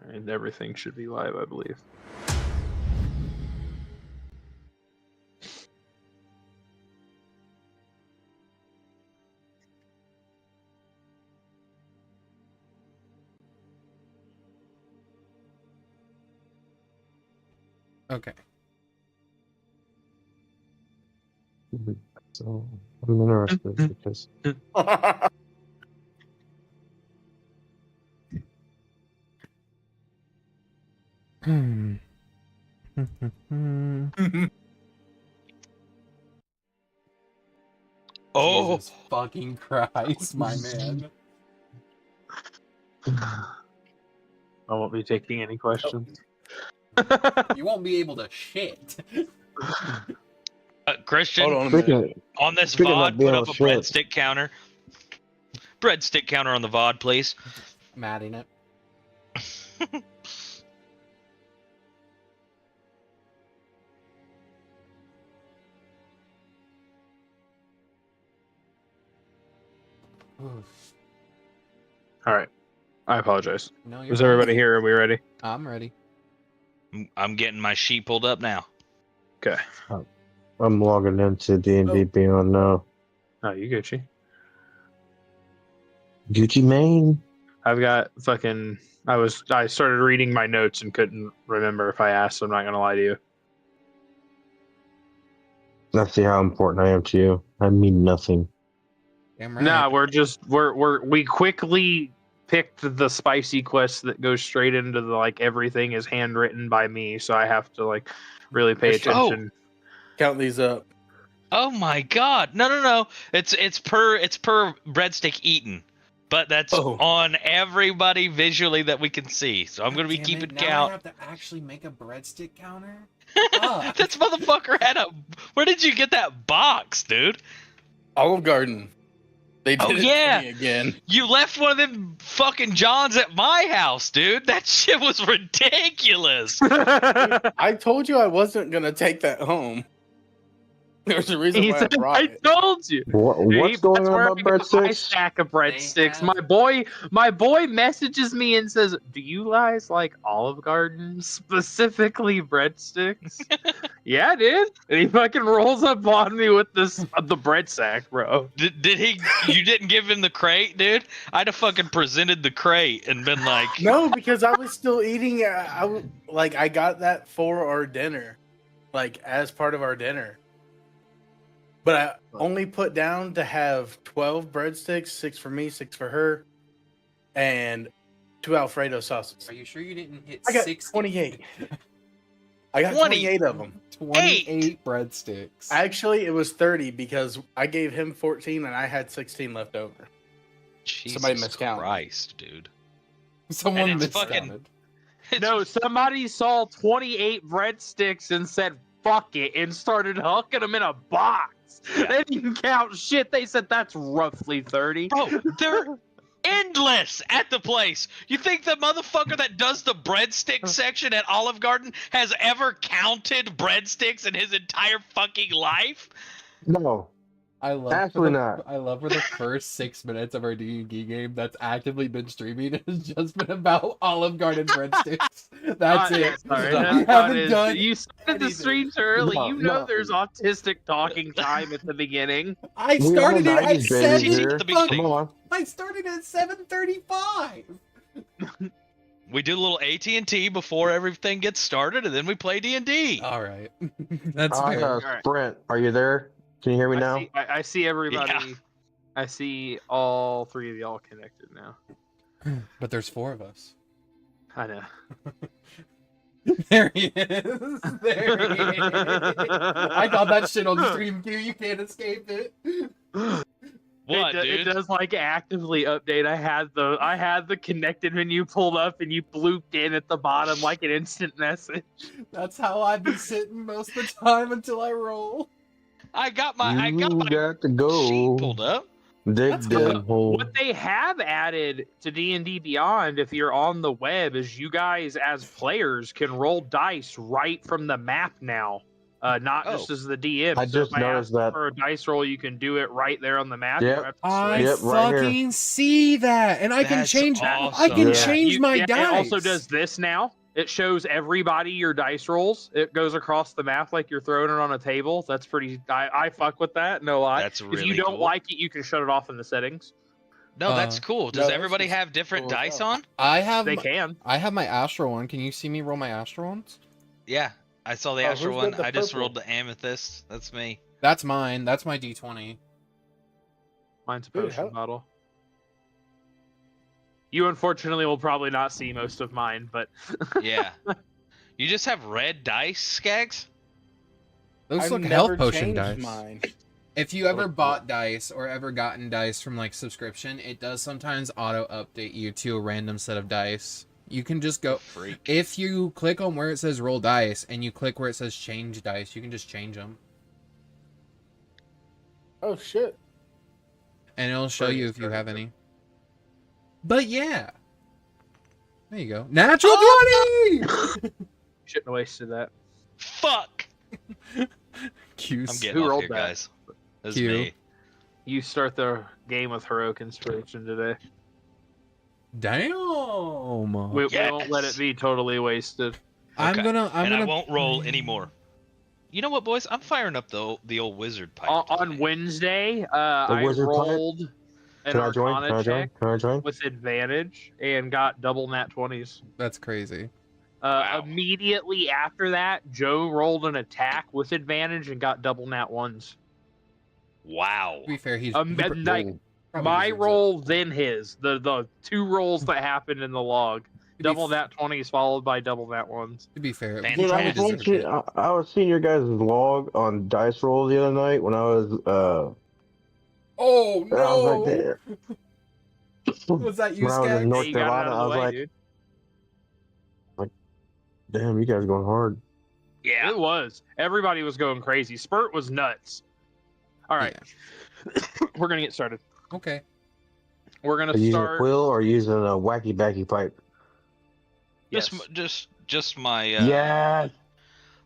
And everything should be live, I believe. Okay. So I'm interested because Oh, Jesus fucking Christ, my man. I won't be taking any questions. You won't be able to shit. Christian, Hold on a minute. speaking on this speaking of VOD, being put on up a shit. breadstick counter. Breadstick counter on the VOD, please. Matting it. Oof. All right. I apologize. No, you're Is fine. everybody here? Are we ready? I'm ready. I'm getting my sheet pulled up now. Okay. I'm logging into D&D Beyond now. Oh, you Gucci. Gucci Mane. I've got fucking. I started reading my notes and couldn't remember if I asked. So I'm not gonna lie to you. Let's see how important I am to you. I mean nothing. Damn right. Nah, we quickly picked the spicy quest that goes straight into the like everything is handwritten by me, so I have to like really pay attention. Count these up. Oh my God! No. It's per breadstick eaten, but that's on everybody visually that we can see. So I'm gonna be keeping now count. I have to actually make a breadstick counter. That motherfucker had a. Where did you get that box, dude? Olive Garden. They did it yeah. to me again. You left one of them fucking Johns at my house, dude. That shit was ridiculous. I told you I wasn't gonna take that home. There's a reason why I brought it. told you. What's going That's on where about I got my breadsticks? stack of breadsticks. They My boy messages me and says, "Do you guys like Olive Garden, specifically breadsticks?" Yeah, dude. And he fucking rolls up on me with the bread sack, bro. Did he? You didn't give him the crate, dude? I'd have fucking presented the crate and been like, No, because I was still eating. I got that for our dinner, like as part of our dinner. But I only put down to have 12 breadsticks, 6 for me, 6 for her, and 2 Alfredo sauces. Are you sure you didn't hit I got 60? 28. I got 28 of them. 28 breadsticks. Actually, it was 30 because I gave him 14 and I had 16 left over. Jesus Somebody miscounted. Christ, dude. Someone And it's miscounted. No, somebody saw 28 breadsticks and said, "Fuck it," and started hooking them in a box. They didn't count shit. They said that's roughly 30. Bro, they're endless at the place. You think the motherfucker that does the breadstick section at Olive Garden has ever counted breadsticks in his entire fucking life? No. I love Absolutely not. I love where the first 6 minutes of our D&D game that's actively been streaming has just been about Olive Garden breadsticks. That's it. Sorry, We haven't done you started the stream too early. No, you know no. there's autistic talking time at the beginning. I We started all it at 90s 7. babies here. at the beginning. Come on. I started at 7:35. We do a little AT&T before everything gets started, and then we play D&D. All right, that's fair. Alright. Sprint, are you there? Can you hear me now? I see everybody. Yeah. I see all 3 of y'all connected now. But there's 4 of us. I know. There he is. There he is. I got that shit on stream queue. You can't escape it. What, it dude? does like actively update. I had the connected menu pulled up and you blooped in at the bottom like an instant message. That's how I'd be sitting most of the time until I roll. I got my You got to sheet go. pulled up. Dig That's that good. hole. What they have added to D&D Beyond, if you're on the web, is you guys as players can roll dice right from the map now. not just Oh. as the DM. I So just if noticed ask that. for a dice roll, you can do it right there on the map. You Yep. don't have to I switch. Yep, right here. fucking see that, and I can That's change. I awesome. can Yeah. change my dice. It also does this now. It shows everybody your dice rolls. It goes across the map like you're throwing it on a table. That's pretty. I fuck with that. No lie. That's If really you don't cool. like it, you can shut it off in the settings. No, that's cool. Does that's everybody just have different cool as dice hell. on? I have. They can. I have my astral one. Can you see me roll my astral ones? Yeah, I saw the Oh, astral who's one. got the I just purple? rolled the amethyst. That's me. That's mine. That's my D20. Mine's a Dude, potion how- bottle. You unfortunately will probably not see most of mine, but Yeah. You just have red dice, Skags? Those I've look never health potion changed dice. mine. If you ever Oh, bought dice or ever gotten dice from like subscription, it does sometimes auto update you to a random set of dice. You can just go Freak. if you click on where it says roll dice and you click where it says change dice, you can just change them, Oh shit! and it'll show you if you have any. But yeah, there you go. Natural 20. shouldn't have wasted that. Fuck! Cute. I'm getting Who off rolled here, that? guys. This is Q. me. You start the game with heroic inspiration today. Damn. We won't let it be totally wasted. I'm Okay. gonna. And I won't roll anymore. You know what, boys? I'm firing up the old wizard pipe. On today. Wednesday, I wizard pipe? rolled an Can I join? Arcana Can I join? check Can I join? with advantage and got double nat 20s. That's crazy. Wow. Immediately after that, Joe rolled an attack with advantage and got double nat 1s. Wow. To be fair, he's And, like, probably my deserves it. roll, then his. The two rolls that happened in the log. To be Double f- nat 20s followed by double nat 1s. To be fair, Man, he Dude, probably I was, deserved it. I was seeing your guys' log on dice roll the other night when I was Oh and I was like, no! damn. Was that you, When I was in Skag? North Hey, you got it Carolina, out I of was the way, like, dude. damn, you guys are going hard. Yeah. It was. Everybody was going crazy. Spurt was nuts. All right. We're going to get started. Okay. We're going Are to you using a start. quill or using a wacky backy pipe? Yes. Just my Yes.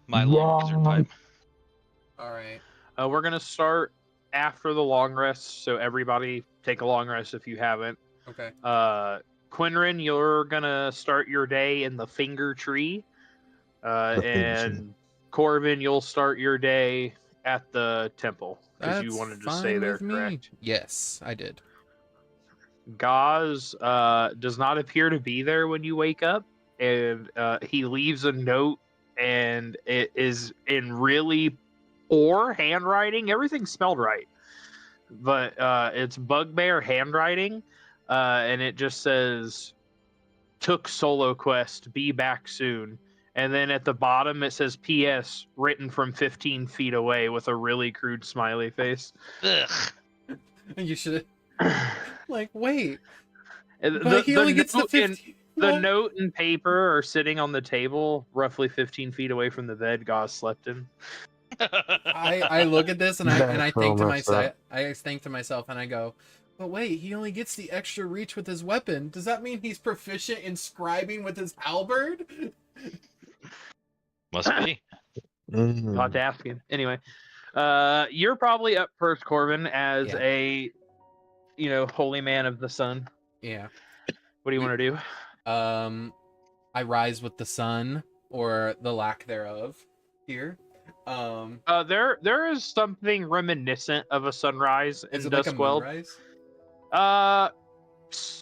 my long wizard pipe. All right. We're going to start after the long rest. So everybody take a long rest if you haven't. Okay. Qinren, you're going to start your day in the finger tree. The finger And Corvin, you'll start your day at the temple. Because you That's wanted to fine stay there, with me. correct? Yes, I did. Ghaz does not appear to be there when you wake up, and he leaves a note, and it is in really poor handwriting. Everything spelled right, but it's Bugbear handwriting, and it just says, "Took solo quest, be back soon." And then at the bottom it says "P.S. written from 15 feet away" with a really crude smiley face. Ugh. You should like wait. And But he only gets the note in- 15. The What? note and paper are sitting on the table, roughly 15 feet away from the bed Ghaz slept in. I look at this and I That's think to so messed myself, up. I think to myself and I go, but wait, he only gets the extra reach with his weapon. Does that mean he's proficient in scribing with his halberd? Must be. Mm. I'll have to ask him. Anyway, you're probably up first, Corvin, as Yeah. a, holy man of the sun. Yeah. What do you want to do? I rise with the sun or the lack thereof here. There is something reminiscent of a sunrise in Is it like a Duskweld. moonrise?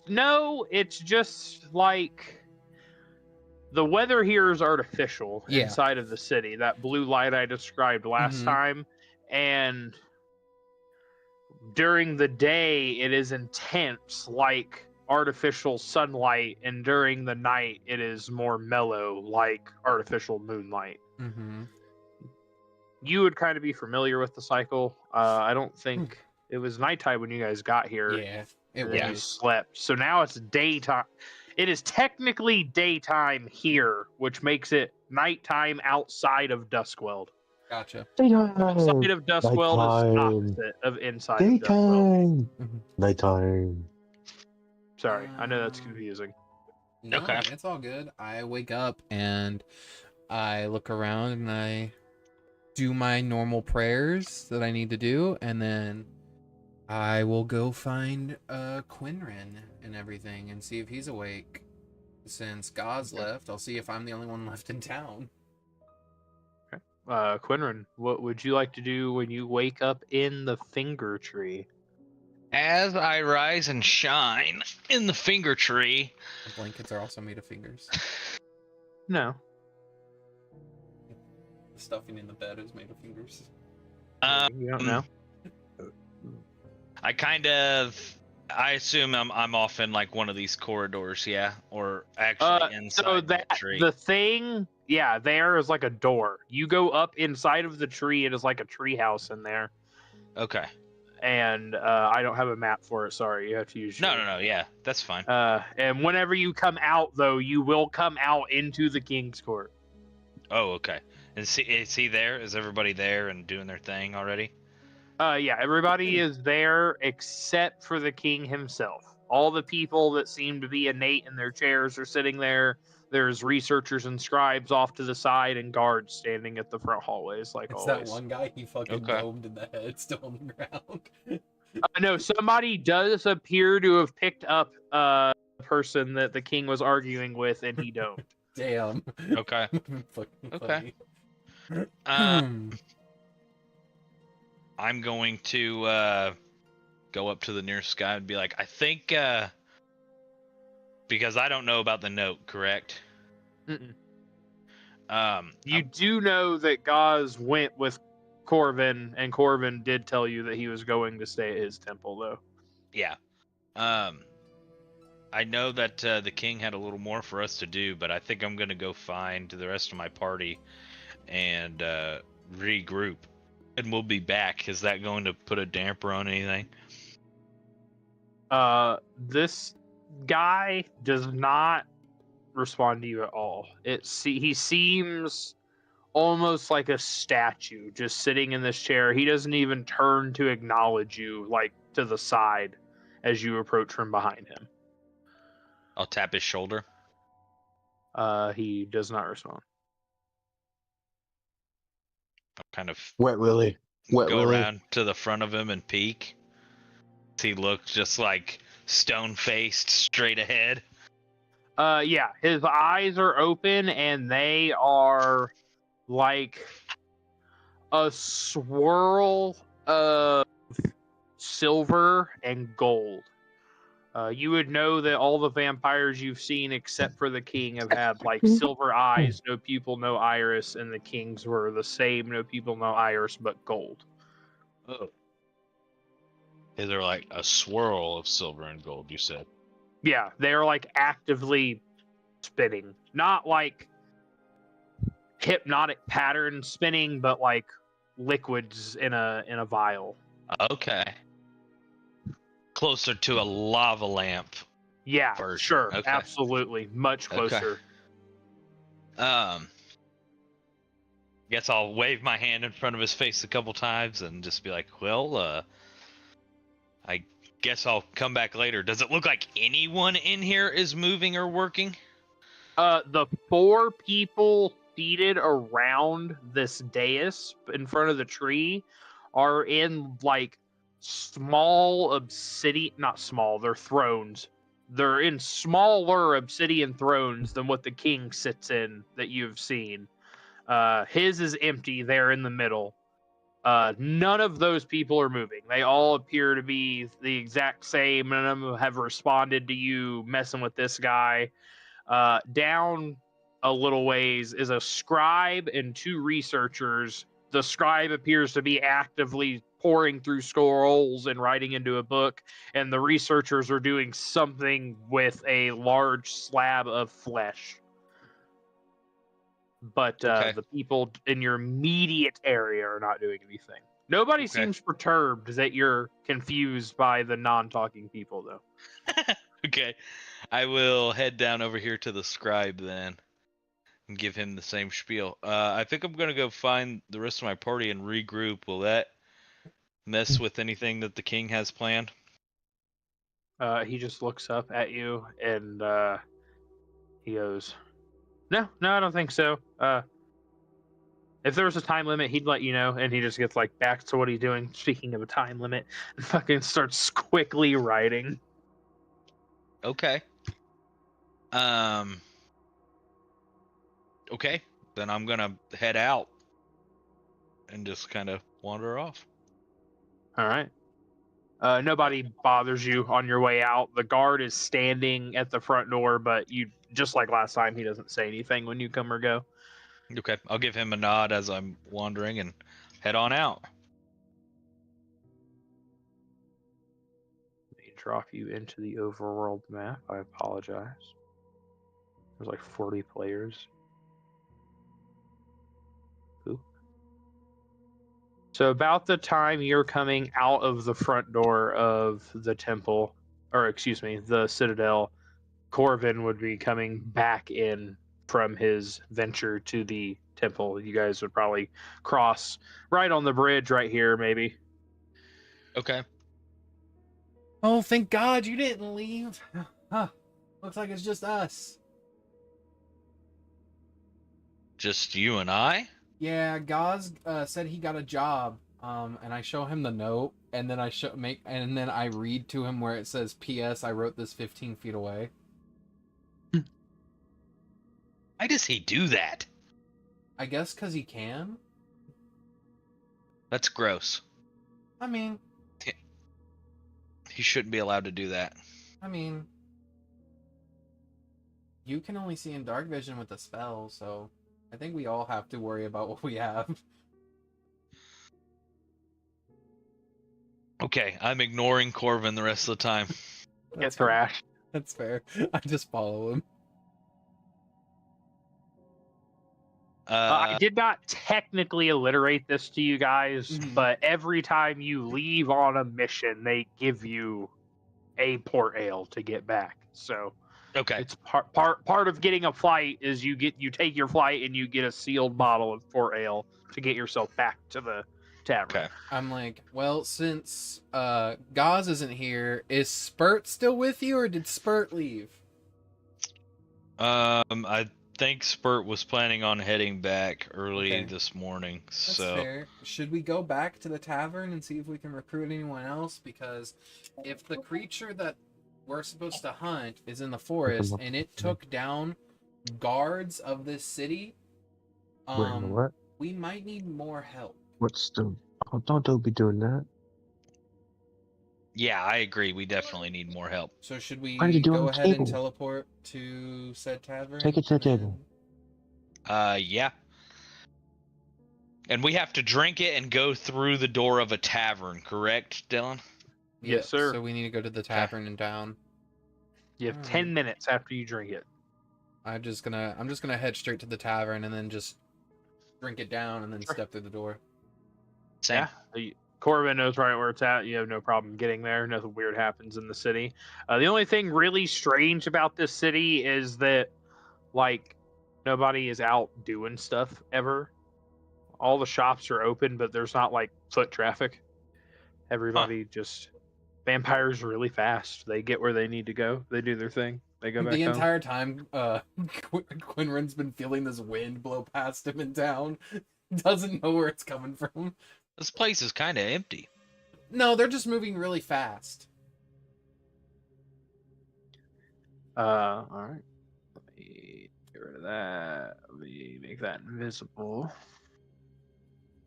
No, it's just like the weather here is artificial Yeah. inside of the city. That blue light I described last Mhm. time, and during the day it is intense, like artificial sunlight, and during the night it is more mellow, like artificial moonlight. Mm-hmm. You would kind of be familiar with the cycle. I don't think it was nighttime when you guys got here. Yeah, it And then you was. slept. So now it's daytime. It is technically daytime here, which makes it nighttime outside of Duskweld. Gotcha. Outside of Duskweld is Nighttime. opposite of inside of Duskweld. Daytime. Mhm. Nighttime. Sorry, I know that's confusing. No, Okay. it's all good. I wake up and I look around and I do my normal prayers that I need to do, and then I will go find Qinren and everything and see if he's awake. Since Ghaz left, I'll see if I'm the only one left in town. Qinren, what would you like to do when you wake up in the finger tree? As I rise and shine in the finger tree. The blankets are also made of fingers. No. The stuffing in the bed is made of fingers. You don't know. I assume I'm off in like one of these corridors, yeah, or actually inside so the tree. The thing, yeah, there is like a door. You go up inside of the tree. It is like a tree house in there. Okay. And I don't have a map for it. Sorry, you have to use. No, yeah, that's fine. And whenever you come out, though, you will come out into the King's Court. Oh, okay. And is he there? Is everybody there and doing their thing already? Yeah, everybody is there except for the king himself. All the people that seem to be innate in their chairs are sitting there. There's researchers and scribes off to the side and guards standing at the front hallways, like it's always. That one guy he fucking domed in the head, still on the ground. No, somebody does appear to have picked up a person that the king was arguing with, and he don't. Damn. Okay. Okay. I'm going to go up to the nearest guy and be like, I think, because I don't know about the note, correct? Mm-mm. You do know that Ghaz went with Corvin, and Corvin did tell you that he was going to stay at his temple, though. Yeah. I know that the king had a little more for us to do, but I think I'm going to go find the rest of my party and regroup. And we'll be back. Is that going to put a damper on anything? This guy does not respond to you at all. He seems almost like a statue, just sitting in this chair. He doesn't even turn to acknowledge you, like to the side, as you approach from behind him. I'll tap his shoulder. He does not respond. I'll kind of Wet Willie. go around to the front of him and peek. He looks just like stone-faced, straight ahead. Yeah, his eyes are open and they are like a swirl of silver and gold. You would know that all the vampires you've seen, except for the king, have had like silver eyes, no pupil, no iris, and the kings were the same, no pupil, no iris, but gold. Oh. Is there like a swirl of silver and gold, you said? Yeah, they're like actively spinning. Not like hypnotic pattern spinning, but like liquids in a vial. Okay. Closer to a lava lamp. Yeah, version. sure. Okay. Absolutely. Much closer. Okay. Guess I'll wave my hand in front of his face a couple times and just be like, well, I guess I'll come back later. Does it look like anyone in here is moving or working? The 4 people seated around this dais in front of the tree are in like small obsidian, not small, they're thrones. They're in smaller obsidian thrones than what the king sits in that you've seen. His is empty there in the middle. None of those people are moving. They all appear to be the exact same. None of them have responded to you messing with this guy. Down a little ways is a scribe and 2 researchers. The scribe appears to be actively poring through scrolls and writing into a book, and the researchers are doing something with a large slab of flesh. But Okay. the people in your immediate area are not doing anything. Nobody seems perturbed that you're confused by the non-talking people, though. Okay. I will head down over here to the scribe then and give him the same spiel. I think I'm going to go find the rest of my party and regroup. Will that mess with anything that the king has planned? He just looks up at you and he goes, No, I don't think so. If there was a time limit, he'd let you know, and he just gets like back to what he's doing. Speaking of a time limit, and fucking starts quickly writing. Okay. Okay, then I'm gonna head out and just kind of wander off. All right. Nobody bothers you on your way out. The guard is standing at the front door, but you just like last time, he doesn't say anything when you come or go. Okay, I'll give him a nod as I'm wandering and head on out. Let me drop you into the overworld map. I apologize. There's like 40 players. Ooh. So about the time you're coming out of the front door of the temple, or excuse me, the citadel, Corvin would be coming back in from his venture to the temple. You guys would probably cross right on the bridge right here, maybe. Okay. Oh, thank God you didn't leave. Huh. Looks like it's just us. Just you and I? Yeah, Ghaz said he got a job. And I show him the note, and then I read to him where it says, "P.S. I wrote this 15 feet away." Why does he do that? I guess because he can. That's gross. I mean, He shouldn't be allowed to do that. You can only see in dark vision with a spell, so I think we all have to worry about what we have. Okay, I'm ignoring Corvin the rest of the time. Get thrashed. That's fair. I just follow him. I did not technically alliterate this to you guys, Mhm. but every time you leave on a mission, they give you a port ale to get back. So Okay. it's part of getting a flight is you take your flight and you get a sealed bottle of port ale to get yourself back to the tavern. Okay. I'm like, well, since Ghaz isn't here, is Spurt still with you, or did Spurt leave? I think Spurt was planning on heading back early Okay. this morning. That's So fair. Should we go back to the tavern and see if we can recruit anyone else? Because if the creature that we're supposed to hunt is in the forest and it took down guards of this city, Wait, what? we might need more help. What's the? Oh, don't be doing that. yeah, I agree. We definitely need more help. So should we Why did you do it on go the ahead and table? teleport to said tavern? Take it to the and table. Yeah. And we have to drink it and go through the door of a tavern, correct, Dylan? Yeah, Yes, sir. So we need to go to the tavern in town. You have 10 minutes after you drink it. I'm just gonna head straight to the tavern and then just drink it down and then step through the door. Same. Yeah. Corvin knows right where it's at. You have no problem getting there. Nothing weird happens in the city. The only thing really strange about this city is that, like, nobody is out doing stuff ever. All the shops are open, but there's not, like, foot traffic. Everybody just... Vampires are really fast. They get where they need to go. They do their thing. They go back The home. entire time, Qinren's been feeling this wind blow past him in town. Doesn't know where it's coming from. This place is kind of empty. No, they're just moving really fast. All right. Let me get rid of that. Let me make that invisible.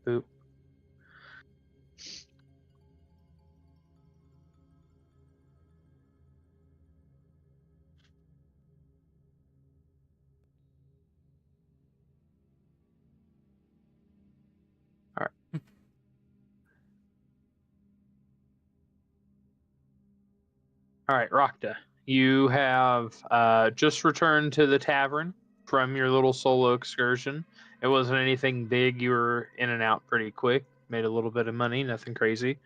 Boop. All right. All right, Rakta. You have just returned to the tavern from your little solo excursion. It wasn't anything big. You were in and out pretty quick. Made a little bit of money, nothing crazy.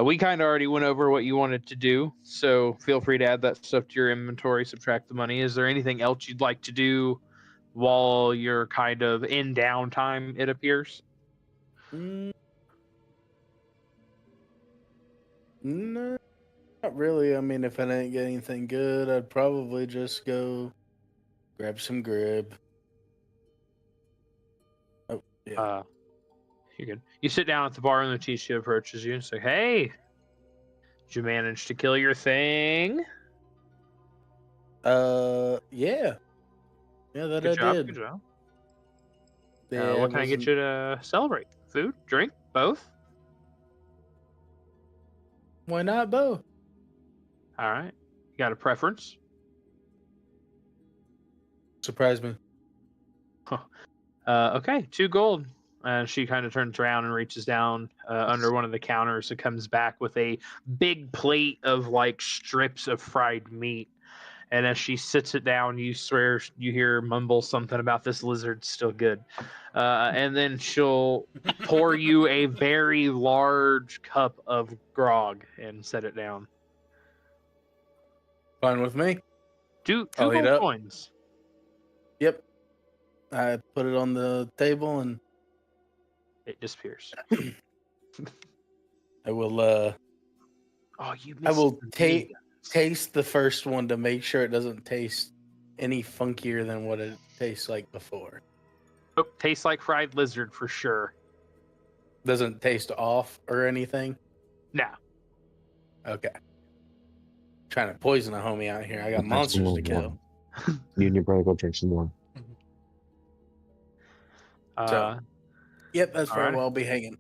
We kind of already went over what you wanted to do, so feel free to add that stuff to your inventory, subtract the money. Is there anything else you'd like to do while you're kind of in downtime, it appears? No, not really. I mean, if I didn't get anything good, I'd probably just go grab some grib. Oh, Yeah. You're good. You sit down at the bar and Letitia approaches you and say, "Hey, did you manage to kill your thing?" Yeah. Yeah, that Good I job. did. Good job. Yeah, What it can I get wasn't- you to celebrate? Food, drink, both? Why not both? All right. You got a preference? Surprise me. Okay, 2 gold. And she kind of turns around and reaches down under one of the counters. It comes back with a big plate of like strips of fried meat. And as she sits it down, you swear you hear her mumble something about this lizard's still good. And then she'll pour you a very large cup of grog and set it down. Fine with me. Two I'll eat gold up. coins. Yep. I put it on the table and It disappears. I will Oh, you I will missed the take meat. taste the first one to make sure it doesn't taste any funkier than what it tastes like before. Oh, tastes like fried lizard for sure. Doesn't taste off or anything. No. Okay. Trying to poison a homie out here. I got monsters to kill. You and your brother go drink some more. Uh, Yep, that's where alright. I'll be hanging.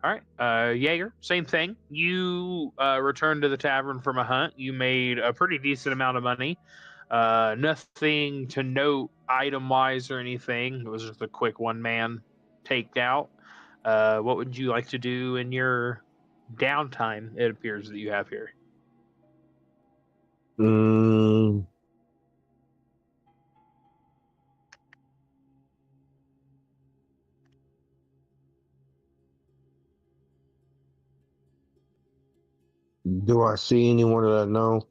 All right, Jaeger, same thing. You returned to the tavern from a hunt. You made a pretty decent amount of money. Nothing to note item-wise or anything. It was just a quick one-man takeout. What would you like to do in your downtime, it appears that you have here? Do I see anyone that I know?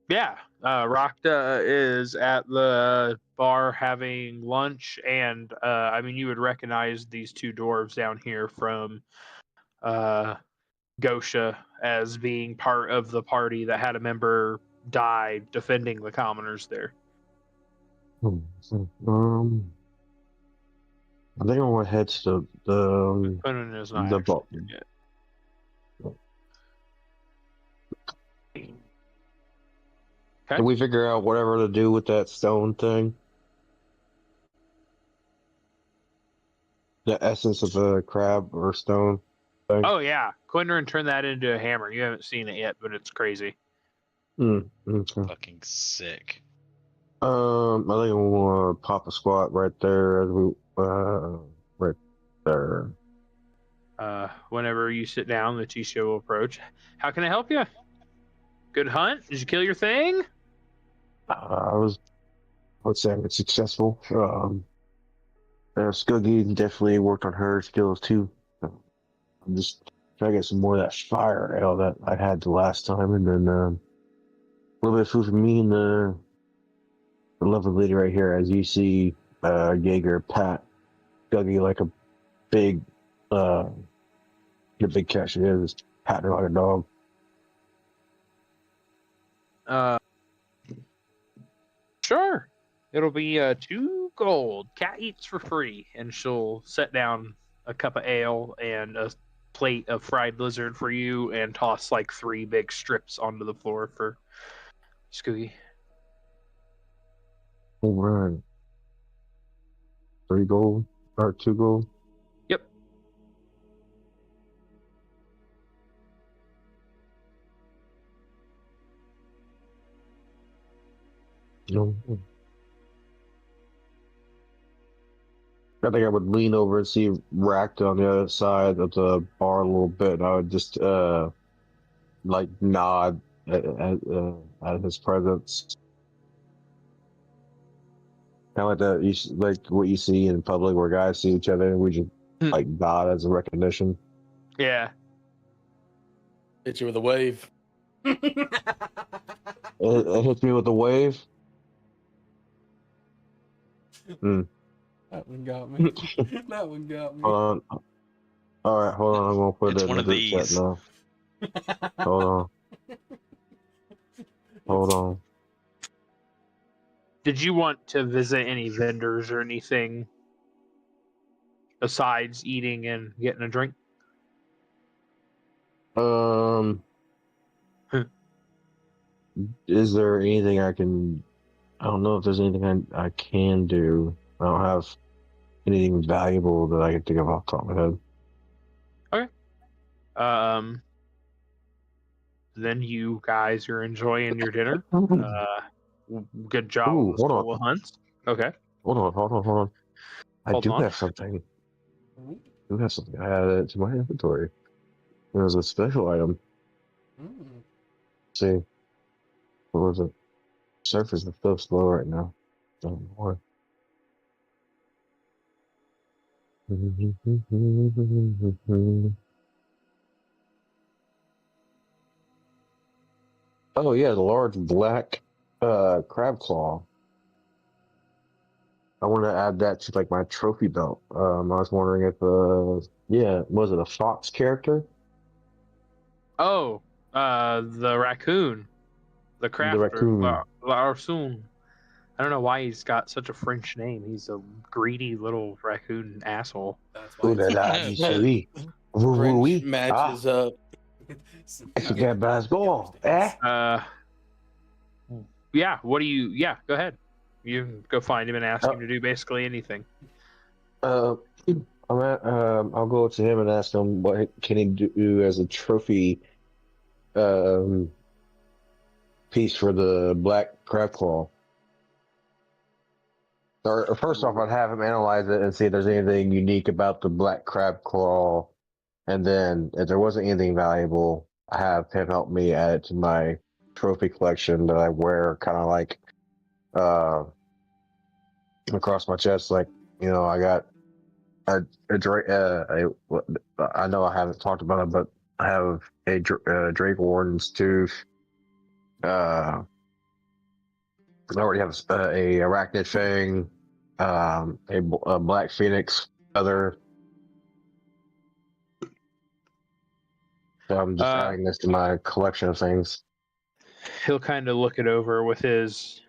Yeah, Rakta is at the bar having lunch, and I mean, you would recognize these 2 dwarves down here from Gosha as being part of the party that had a member die defending the commoners there. I think I want to head to Conan is not the actually vault. here yet. Okay. Can we figure out whatever to do with that stone thing? The essence of the crab or stone thing? Oh yeah, Qinren turned that into a hammer. You haven't seen it yet, but it's crazy. Okay. Fucking sick. I think I want to pop a squat right there as we right there. Whenever you sit down, Letitia will approach. How can I help you? Good hunt? Did you kill your thing? I would say I'm successful. Scuggy definitely worked on her skills too. I'm just trying to get some more of that fire ale that I had the last time, and then a little bit of food for me and the lovely lady right here. As you see, Jaeger pat Scuggy like a big, the big cat she is, patting her like a dog. Sure. It'll be 2 gold. Cat eats for free, and she'll set down a cup of ale and a plate of fried lizard for you, and toss like 3 big strips onto the floor for Scoogy. All right. 3 gold or 2 gold. Yep. No. I think I would lean over and see Rakta on the other side of the bar a little bit, and I would just like nod at his presence. Kind of like that, like what you see in public where guys see each other, and we just like nod as a recognition. Yeah. Hit you with a wave. It hits me with a wave. That one got me. That one got me. Hold on. All right, hold on. I'm gonna put It's it in one the of group chat these. now. Hold on. Hold on. Did you want to visit any vendors or anything besides eating and getting a drink? Is there anything I can? I don't know if there's anything I can do. I don't have anything valuable that I can think of off the top of my head. Then you guys are enjoying your dinner. Good job Ooh, on the hold on. solo hunts. Okay. Hold on. I Hold do on. have something. I added it to my inventory. It was a special item. See, what was it? Surface is so slow right now. Don't know why. Oh yeah, the large black crab claw. I want to add that to like my trophy belt. I was wondering if was it a fox character? Oh, the raccoon, the crafter, raccoon. Larsoon. I don't know why he's got such a French name. He's a greedy little raccoon asshole. That's why Ooh la la, it's oui. Oui, French oui. matches up. Est-ce que basketball? Eh? Yeah. What do you? Yeah, go ahead. You can go find him and ask him to do basically anything. I'll go to him and ask him what can he do as a trophy piece for the black crab claw. Or first off, I'd have him analyze it and see if there's anything unique about the black crab claw, and then if there wasn't anything valuable, I have him help me add it to my trophy collection that I wear, kind of like across my chest. Like, you know, I got I know I haven't talked about it, but I have a Drake Warden's tooth. I already have a arachnid fang, a black phoenix feather. So I'm just adding this to my collection of things. He'll kind of look it over with his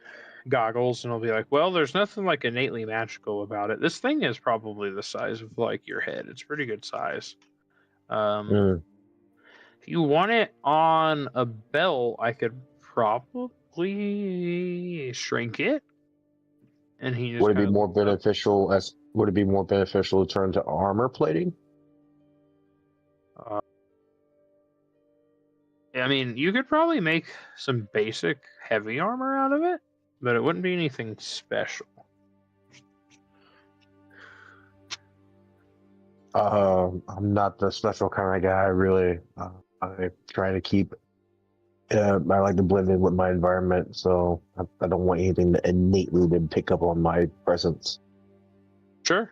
goggles and he'll be like, well, there's nothing like innately magical about it. This thing is probably the size of like your head. It's pretty good size. If you want it on a belt, I could probably shrink it. And he just would it be more beneficial to turn to armor plating? I mean, you could probably make some basic heavy armor out of it, but it wouldn't be anything special. I'm not the special kind of guy, really. I try to keep. I like to blend in with my environment, so I don't want anything to innately then pick up on my presence. Sure.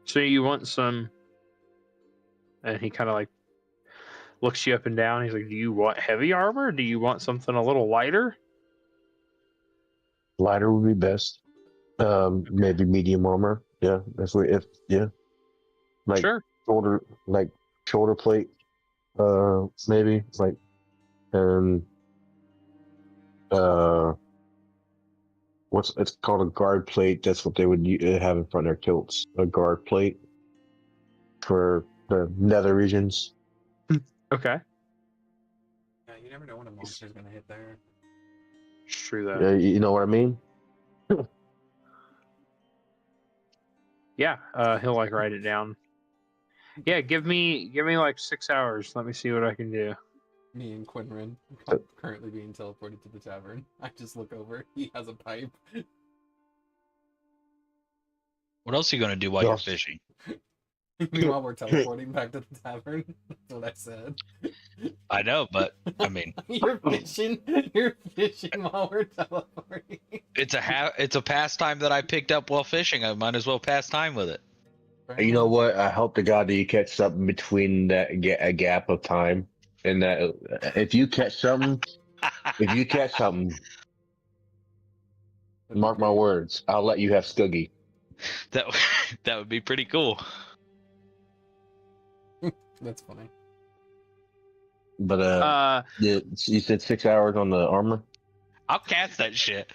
So you want some, and he kind of like looks you up and down. He's like, do you want heavy armor? Do you want something a little lighter? Lighter would be best. Maybe medium armor. Yeah, like sure. shoulder plate. Maybe like, and it's called a guard plate. That's what they would have in front of their kilts. A guard plate for the nether regions. Okay. Yeah, you never know when a monster's gonna hit there. It's true that. Yeah, you know what I mean? Yeah, he'll like write it down. Yeah, give me like 6 hours. Let me see what I can do. Me and Qinren currently being teleported to the tavern. I just look over. He has a pipe. What else are you gonna do while you're fishing? Meanwhile, we're teleporting back to the tavern. That's what I said. I know, but I mean, You're fishing while we're teleporting. it's a pastime that I picked up while fishing. I might as well pass time with it. You know what? I hope to God that you catch something between that a gap of time, and that if you catch something, mark my words, I'll let you have Scuggy. That would be pretty cool. That's funny. But you said 6 hours on the armor. I'll cast that shit.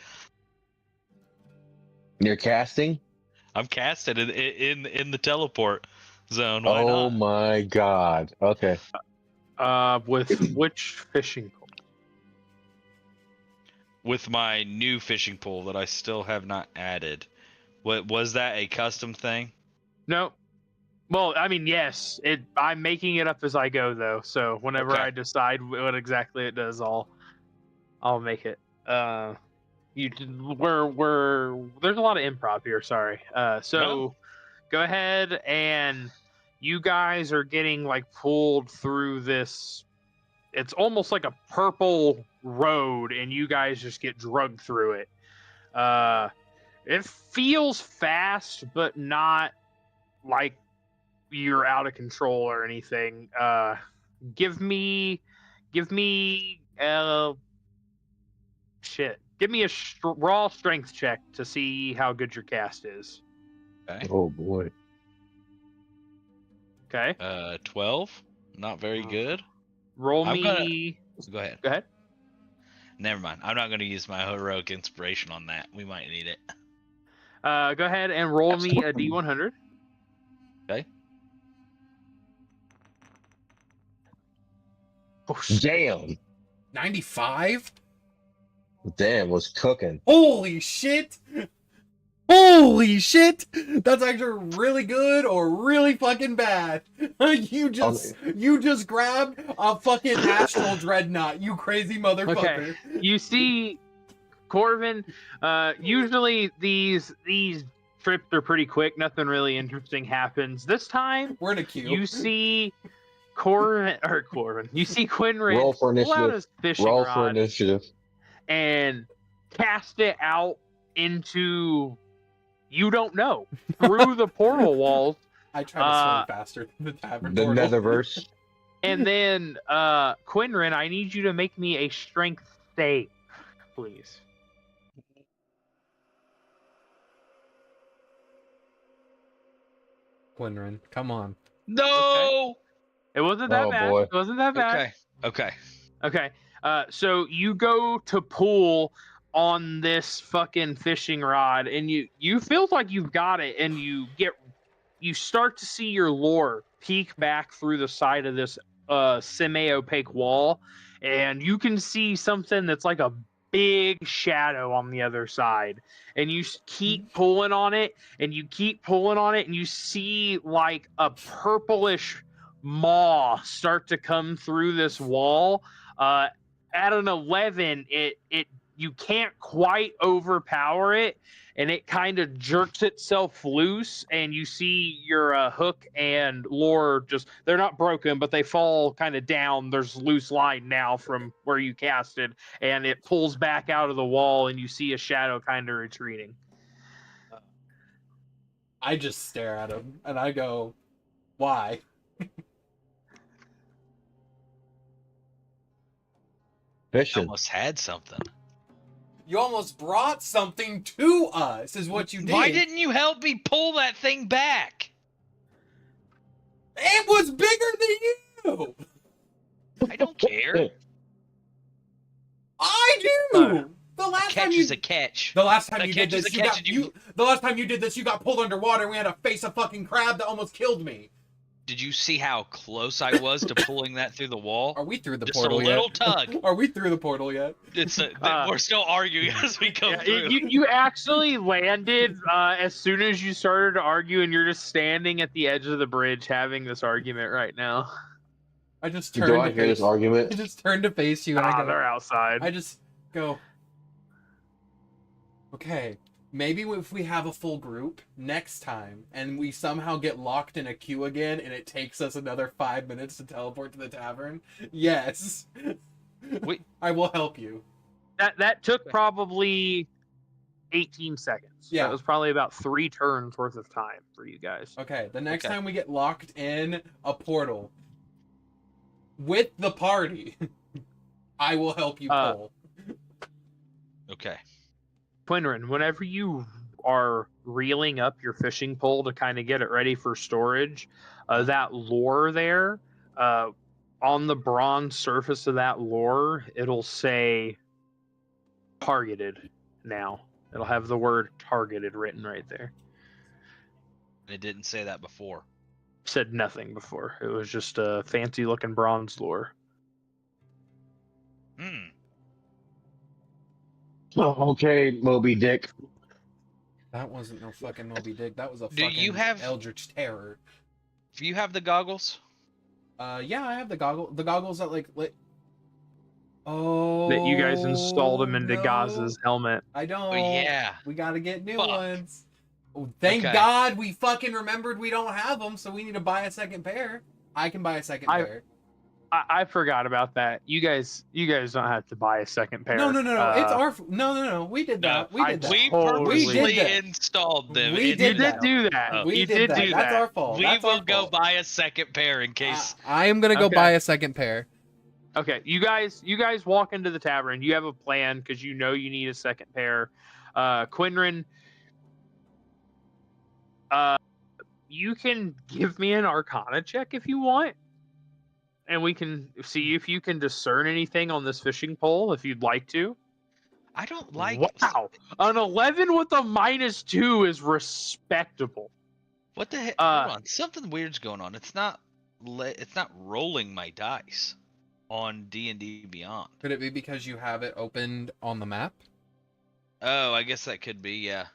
You're casting? I'm casted in the teleport zone. Why Oh not? my god. Okay. With which fishing pole? With my new fishing pole that I still have not added. What was that a custom thing? No. Well, I mean, yes. I'm making it up as I go, though. So whenever Okay. I decide what exactly it does, I'll make it. We're there's a lot of improv here. Sorry. So No. go ahead, and you guys are getting like pulled through this. It's almost like a purple road, and you guys just get drugged through it. It feels fast, but not like you're out of control or anything. Give me shit. Give me a raw strength check to see how good your cast is. Okay. Oh boy. Okay. 12. Not very good. Roll I'm me. Go ahead. Go ahead. Never mind. I'm not going to use my heroic inspiration on that. We might need it. Go ahead and roll me a D100. Okay. Oh, shit. Damn. 95? Damn, was cooking. Holy shit! Holy shit! That's either really good or really fucking bad. You just grabbed a fucking astral dreadnought, you crazy motherfucker. Okay. You see, Corvin. Usually these trips are pretty quick. Nothing really interesting happens. This time, We're in a queue. you see Corvin. You see Qinren Roll for pull out initiative. his fishing Roll for rod initiative. and cast it out into you don't know through the portal walls, I try to swim faster than the tavern The portal. Netherverse. and then Qinren, I need you to make me a strength save, please. Qinren, come on. No. It wasn't that Oh, bad. boy. It wasn't that bad. Okay. Okay. So you go to pull on this fucking fishing rod, and you feel like you've got it, and you start to see your lore peek back through the side of this semi-opaque wall, and you can see something that's like a big shadow on the other side, and you keep pulling on it, and you keep pulling on it, and you see like a purplish maw start to come through this wall. At an 11, you can't quite overpower it, and it kind of jerks itself loose, and you see your hook and lure they're not broken, but they fall kind of down. There's loose line now from where you casted, and it pulls back out of the wall, and you see a shadow kind of retreating. I just stare at him, and I go, why? Fishing. Almost had something. You almost brought something to us, is what you did. Why didn't you help me pull that thing back? It was bigger than you! I don't care. I do! The last time Catch you is a catch. The last time A you catch did is this, a you catch, got and you- the last time you did this, you got pulled underwater and we had to face a fucking crab that almost killed me. Did you see how close I was to pulling that through the wall? Are we through the Just a portal little yet? tug. Are we through the portal yet? We're still arguing as we go through. You actually landed as soon as you started to argue, and you're just standing at the edge of the bridge having this argument right now. I just Do turned I to hear face this argument? I just turned to face you and I go, They're outside. I just go, okay, maybe if we have a full group next time and we somehow get locked in a queue again and it takes us another 5 minutes to teleport to the tavern, yes, I will help you. That took probably 18 seconds. Yeah. That was probably about 3 turns worth of time for you guys. Okay, the next Okay. time we get locked in a portal with the party, I will help you pull. Okay. Qinren, whenever you are reeling up your fishing pole to kind of get it ready for storage, that lure there, on the bronze surface of that lure, it'll say targeted now. It'll have the word targeted written right there. It didn't say that before. Said nothing before. It was just a fancy looking bronze lore. Hmm. Oh, okay, Moby Dick. That wasn't no fucking Moby Dick. That was a Do you fucking have- Eldritch Terror. Do you have the goggles? Yeah, I have the goggles that like Oh. That you guys installed him into no. Ghaz's helmet. I don't. Oh yeah. We gotta get new Fuck. ones. Oh, thank Okay. God we fucking remembered we don't have them, so we need to buy a second pair. I can buy a second pair. I forgot about that. You guys don't have to buy a second pair. No. It's our. No. We did that. We did that. We totally purposely did that. installed them. We You did did that. do that. Oh. We You did did that. do That's that. our fault. We That's will our go fault. buy a second pair in case. I am gonna go Okay. buy a second pair. Okay, you guys walk into the tavern. You have a plan because you know you need a second pair. Qinren, you can give me an Arcana check if you want, and we can see if you can discern anything on this fishing pole if you'd like to. I don't like. Wow, an 11 with a -2 is respectable. What the heck? Uh, Hold on. Something weird's going on. It's not. It's not rolling my dice on D&D Beyond. Could it be because you have it opened on the map? Oh, I guess that could be. Yeah.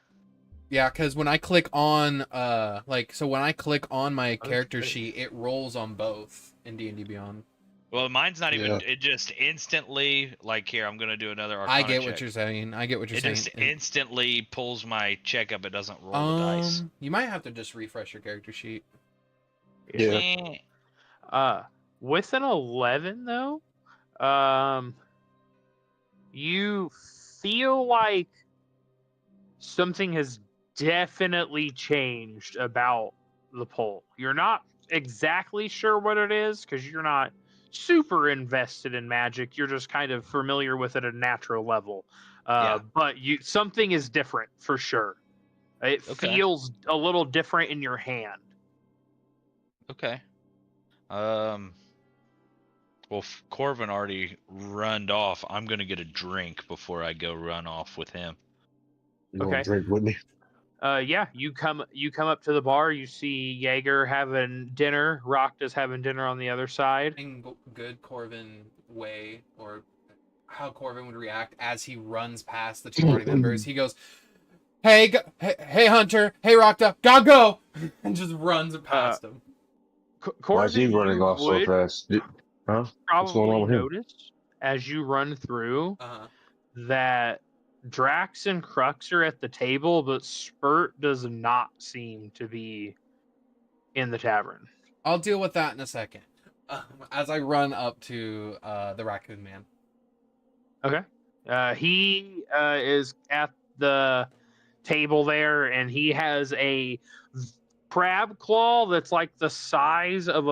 Yeah, because when I click on when I click on my character Okay. sheet, it rolls on both in D&D Beyond. Well, mine's not even. Yeah. It just instantly like here. I'm gonna do another Arcana I get check. what you're saying. It just instantly pulls my check up. It doesn't roll the dice. You might have to just refresh your character sheet. Yeah. Eh. With an 11 though, you feel like something has definitely changed about the pole. You're not exactly sure what it is because you're not super invested in magic. You're just kind of familiar with it at a natural level. Yeah. But something is different for sure. It Okay. feels a little different in your hand. Okay. Well, Corvin already runned off. I'm gonna get a drink before I go run off with him. You Okay. want to drink with me? Yeah, you come up to the bar. You see Jaeger having dinner. Rakta's having dinner on the other side. In good Corvin way, or how Corvin would react as he runs past the two party members. He goes, "Hey, hey, Hunter. Hey, Rakta. Gotta go," and just runs past him. Why is he Corvin, running you off so would fast? Huh? What's going probably on with him? notice as you run through Uh-huh. that Drax and Crux are at the table, but Spurt does not seem to be in the tavern. I'll deal with that in a second. As I run up to the Raccoon Man. Okay. He is at the table there, and he has a crab claw that's like the size of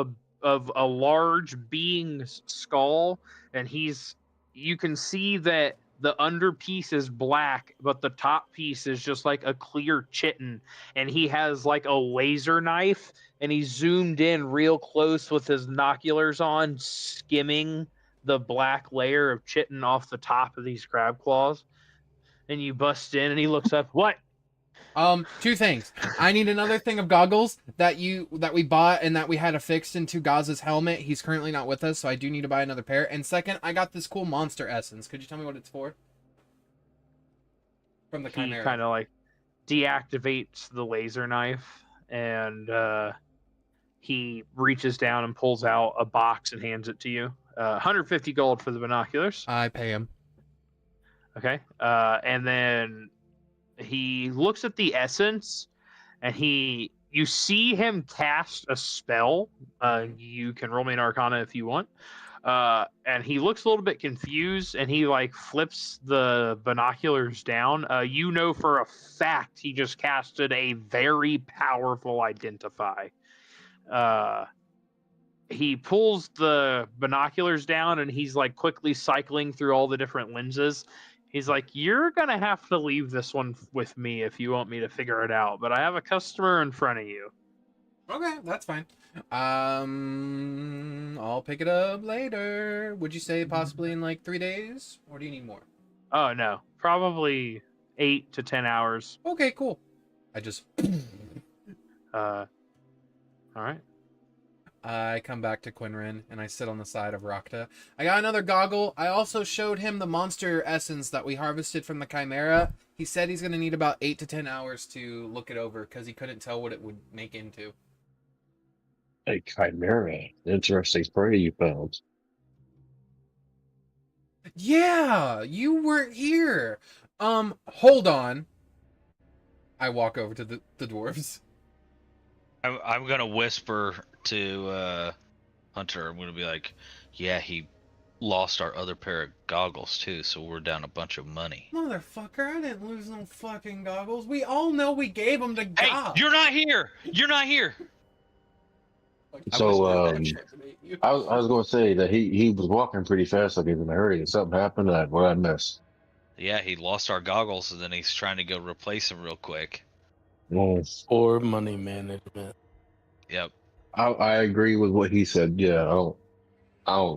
a large being's skull, and you can see that the underpiece is black, but the top piece is just like a clear chitin, and he has like a laser knife, and he's zoomed in real close with his binoculars on, skimming the black layer of chitin off the top of these crab claws. And you bust in, and he looks up. What? Two things. I need another thing of goggles that we bought and that we had affixed into Ghaz's helmet. He's currently not with us, so I do need to buy another pair. And second, I got this cool monster essence. Could you tell me what it's for? From the He Chimera. kind of like deactivates the laser knife, and he reaches down and pulls out a box and hands it to you. 150 gold for the binoculars. I pay him. Okay. And then he looks at the essence, and you see him cast a spell. You can roll me an Arcana if you want. And he looks a little bit confused, and he like flips the binoculars down. You know for a fact he just casted a very powerful identify. He pulls the binoculars down, and he's like quickly cycling through all the different lenses. He's like, "You're gonna have to leave this one with me if you want me to figure it out, but I have a customer in front of you." Okay, that's fine. I'll pick it up later. Would you say possibly in like 3 days, or do you need more? Oh no, probably 8 to 10 hours. Okay, cool. I just All right. I come back to Qinren and I sit on the side of Rakta. I got another goggle. I also showed him the monster essence that we harvested from the Chimera. He said he's going to need about 8 to 10 hours to look it over because he couldn't tell what it would make into. A chimera. Interesting prey you found. Yeah, you weren't here. Hold on. I walk over to the dwarves. I'm gonna whisper to Hunter. I'm gonna be like, yeah, he lost our other pair of goggles too, so we're down a bunch of money. Motherfucker, I didn't lose no fucking goggles. We all know we gave them to Hey, Ghaz. you're not here. You're not here. So, I whispered that shit to you. I was going to say that he was walking pretty fast like he was in a hurry, and something happened. What I missed? Yeah, he lost our goggles, and then he's trying to go replace them real quick. Or money management. Yep. I agree with what he said. Yeah, I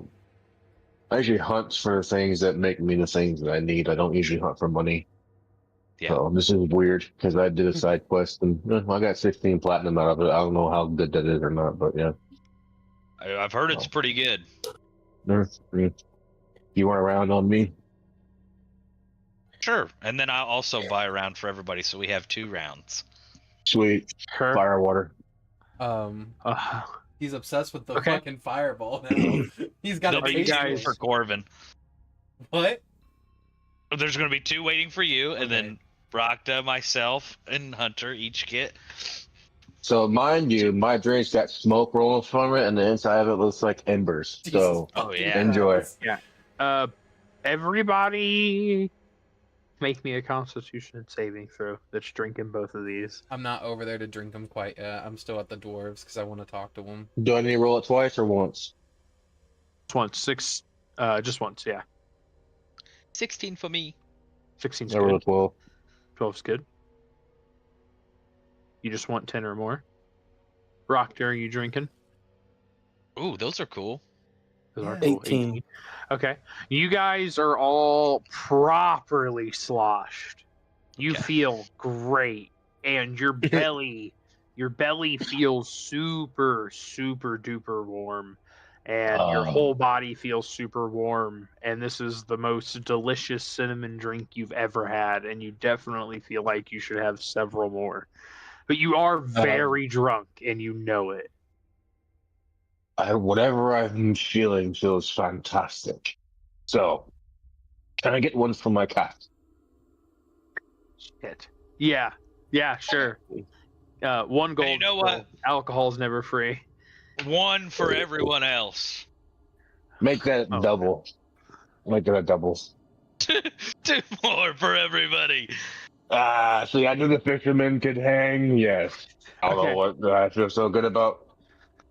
usually hunt for things that make me the things that I need. I don't usually hunt for money. Yeah. So this is weird because I did a side quest and I got 16 platinum out of it. I don't know how good that is or not, but yeah. I've heard it's pretty good. You weren't around on me? Sure. And then I'll also buy a round for everybody, so we have 2 rounds. Sweet. Her. Fire water. He's obsessed with the Okay. fucking fireball now. He's got a There'll be taste 2 for Corvin. What? There's going to be 2 waiting for you, and Okay. then Rakta, myself, and Hunter each get. So mind you, my drink's got smoke rolling from it, and the inside of it looks like embers. So Oh, yeah. enjoy. Everybody, make me a Constitution saving throw. That's drinking both of these. I'm not over there to drink them quite yet. I'm still at the dwarves because I want to talk to them. Do I need to roll it twice or once? Just once, 6. Just once. Yeah, 16 for me. 16's I roll good. it 12. 12's good. You just want 10 or more. Rakta, are you drinking? Ooh, those are cool. Those are Yeah. cool. 18. Okay. You guys are all properly sloshed. You Okay. feel great. And your belly feels super, super duper warm. And your whole body feels super warm. And this is the most delicious cinnamon drink you've ever had. And you definitely feel like you should have several more. But you are very drunk and you know it. Whatever I'm feeling feels fantastic. So, can I get one for my cat? Shit. Yeah, sure. 1 gold. you know what? Alcohol's never free. 1 for everyone else. Make that Oh. double. Make it a double. 2 more for everybody. See, I knew the fisherman could hang. Yes. I don't Okay. know what I feel so good about.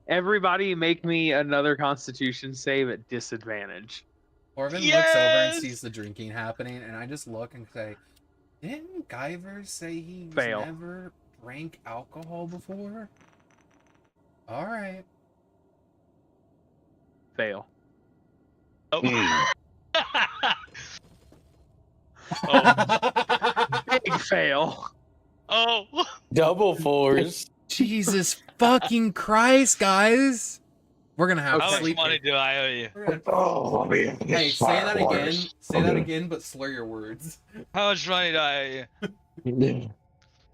Everybody make me another Constitution save at disadvantage. Corvin looks over and Yes! sees the drinking happening, and I just look and say, didn't Guyver say he's Fail. never drank alcohol before? Alright. Fail. Oh. Big fail. Oh. Double 4s. Jesus fucking Christ, guys! We're gonna have How to much sleep. money do I owe you? We're gonna- Oh, man. Hey, say that again. Say that again, but slur your words. How much money do I owe you?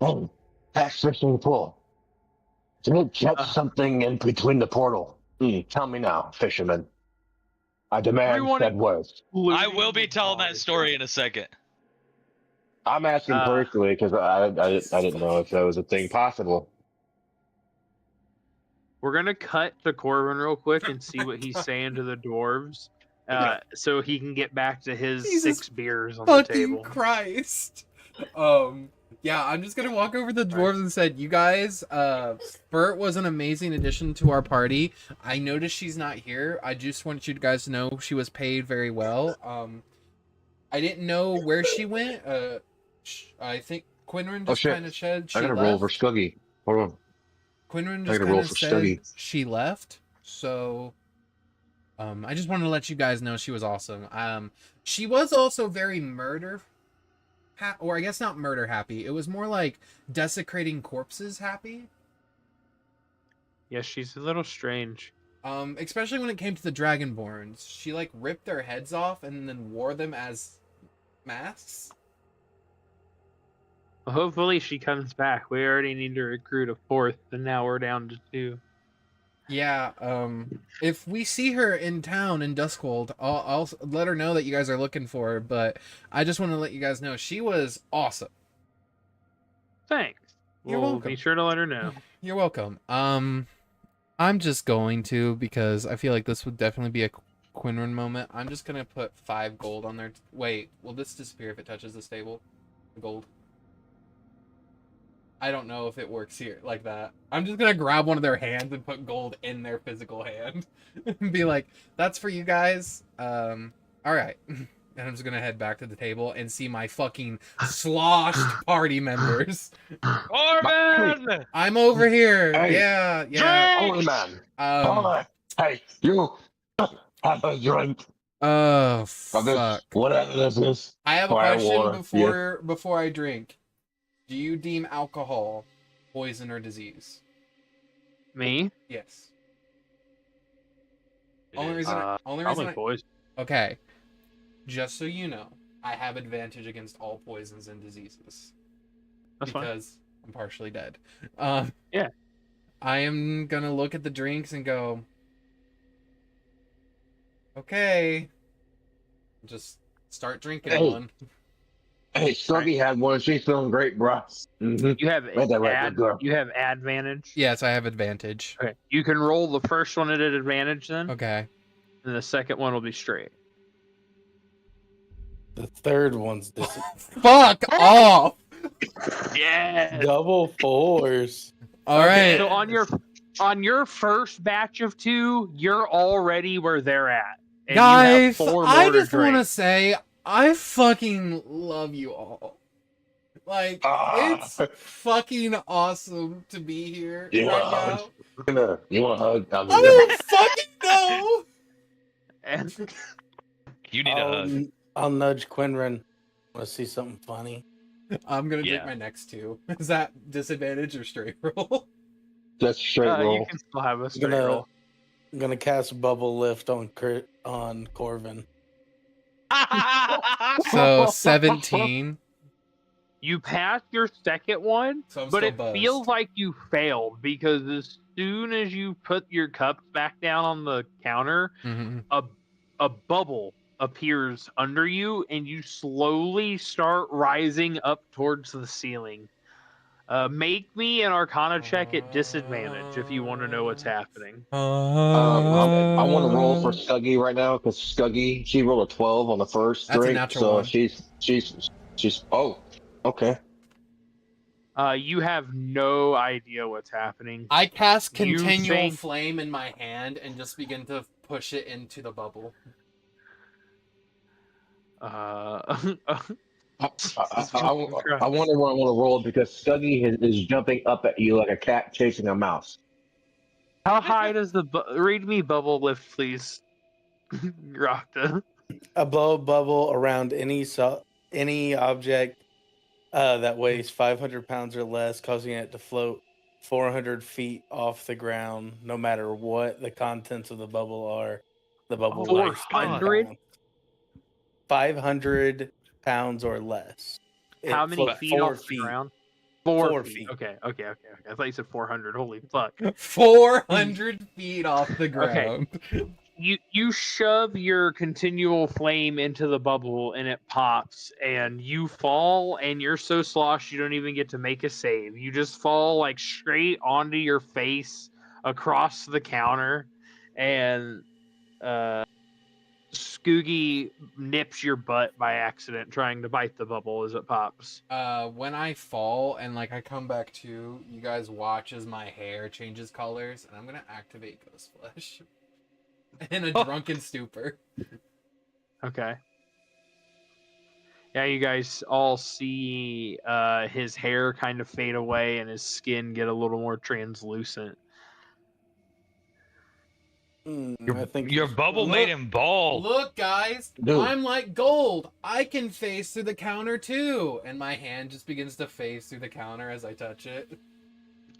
Oh, that's fishing pool. Did it catch something in between the portal? Tell me now, fisherman. I demand Everyone- said words. I will be telling that story in a second. I'm asking personally because I didn't know if that was a thing possible. We're gonna cut to Corvin real quick and see what he's saying to the dwarves, so he can get back to his Jesus 6 beers on the Fucking table. Christ. Yeah, I'm just gonna walk over to the dwarves and said, you guys, Bert was an amazing addition to our party. I noticed she's not here. I just want you guys to know she was paid very well. I didn't know where she went. I think Qinren just shit. kind of said she I gotta left. roll for Scuggy. Hold on. Quinren I just gotta roll kind of for said study. she left. So, I just wanted to let you guys know she was awesome. She was also very or I guess not murder happy. It was more like desecrating corpses happy. Yeah, she's a little strange. Especially when it came to the Dragonborns. She like ripped their heads off and then wore them as masks. Well, hopefully she comes back. We already need to recruit a 4th, and now we're down to 2. Yeah, if we see her in town in Duskwold, I'll let her know that you guys are looking for her, but I just want to let you guys know she was awesome. Thanks. You're We'll welcome. be sure to let her know. You're welcome. I'm just going to, because I feel like this would definitely be a Qinren moment. I'm just gonna put 5 gold on there. Wait, will this disappear if it touches the stable? The gold? I don't know if it works here like that. I'm just gonna grab one of their hands and put gold in their physical hand. And be like, that's for you guys. Alright. And I'm just gonna head back to the table and see my fucking sloshed party members. Corvin! I'm over here. Hey. Yeah. Holy man. Hey, you have a drink. Oh, Of this, fuck. whatever this is. I have a Fire question water, before I drink. Do you deem alcohol poison or disease? Me? Yes. It Only is. reason. Probably poison. Okay. Just so you know, I have advantage against all poisons and diseases That's fine. because I'm partially dead. Yeah. I am gonna look at the drinks and go, okay. Just start drinking Hey. one. Hey, Sluggy had one. She's feeling great, bro. Mm-hmm. You have Made that right, good girl. you have advantage. Yes, I have advantage. Okay. You can roll the first one at an advantage then, Okay. and the second one will be straight. The third one's Fuck off! Yeah. double 4s. All right. So on your first batch of 2, you're already where they're at. And you have Guys, 4 more I to just want to drink. say I fucking love you all. Like, it's fucking awesome to be here You right want a now. hug? You want a hug? I'll I do that. don't fucking know. And You need a hug. I'll nudge Qinren. Want to see something funny? I'm gonna drink Yeah. my next 2. Is that disadvantage or straight roll? That's straight you roll. can still have a I'm straight gonna, roll. I'm gonna cast Bubble Lift on Corvin. So 17. You passed your second one, So I'm but still it buzzed. feels like you failed because as soon as you put your cups back down on the counter, Mhm. a bubble appears under you and you slowly start rising up towards the ceiling. Make me an Arcana check at disadvantage if you want to know what's happening. I want to roll for Scuggy right now because Scuggy, she rolled a 12 on the first That's a drink, natural so one. she's oh, okay. You have no idea what's happening. I cast You continual think- flame in my hand and just begin to push it into the bubble. I wonder what I want to roll because Scuggy is jumping up at you like a cat chasing a mouse. How high does the read me bubble lift, please, Rakta? A blow a bubble around any object that weighs 500 pounds or less, causing it to float 400 feet off the ground, no matter what the contents of the bubble are. The bubble weighs 400? 500 pounds or less. How It many floats feet 4 off the feet. ground? 4 4 feet. feet. Okay. I thought you said 400. Holy fuck. 400 feet off the ground. You shove your continual flame into the bubble and it pops and you fall and you're so sloshed you don't even get to make a save. You just fall like straight onto your face across the counter and Scoogie nips your butt by accident trying to bite the bubble as it pops. When I fall and like I come back to, you guys watch as my hair changes colors, and I'm gonna activate Ghost Flesh in a drunken stupor. Okay. Yeah, you guys all see his hair kind of fade away and his skin get a little more translucent. I think Your bubble made him bald. Look, guys, Dude. I'm like gold. I can phase through the counter too, and my hand just begins to phase through the counter as I touch it.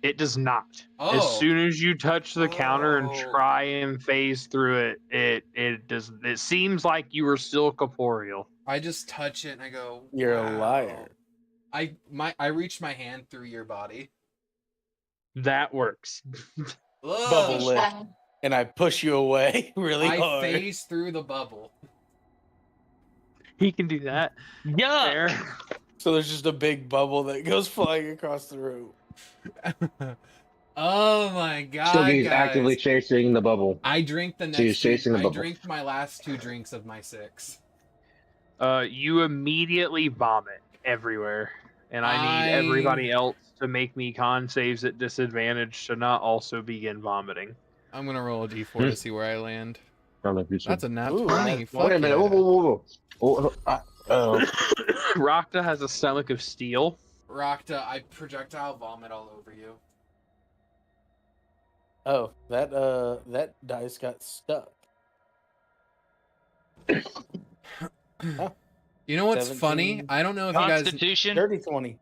It does not. Oh. As soon as you touch the counter and Oh. try and phase through it, it does. It seems like you are still corporeal. I just touch it and I go, You're a "Wow." liar. I reach my hand through your body. That works. Bubble Ugh. lip. And I push you away really I hard. phase through the bubble. He can do that. Yuck! Fair. So there's just a big bubble that goes flying across the room. Oh my god, Stuggy's guys. actively chasing the bubble. I drink the So he's next chasing the I bubble. drink my last 2 drinks of my 6. You immediately vomit everywhere, and I need everybody else to make me con saves at disadvantage to not also begin vomiting. I'm gonna roll a d4 to see where I land. That's a nat Ooh, 20. Fuck Wait a minute. yeah. Whoa. Rakta has a stomach of steel. Rakta, I projectile vomit all over you. Oh, that dice got stuck. You know what's 17. funny? I don't know if you guys Constitution. Dirty 20.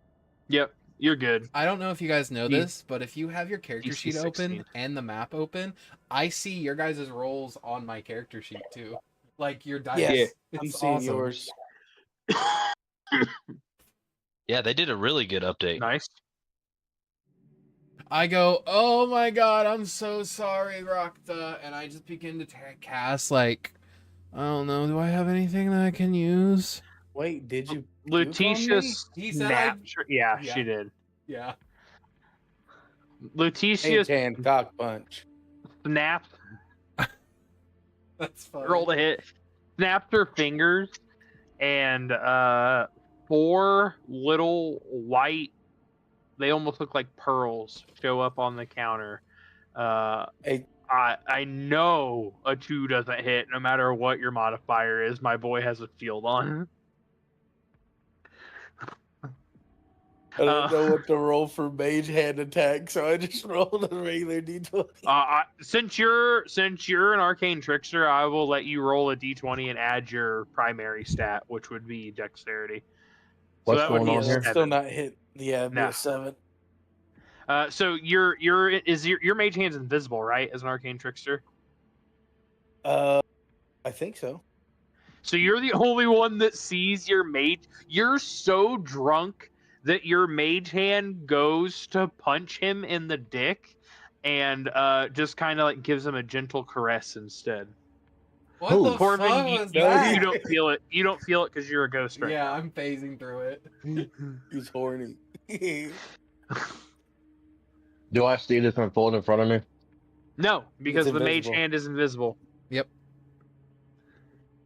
Yep, you're good. I don't know if you guys know He- this, but if you have your character DC sheet 16. open and the map open, I see your guys' rolls on my character sheet too. Like your dice. Yeah, It's I'm seeing awesome. yours. Yeah, they did a really good update. Nice. I go, oh my god, I'm so sorry, Rakta, and I just begin to cast like, I don't know, do I have anything that I can use? Wait, did you? Letitia He said snapped. Yeah, Yeah. she did. Yeah. Letitia Hand cock punch. snapped, That's funny. rolled a hit, snapped her fingers, and 4 little white, they almost look like pearls, show up on the counter. Hey. I know a 2 doesn't hit no matter what your modifier is. My boy has a field on. I don't know what to roll for mage hand attack, so I just rolled a regular d20. Since you're an arcane trickster, I will let you roll a d20 and add your primary stat, which would be dexterity. What's that would going be on a here? That's still seven. not hit. Yeah, it'd be Nah. a 7. So your mage hand's invisible, right? As an arcane trickster. I think so. So you're the only one that sees your mage. You're so drunk that your mage hand goes to punch him in the dick, and just kind of like gives him a gentle caress instead. What Who? the Corbin, fuck you, was you, that? you don't feel it. You don't feel it because you're a ghost right Yeah, now. I'm phasing through it. He's horny. Do I see this unfold in front of me? No, because It's the mage invisible. hand is invisible. Yep.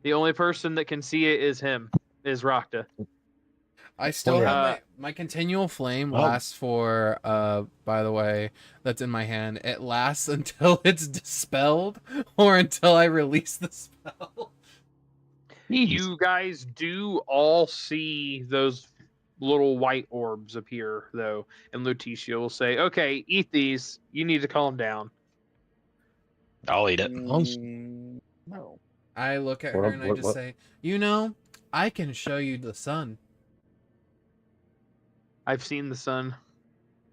The only person that can see it is him, is Rakta. I still Wonder- have my continual flame Oh. lasts for by the way, that's in my hand. It lasts until it's dispelled or until I release the spell. You guys do all see those little white orbs appear, though, and Letitia will say, "Okay, eat these. You need to calm down." I'll eat it. No. I look at What her up- and I what- just what? say, "You know, I can show you the sun." I've seen the sun.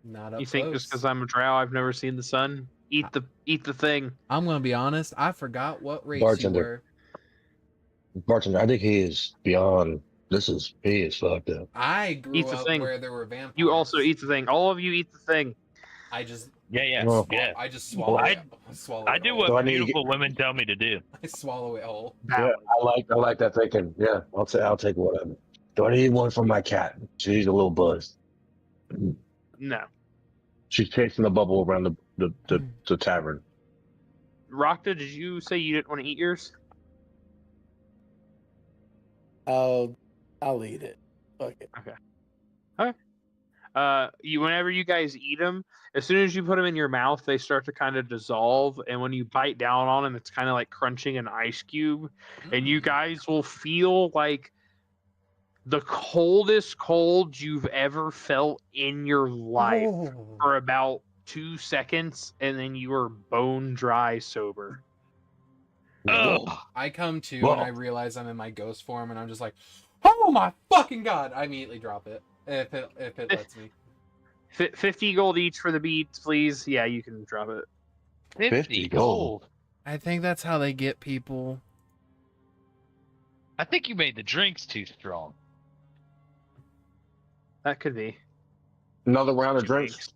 Not up You think close. just because I'm a drow, I've never seen the sun? Eat the thing. I'm gonna be honest, I forgot what race Bartender. you were. Bartender, I think he is beyond. He is fucked up. I grew Eat the up thing. where there were vampires. You also eat the thing. All of you eat the thing. I just Yeah. Well, I just swallow I- it. Swallow I it do whole. So I what need to beautiful women tell me to do. I swallow it whole. Yeah, I like that thinking. Yeah, I'll take one of them. Do I need one for my cat? She's a little buzzed. No. She's chasing the bubble around the tavern. Rakta, did you say you didn't want to eat yours? I'll eat it. Fuck it. Whenever you guys eat them, as soon as you put them in your mouth, they start to kind of dissolve, and when you bite down on them, it's kind of like crunching an ice cube, and you guys will feel like the coldest cold you've ever felt in your life Oh. for about 2 seconds, and then you are bone dry sober. Oh, I come to Whoa. and I realize I'm in my ghost form and I'm just like, oh my fucking god! I immediately drop it if it lets me. 50 gold each for the beats, please. Yeah, you can drop it. 50 gold. I think that's how they get people. I think you made the drinks too strong. That could be. Another round of drinks.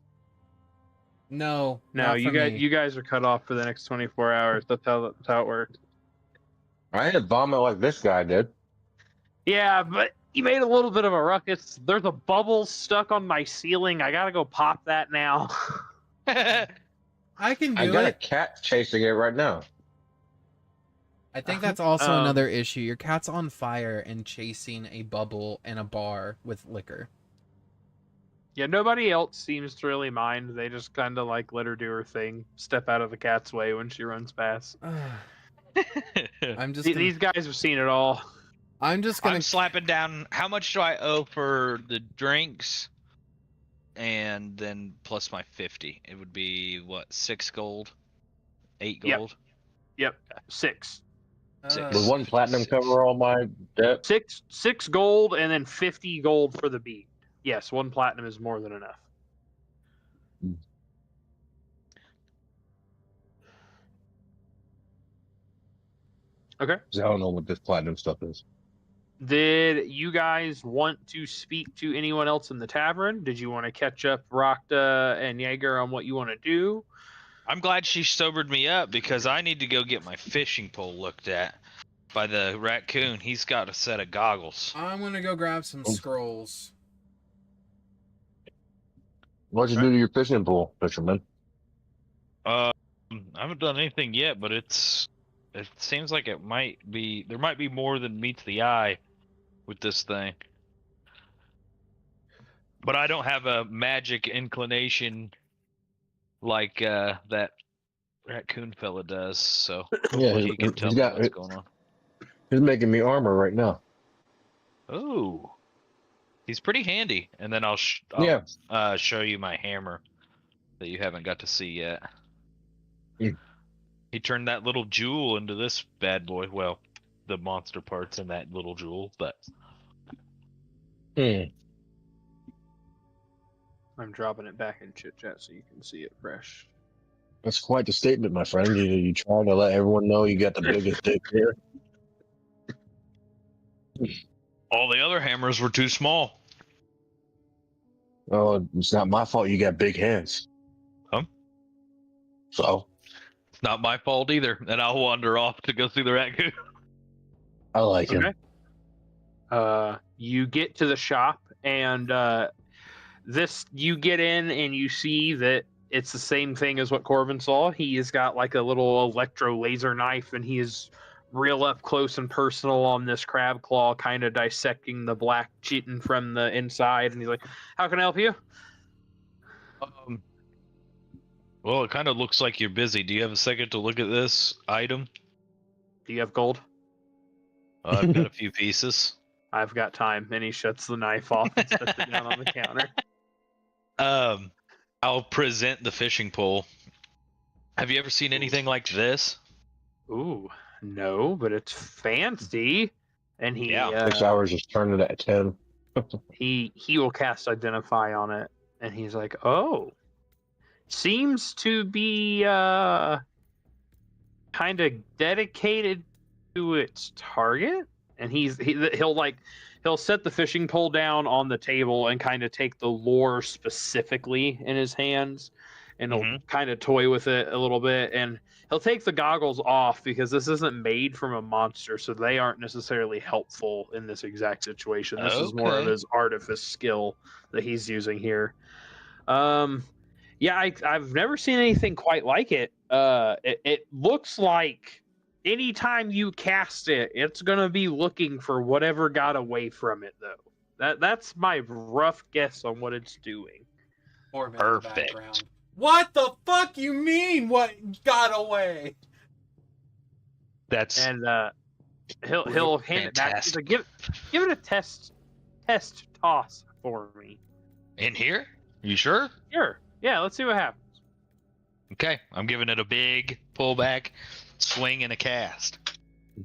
No, No, not for me. you guys are cut off for the next 24 hours. That's how it works. I ain't vomit like this guy did. Yeah, but you made a little bit of a ruckus. There's a bubble stuck on my ceiling. I gotta go pop that now. I can I do got a it. cat chasing it right now. I think that's also another issue. Your cat's on fire and chasing a bubble in a bar with liquor. Yeah, nobody else seems to really mind. They just kind of like let her do her thing, step out of the cat's way when she runs past. I'm just These guys have seen it all. I'm just gonna I'm slapping down. How much do I owe for the drinks? And then plus my 50. It would be what, 6 gold? 8 Yep. gold? Yep, 6. Would one platinum cover all my debt? 6 gold and then 50 gold for the beat. Yes, 1 platinum is more than enough. Okay. 'Cause I don't know what this platinum stuff is. Did you guys want to speak to anyone else in the tavern? Did you want to catch up Rakta and Jaeger on what you want to do? I'm glad she sobered me up because I need to go get my fishing pole looked at by the raccoon. He's got a set of goggles. I'm gonna go grab some scrolls. What'd you do to your fishing pool, fisherman? I haven't done anything yet, but it seems like there might be more than meets the eye with this thing. But I don't have a magic inclination like that raccoon fella does, so Yeah, he can tell me what's going on. He's making me armor right now. Ooh, he's pretty handy. And then I'll show you my hammer that you haven't got to see yet. Mm. He turned that little jewel into this bad boy. Well, the monster parts in that little jewel, but I'm dropping it back in chit chat so you can see it fresh. That's quite the statement, my friend. You trying to let everyone know you got the biggest dick here? all the other hammers were too small. Oh, it's not my fault you got big hands. Huh? So? It's not my fault either. And I'll wander off to go see the raccoon. I like him. You get to the shop and you get in and you see that it's the same thing as what Corvin saw. He has got like a little electro laser knife and he is real up close and personal on this crab claw, kind of dissecting the black chitin from the inside. And he's like, "How can I help you?" Well, it kind of looks like you're busy. Do you have a second to look at this item? Do you have gold? I've got a few pieces. I've got time. And he shuts the knife off and sets it down on the counter. I'll present the fishing pole. Have you ever seen anything like this? Ooh, no, but it's fancy. And he 6 hours is turning at 10. he will cast Identify on it, and he's like, "Oh, seems to be kind of dedicated to its target." And he'll set the fishing pole down on the table and kind of take the lore specifically in his hands, and he'll kind of toy with it a little bit, and he'll take the goggles off because this isn't made from a monster, so they aren't necessarily helpful in this exact situation. This is more of his artifice skill that he's using here. Yeah, I've never seen anything quite like it. It looks like anytime you cast it, it's gonna be looking for whatever got away from it, though. That's my rough guess on what it's doing. Perfect. What the fuck you mean? What got away? That's And he'll hand it back. He's like, give it a test toss for me. in here? You sure? Sure. Yeah, let's see what happens. Okay, I'm giving it a big pullback, swing, and a cast.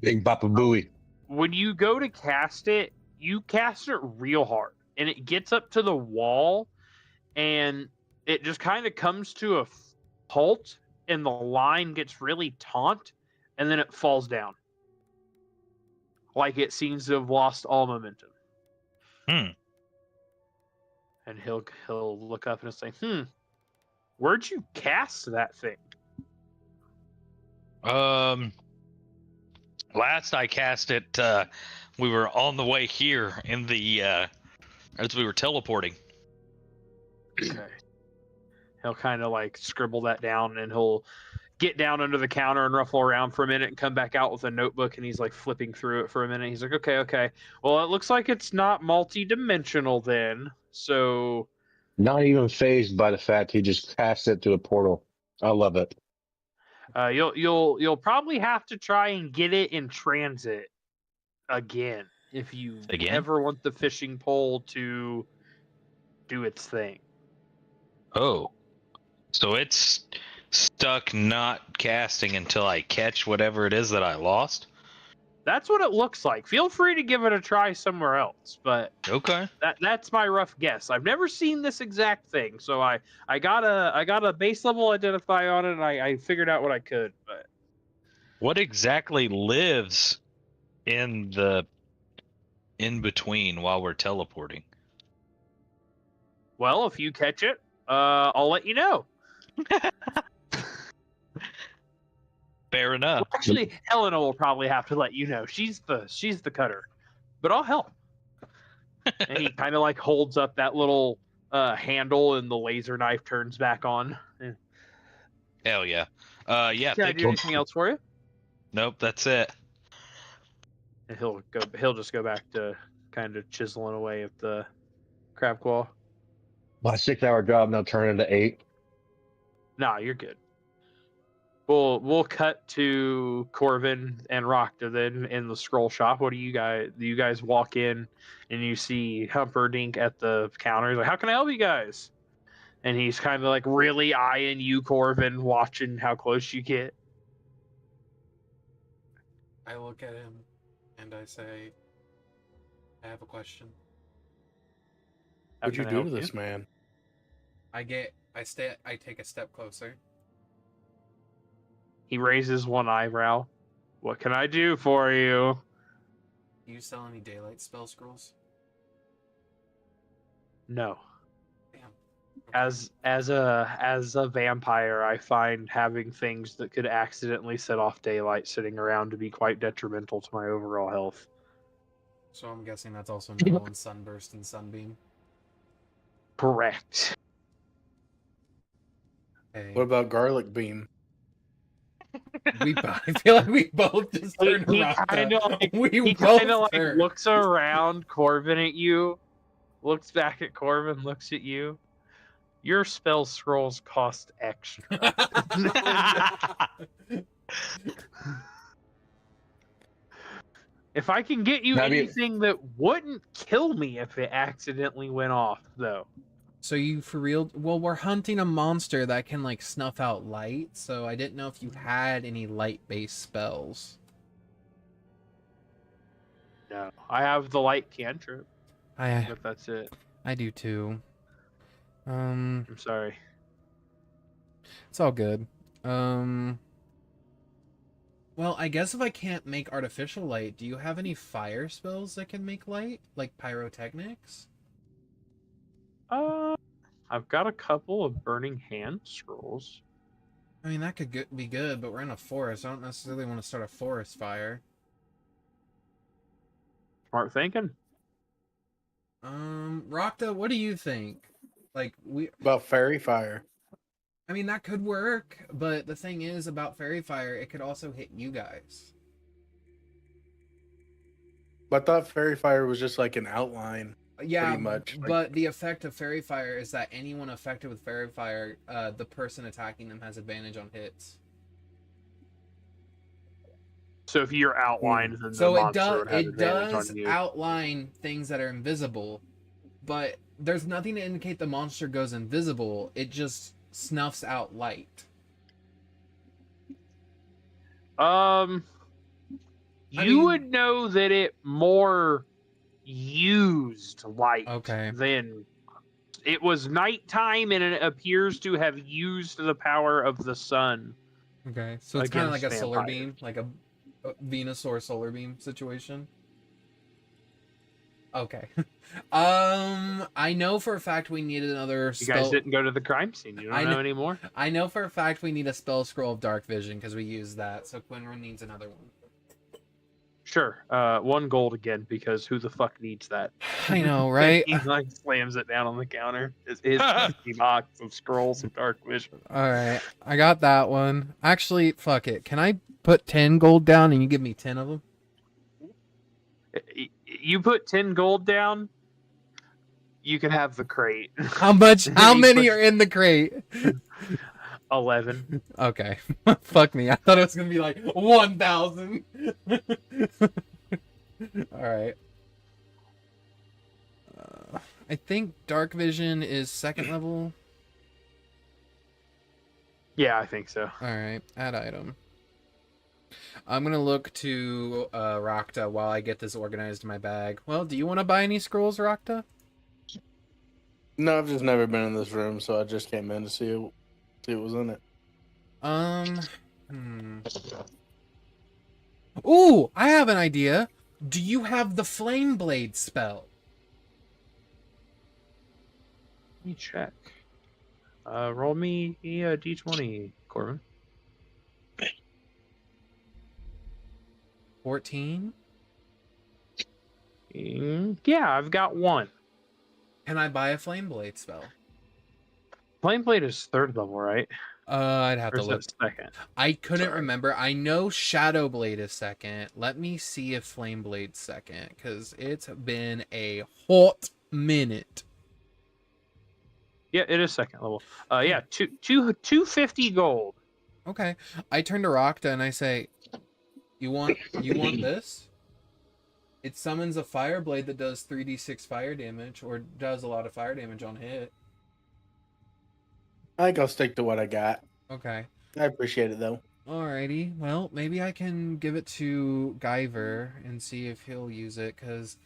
Big Bapa Booey. When you go to cast it, you cast it real hard, and it gets up to the wall, and it just kind of comes to a halt, and the line gets really taut, and then it falls down. Like it seems to have lost all momentum. Hmm. And he'll look up and say, where'd you cast that thing? Last I cast it, we were on the way here in the as we were teleporting. Okay. He'll kind of like scribble that down, and he'll get down under the counter and ruffle around for a minute and come back out with a notebook, and he's like flipping through it for a minute. He's like, okay. Well, it looks like it's not multi-dimensional then. So Not even phased by the fact he just cast it through a portal. I love it. you'll probably have to try and get it in transit again if you ever want the fishing pole to do its thing. Oh, so it's stuck not casting until I catch whatever it is that I lost? That's what it looks like. Feel free to give it a try somewhere else, but Okay. that's my rough guess. I've never seen this exact thing, so I got a base level identifier on it, and I figured out what I could. But What exactly lives in the in between while we're teleporting? well, if you catch it, I'll let you know. Fair enough. Well, actually, Helena will probably have to let you know. She's the cutter, but I'll help. And he kind of like holds up that little handle, and the laser knife turns back on. Hell yeah. Yeah. Can I do anything else for you? Nope, that's it. And he'll just go back to kind of chiseling away at the crab claw. My 6-hour job now turned into 8. Nah, you're good. We'll cut to Corvin and Rakta then in the scroll shop. What do you guys walk in and you see Humperdinck at the counter? He's like, how can I help you guys? And he's kind of like really eyeing you, Corvin, watching how close you get. I look at him and I say, I have a question. What'd you How can I do to help this man? I take a step closer. He raises one eyebrow. What can I do for you? Do you sell any daylight spell scrolls? No. Damn. As a vampire, I find having things that could accidentally set off daylight sitting around to be quite detrimental to my overall health. So I'm guessing that's also no and sunburst and sunbeam. Correct. Hey, What about garlic beam? I feel like we both just turned He around. kind of like, We he both kind of like turned. looks around Corvin at you, looks back at Corvin, looks at you. Your spell scrolls cost extra. If I can get you anything that wouldn't kill me if it accidentally went off, though. So you for real? Well, we're hunting a monster that can like snuff out light, so I didn't know if you had any light-based spells. No, I have the light cantrip, I but that's it. do too. I'm sorry. It's all good. Well, I guess if I can't make artificial light, do you have any fire spells that can make light, like pyrotechnics? I've got a couple of burning hand scrolls. I mean, that could be good, but we're in a forest. I don't necessarily want to start a forest fire. Smart thinking. Rakta, what do you think? Like, About fairy fire. I mean, that could work, but the thing is about fairy fire, it could also hit you guys. I thought fairy fire was just like an outline. Yeah, pretty much. But the effect of fairy fire is that anyone affected with fairy fire, the person attacking them has advantage on hits. So if you're outlined, then So the it monster would have advantage does on you. outline things that are invisible, but there's nothing to indicate the monster goes invisible. It just snuffs out light. You would know that it more used light Okay. than it was nighttime, and it appears to have used the power of the sun. Okay, so it's kind of like a Against solar vampires. beam, like a Venusaur solar beam situation. Okay. I know for a fact we need another You spell. guys didn't go to the crime scene. You don't I know kn- anymore. I know for a fact we need a spell scroll of dark vision because we use that. So Qinren needs another one. Sure. 1 gold again, because who the fuck needs that? I know, right? He like slams it down on the counter. His empty box of scrolls of dark vision. All right, I got that one. Actually, fuck it. Can I put 10 gold down and you give me 10 of them? You put 10 gold down, you can have the crate. How much? How many are in the crate? 11. Okay. Fuck me. I thought it was gonna be like 1,000. All right. I think dark vision is 2nd level. Yeah, I think so. All right. Add item. I'm gonna look to Rakta while I get this organized in my bag. Well, do you want to buy any scrolls, Rakta? No, I've just never been in this room, so I just came in to see what was in it. Ooh, I have an idea. Do you have the Flame Blade spell? Let me check. Roll me a d20, Corvin. 14? Yeah, I've got 1. Can I buy a Flame Blade spell? Flame Blade is 3rd level, right? I'd have Or to is look. that 2nd? I couldn't Sorry. remember. I know Shadow Blade is 2nd. Let me see if Flame Blade's 2nd, because it's been a hot minute. Yeah, it is 2nd level. Yeah, 250 gold. Okay. I turn to Rakta and I say, You want this? It summons a fire blade that does 3d6 fire damage, or does a lot of fire damage on hit. I think I'll stick to what I got. Okay. I appreciate it though. Alrighty. Well, maybe I can give it to Guyver and see if he'll use it, because,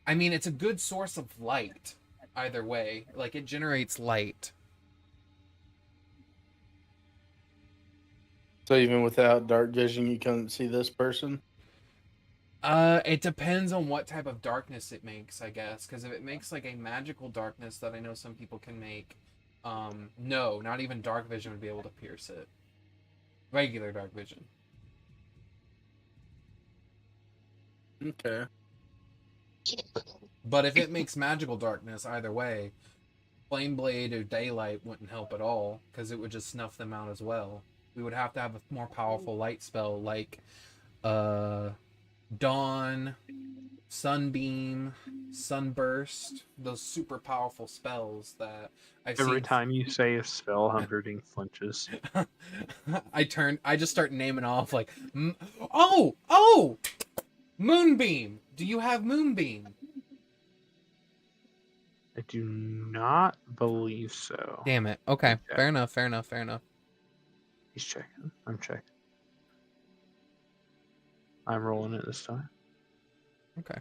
I mean, it's a good source of light. Either way. Like, it generates light. So even without dark vision, you couldn't see this person? It depends on what type of darkness it makes, I guess. Because if it makes, like, a magical darkness that I know some people can make, no, not even dark vision would be able to pierce it. Regular dark vision. Okay. But if it makes magical darkness, either way, Flame Blade or Daylight wouldn't help at all, because it would just snuff them out as well. We would have to have a more powerful light spell, like Dawn, Sunbeam, Sunburst, those super powerful spells that I've Every seen. time you say a spell, Humperdinck flinches. I just start naming off like, oh, Moonbeam. Do you have Moonbeam? I do not believe so. Damn it. Okay, Yeah. fair enough. He's checking. I'm checking. I'm rolling it this time. Okay.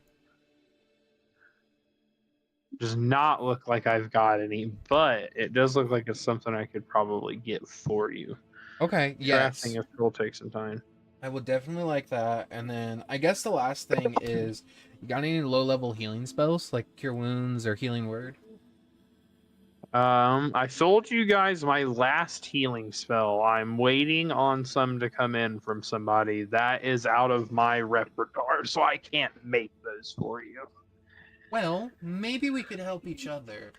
Does not look like I've got any, but it does look like it's something I could probably get for you. Okay, yes. Crafting will take some time. I would definitely like that. And then I guess the last thing is, you got any low-level healing spells, like Cure Wounds or Healing Word? I sold you guys my last healing spell. I'm waiting on some to come in from somebody. That is out of my repertoire, so I can't make those for you. Well, maybe we could help each other.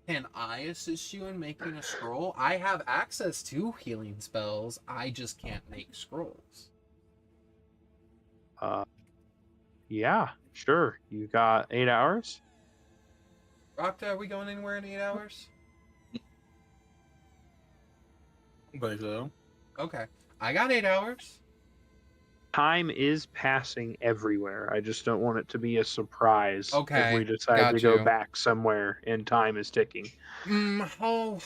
Can I assist you in making a scroll? I have access to healing spells. I just can't make scrolls. Yeah, sure. You got 8 hours? Rakta, are we going anywhere in 8 hours? I think so. Okay. I got 8 hours. Time is passing everywhere. I just don't want it to be a surprise Okay, if we decide got to go you. back somewhere and time is ticking. Hold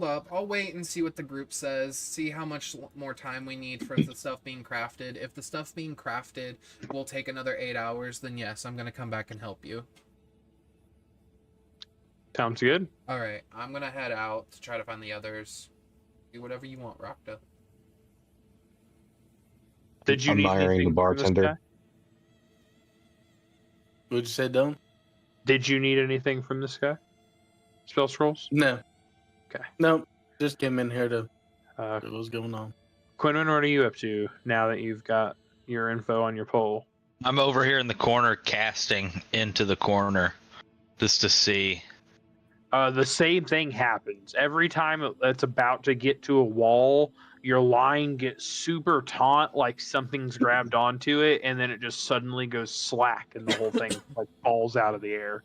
up. I'll wait and see what the group says. See how much more time we need for the stuff being crafted. If the stuff being crafted will take another 8 hours, then yes, I'm going to come back and help you. Sounds good. All right, I'm gonna head out to try to find the others. Do whatever you want, Rakta. Did you need Admiring the anything from this bartender. guy? What'd you say, Dylan? Did you need anything from this guy? Spell scrolls? No. Okay. No. Just came in here to Uh, see what's going on. Quinlan, what are you up to now that you've got your info on your poll? I'm over here in the corner casting into the corner just to see. The same thing happens. Every time it's about to get to a wall, your line gets super taut, like something's grabbed onto it, and then it just suddenly goes slack, and the whole thing like falls out of the air.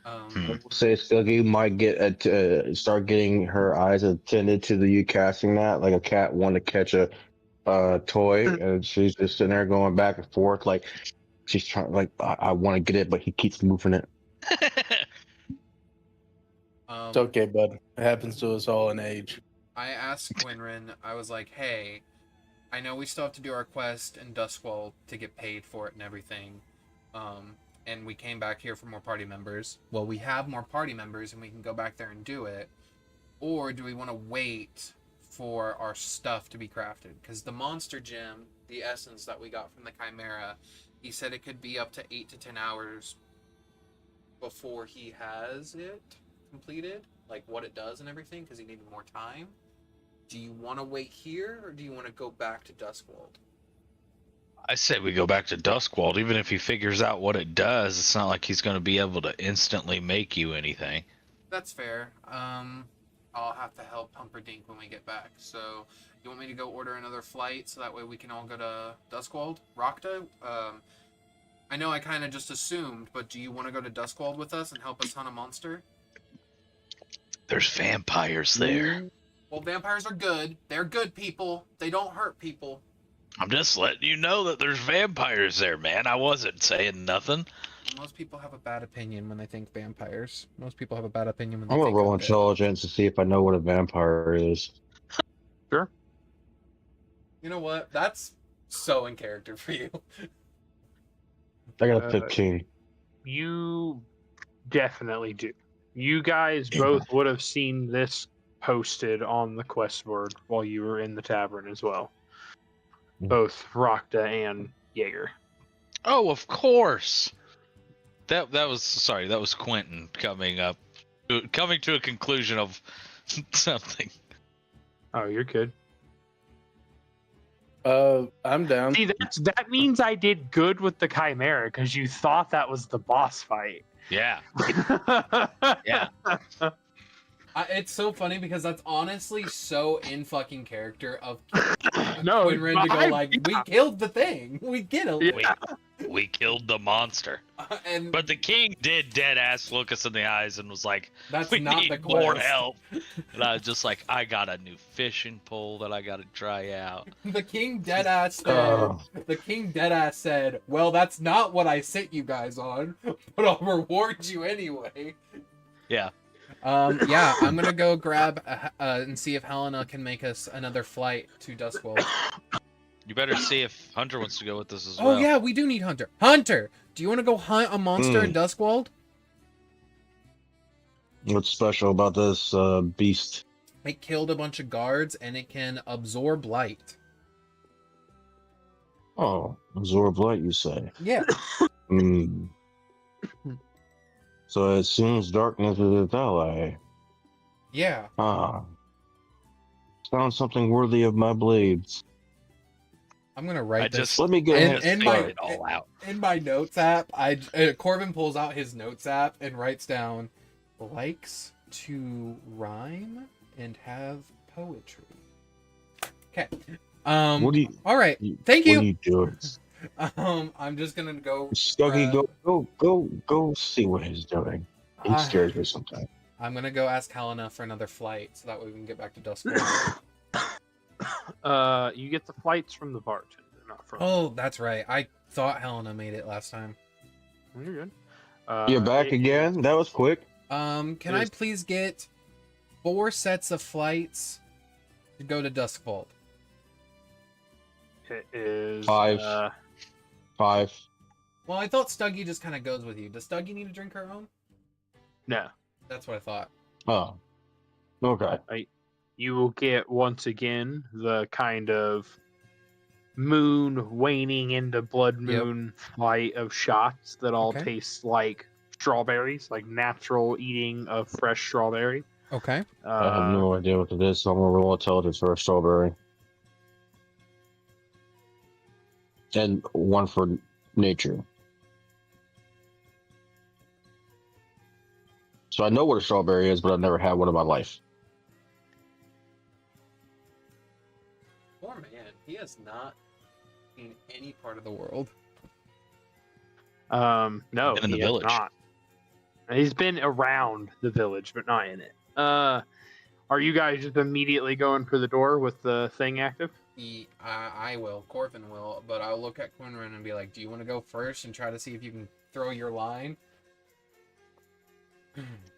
Hmm. We'll say Stuggy might get start getting her eyes attended to you casting that, like a cat want to catch a toy, and she's just sitting there going back and forth, like she's trying, like I want to get it, but he keeps moving it. It's okay, bud. It happens to us all in age. I asked Qinren, I was like, hey, I know we still have to do our quest in Duskwall to get paid for it and everything. And we came back here for more party members. Well, we have more party members and we can go back there and do it. Or do we want to wait for our stuff to be crafted? Because the monster gem, the essence that we got from the Chimera, he said it could be up to 8 to 10 hours before he has it completed, like what it does and everything, because he needed more time. Do you want to wait here, or do you want to go back to Duskwall? I say we go back to Duskwall. Even if he figures out what it does, it's not like he's going to be able to instantly make you anything. That's fair. I'll have to help Humperdinck when we get back. So, you want me to go order another flight so that way we can all go to Duskwall? Rakta? I know I kind of just assumed, but do you want to go to Duskwall with us and help us hunt a monster? There's vampires there. Well, vampires are good. They're good people. They don't hurt people. I'm just letting you know that there's vampires there, man. I wasn't saying nothing. Most people have a bad opinion when they think vampires. Most people have a bad opinion when they I'm gonna think roll undead. intelligence to see if I know what a vampire is. Sure. You know what? That's so in character for you. I got a 15. You definitely do. You guys both would have seen this posted on the quest board while you were in the tavern as well. Both Rakta and Jaeger. Oh, of course. That was Quentin coming to a conclusion of something. Oh, you're good. I'm down. See, that means I did good with the Chimera because you thought that was the boss fight. Yeah. Yeah. It's so funny because that's honestly so in fucking character of No, Qinren to go like, we killed the thing. We get it. Yeah. We killed the monster. And But the king did dead ass look us in the eyes and was like, that's we not need the more quest. help. And I was just like, I got a new fishing pole that I got to try out. The king deadass said, the king deadass said, well, that's not what I sent you guys on, but I'll reward you anyway. Yeah. Yeah, I'm gonna go grab and see if Helena can make us another flight to Duskwall. You better see if Hunter wants to go with us as well. Oh yeah, we do need Hunter. Hunter, do you want to go hunt a monster in Duskwall? What's special about this beast? It killed a bunch of guards and it can absorb light. Oh, absorb light, you say? Yeah. Hmm. So it assumes darkness is its ally. Yeah. Ah. Found something worthy of my blades. I'm gonna write I this. just Let me go ahead And and my- start. it all out. In my notes app, Corvin pulls out his notes app and writes down, likes to rhyme and have poetry. Okay. What do you? All right. Thank What you. are you doing? I'm just gonna go. Stuggy, go see what he's doing. He Ah. scares me sometimes. I'm gonna go ask Helena for another flight so that way we can get back to Duskwall. You get the flights from the bartender, not from. Oh, that's right. I thought Helena made it last time. You're good. You're back again? That was quick. Can I please get 4 sets of flights to go to Duskwall? It is 5. 5. Well, I thought Stuggy just kind of goes with you. Does Stuggy need to drink her own? No. That's what I thought. Oh, okay. You will get once again the kind of moon waning into blood moon flight of shots that all Okay. taste like strawberries, like natural eating of fresh strawberry. Okay. I have no idea what it is, so I'm gonna roll intelligence for a strawberry. And one for nature. So I know what a strawberry is, but I've never had one in my life. Poor man. He has not seen any part of the world. No, Been in the he has village. not. He's been around the village, but not in it. Are you guys just immediately going for the door with the thing active? I will. Corvin will. But I'll look at Qinren and be like, do you want to go first and try to see if you can throw your line?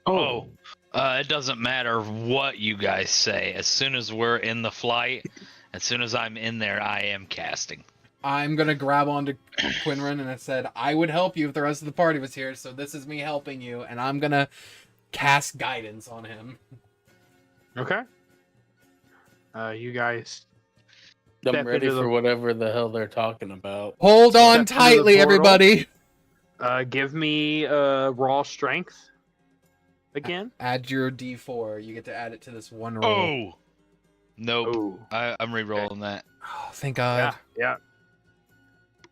Oh, it doesn't matter what you guys say. As soon as we're in the flight, as soon as I'm in there, I am casting. I'm going to grab onto Qinren and I said, I would help you if the rest of the party was here, so this is me helping you, and I'm going to cast guidance on him. Okay. You guys. I'm Step ready into for the- whatever the hell they're talking about. Hold on Step into the tightly, portal. everybody! Give me raw strength again. Add your D4. You get to add it to this one roll. Oh! Nope. Oh, I'm re-rolling that. Oh, thank God. yeah.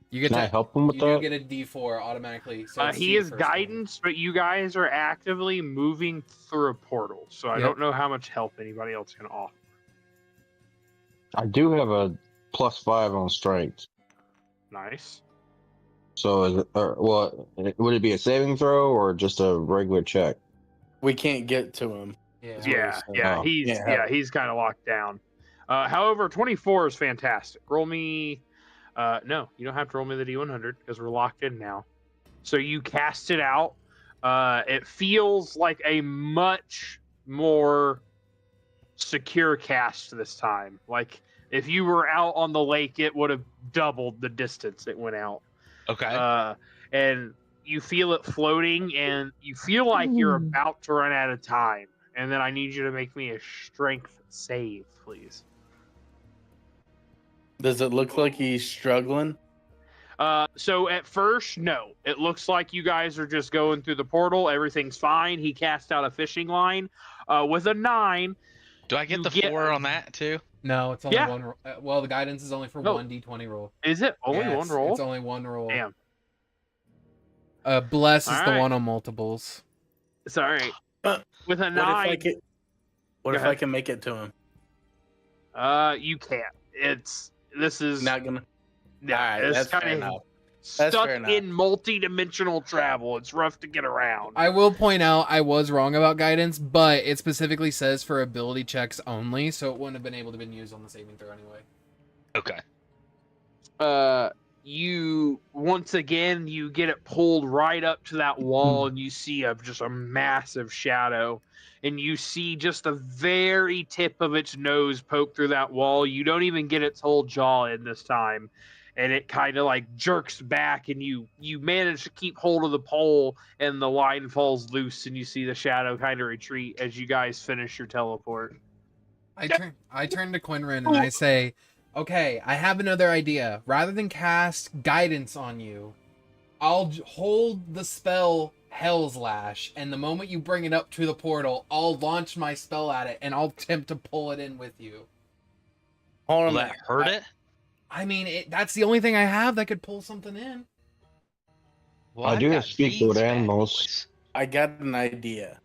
You get Can I to help him with you do that? get a D4 automatically. So it's He the is first one. guidance, but you guys are actively moving through a portal, so I Yep. don't know how much help anybody else can offer. I do have a +5 on strength. Nice. So is it, would it be a saving throw or just a regular check? We can't get to him. Yeah. Yeah, Oh. he's kind of locked down. However, 24 is fantastic. Roll me. No, you don't have to roll me the D100 because we're locked in now. So you cast it out. It feels like a much more secure cast this time. Like if you were out on the lake, it would have doubled the distance it went out. Okay. And you feel it floating, and you feel like you're about to run out of time. And then I need you to make me a strength save, please. Does it look like he's struggling? So at first, no. It looks like you guys are just going through the portal. Everything's fine. He cast out a fishing line with a 9. Do I get you the get- 4 on that too? No, it's only Yeah. one roll. Well, the guidance is only for No. 1d20 roll. Is it only Yeah, one roll? It's only one roll. Damn. Bless is the Alright. one on multiples. Sorry. Uh, With a What 9, if I can? What Go if I ahead. can make it to him? you can't. This is Not gonna. yeah, Alright, it's that's fair kind enough. of That's stuck fair enough. in multi-dimensional travel. It's rough to get around. I will point out I was wrong about guidance, but it specifically says for ability checks only, so it wouldn't have been able to been used on the saving throw anyway. Okay. You once again you get it pulled right up to that wall, and you see just a massive shadow, and you see just the very tip of its nose poke through that wall. You don't even get its whole jaw in this time, and it kind of like jerks back, and you manage to keep hold of the pole, and the line falls loose, and you see the shadow kind of retreat as you guys finish your teleport. I turn to Qinren and I say, okay, I have another idea. Rather than cast guidance on you, I'll hold the spell Hell's Lash, and the moment you bring it up to the portal, I'll launch my spell at it, and I'll attempt to pull it in with you. Hold Will on. that hurt it? I mean, that's the only thing I have that could pull something in. Well, I I've do got speak with these bad animals. boys. I got an idea.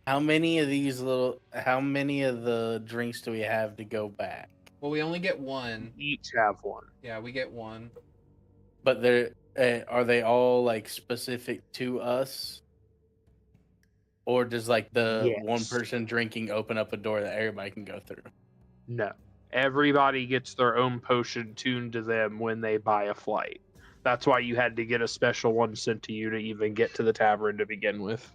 How many of the drinks do we have to go back? Well, we only get one. Each have one. Yeah, we get one. But are they all like specific to us? Or does like the Yes. one person drinking open up a door that everybody can go through? No. Everybody gets their own potion tuned to them when they buy a flight. That's why you had to get a special one sent to you to even get to the tavern to begin with.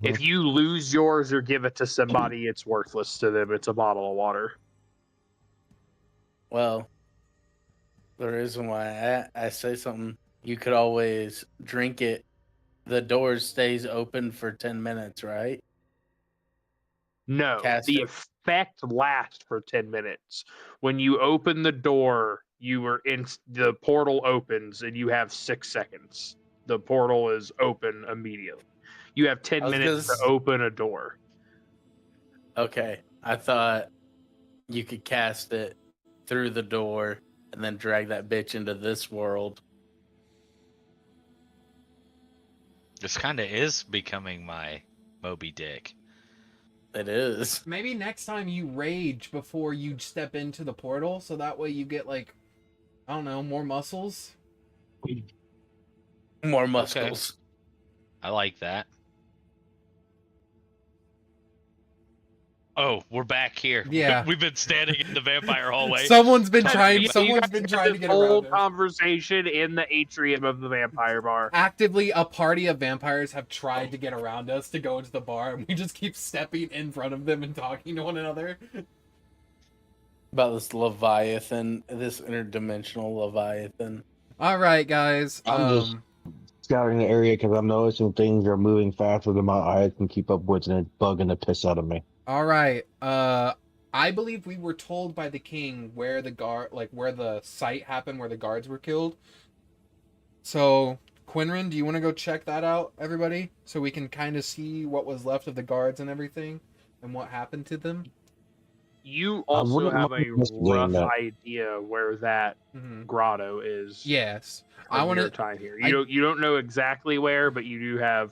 If you lose yours or give it to somebody, it's worthless to them. It's a bottle of water. Well, the reason why I say something, you could always drink it the door stays open for 10 minutes, right? No, Cast the it. effect lasts for 10 minutes. When you open the door, the portal opens and you have 6 seconds. The portal is open immediately. You have 10 I was minutes to gonna open a door. Okay, I thought you could cast it through the door and then drag that bitch into this world. This kind of is becoming my Moby Dick. It is. Maybe next time you rage before you step into the portal, so that way you get like, I don't know, more muscles. More muscles. I like that. Oh, we're back here. Yeah. We've been standing in the vampire hallway. Someone's been You trying. guys Someone's been had trying to this get whole around us. conversation in the atrium of the vampire bar. Actively, a party of vampires have tried to get around us to go into the bar, and we just keep stepping in front of them and talking to one another. About this Leviathan, this interdimensional Leviathan. All right, guys. I'm just scouting the area because I'm noticing things are moving faster than my eyes can keep up with, and it's bugging the piss out of me. All right. I believe we were told by the king where where the site happened, where the guards were killed. So, Qinren, do you want to go check that out, everybody, so we can kind of see what was left of the guards and everything, and what happened to them? You also wouldn't have a mind investigating rough that. idea where that grotto is. Yes. I want to time here. You don't know exactly where, but you do have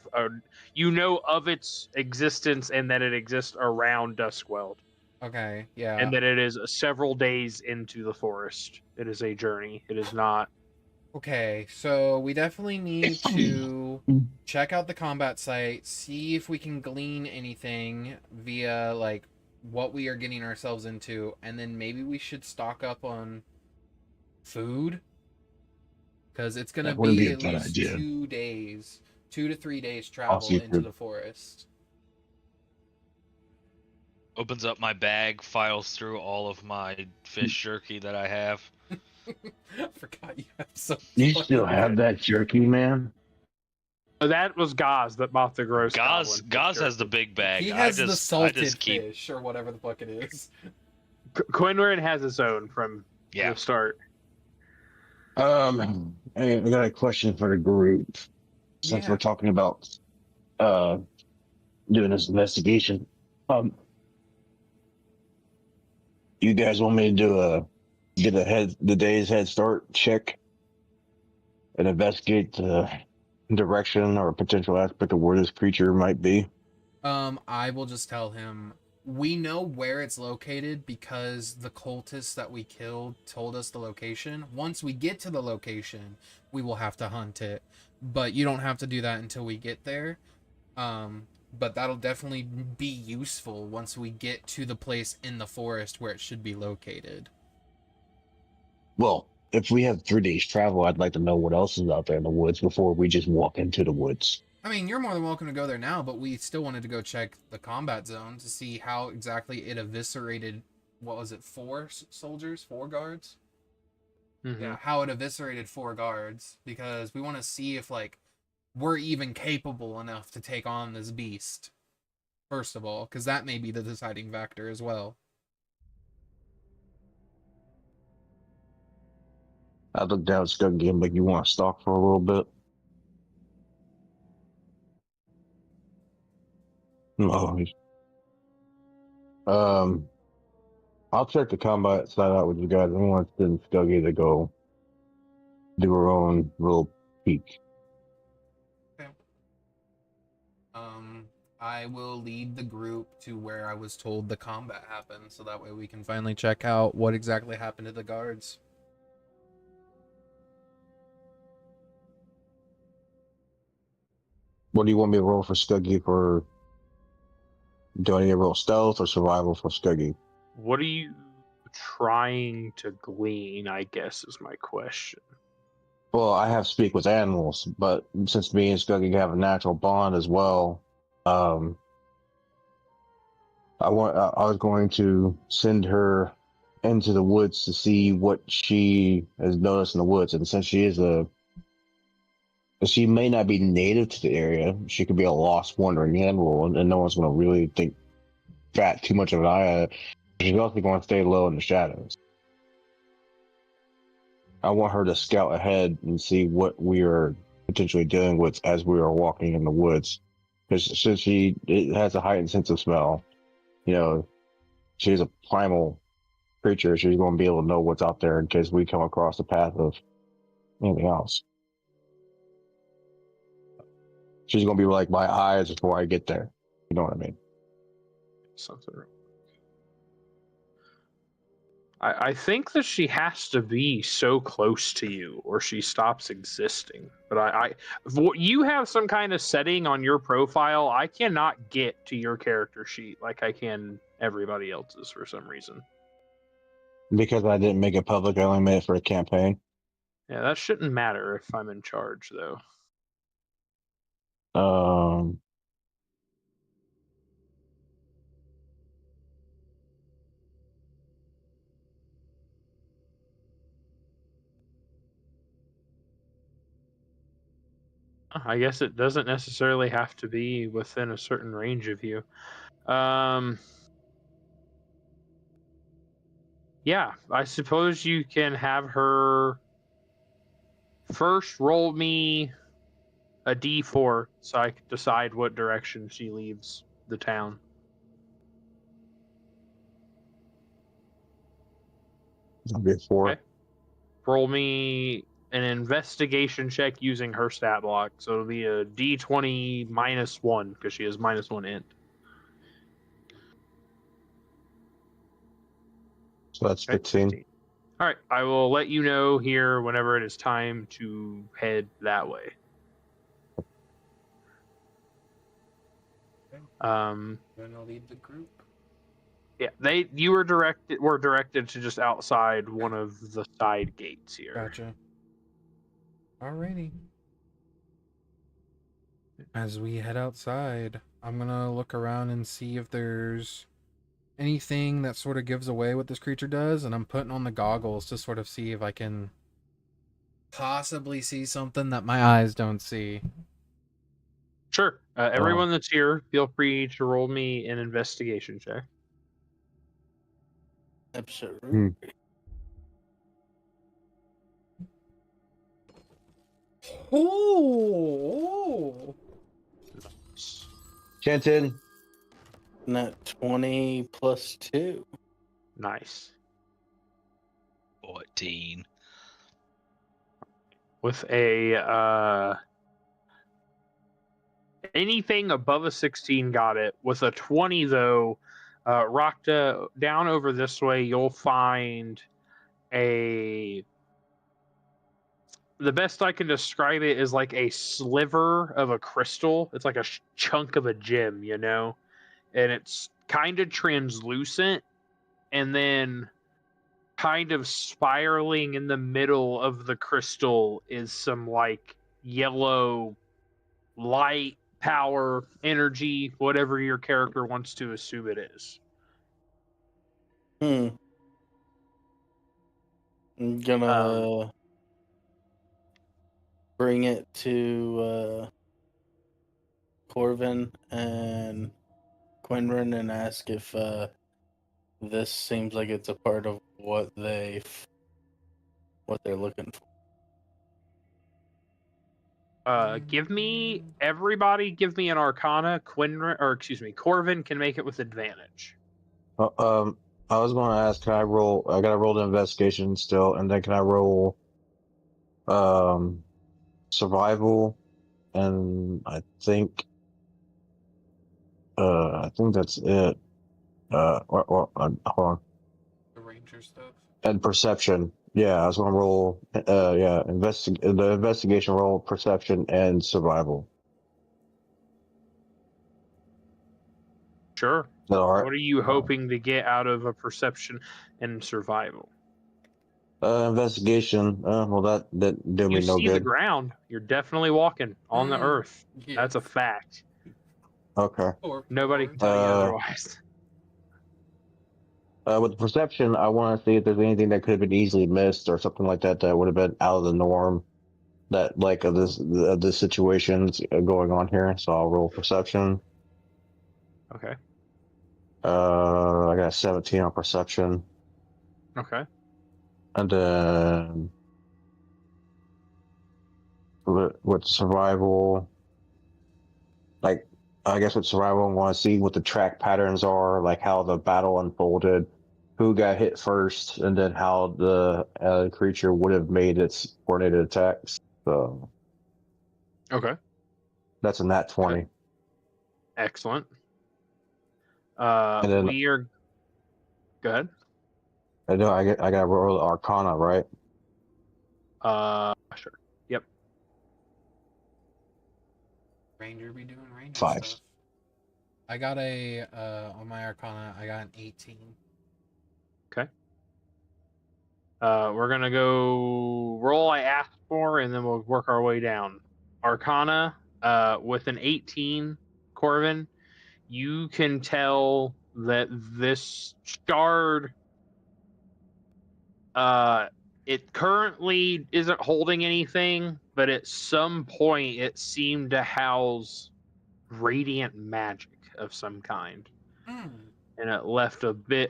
you know of its existence and that it exists around Duskweld. Okay. Yeah. And that it is several days into the forest. It is a journey. It is not. Okay, so we definitely need to check out the combat site, see if we can glean anything via like what we are getting ourselves into, and then maybe we should stock up on food. Because it's going to That wouldn't be be a at bad least idea. 2 days, 2 to 3 days travel see into food. the forest. Opens up my bag, files through all of my fish jerky that I have. I forgot you have some. You still have that jerky, man? That was Ghaz that bought the gross. Ghaz has the big bag. He has the salted I just keep. fish or whatever the fuck it is. Qinren has his own from Yeah. the start. I got a question for the group. Since Yeah. we're talking about doing this investigation. You guys want me to do the day's head start check and investigate the direction or potential aspect of where this creature might be? I will just tell him we know where it's located because the cultists that we killed told us the location. Once we get to the location, we will have to hunt it. But you don't have to do that until we get there. But that'll definitely be useful once we get to the place in the forest where it should be located. Well, if we have 3 days travel, I'd like to know what else is out there in the woods before we just walk into the woods. I mean, you're more than welcome to go there now, but we still wanted to go check the combat zone to see how exactly it eviscerated, what was it, 4 soldiers, 4 guards? Mm-hmm. Yeah, how it eviscerated 4 guards, because we want to see if, like, we're even capable enough to take on this beast, first of all, because that may be the deciding factor as well. I looked down at Scud again, like, you want to stalk for a little bit? No. I'll check the combat side out with you guys. I want Scuggy to go do her own little peek. I will lead the group to where I was told the combat happened, so that way we can finally check out what exactly happened to the guards. What do you want me to roll for Scuggy for? Do I need to roll stealth or survival for Scuggy? What are you trying to glean, I guess, is my question. Well, I have speak with animals, but since me and Scuggy have a natural bond as well, I was going to send her into the woods to see what she has noticed in the woods, and since she is a She may not be native to the area. She could be a lost, wandering animal, and no one's going to really think too much of an eye at it. She's also going to stay low in the shadows. I want her to scout ahead and see what we are potentially dealing with as we are walking in the woods. Because since it has a heightened sense of smell, she's a primal creature. She's going to be able to know what's out there in case we come across the path of anything else. She's going to be like my eyes before I get there. You know what I mean? Something. I think that she has to be so close to you, or she stops existing. But you have some kind of setting on your profile. I cannot get to your character sheet like I can everybody else's for some reason. Because I didn't make it public, I only made it for a campaign. Yeah, that shouldn't matter if I'm in charge, though. I guess it doesn't necessarily have to be within a certain range of you. Yeah, I suppose you can have her first roll me a d4 so I can decide what direction she leaves the town. That'll be a 4. Okay. Roll me an investigation check using her stat block. So it'll be a d20 -1 because she has -1 int. So that's 15. All right, I will let you know here whenever it is time to head that way. Gonna lead the group. Yeah, you were directed to just outside one of the side gates here. Gotcha. Alrighty. As we head outside, I'm gonna look around and see if there's anything that sort of gives away what this creature does, and I'm putting on the goggles to sort of see if I can possibly see something that my eyes don't see. Sure. Everyone that's here, feel free to roll me an investigation check. Absolutely. Oh! Kenton. Not 20 plus 2. Nice. 14. With a anything above a 16 got it. With a 20 though, Rakta, down over this way, you'll find the best I can describe it is like a sliver of a crystal. It's like a chunk of a gem, and it's kind of translucent, and then kind of spiraling in the middle of the crystal is some like yellow light, power, energy, whatever your character wants to assume it is. I'm gonna bring it to Corvin and Qinren and ask if this seems like it's a part of what they're looking for. Give me an Arcana. Corvin can make it with advantage. I was going to ask, can I roll? I got to roll the investigation still, and then can I roll survival? And I think that's it. Hold on. The ranger stuff. And perception. Yeah, I was going to roll. The investigation roll, perception, and survival. Sure. Is that all right? What are you hoping to get out of a perception and survival? Investigation. Well, that do me no You see the good. ground. You're definitely walking on the earth. Yes. That's a fact. Okay. Nobody can tell you otherwise. With the perception, I want to see if there's anything that could have been easily missed or something like that that would have been out of the norm. that like of this situations going on here. So I'll roll perception. Okay. I got a 17 on perception, Okay. and then with survival, like I guess with survival, I want to see what the track patterns are, like how the battle unfolded, who got hit first, and then how the creature would have made its coordinated attacks. So Okay. that's a nat 20. Excellent. And then We are. Go ahead. I know I got to roll the Arcana, right? Sure. Yep. Ranger be doing ranger 5. stuff. I got a on my Arcana. I got an 18. Okay. We're gonna go roll I asked for, and then we'll work our way down. Arcana, with an 18, Corvin, you can tell that this shard, it currently isn't holding anything, but at some point it seemed to house radiant magic of some kind. And it left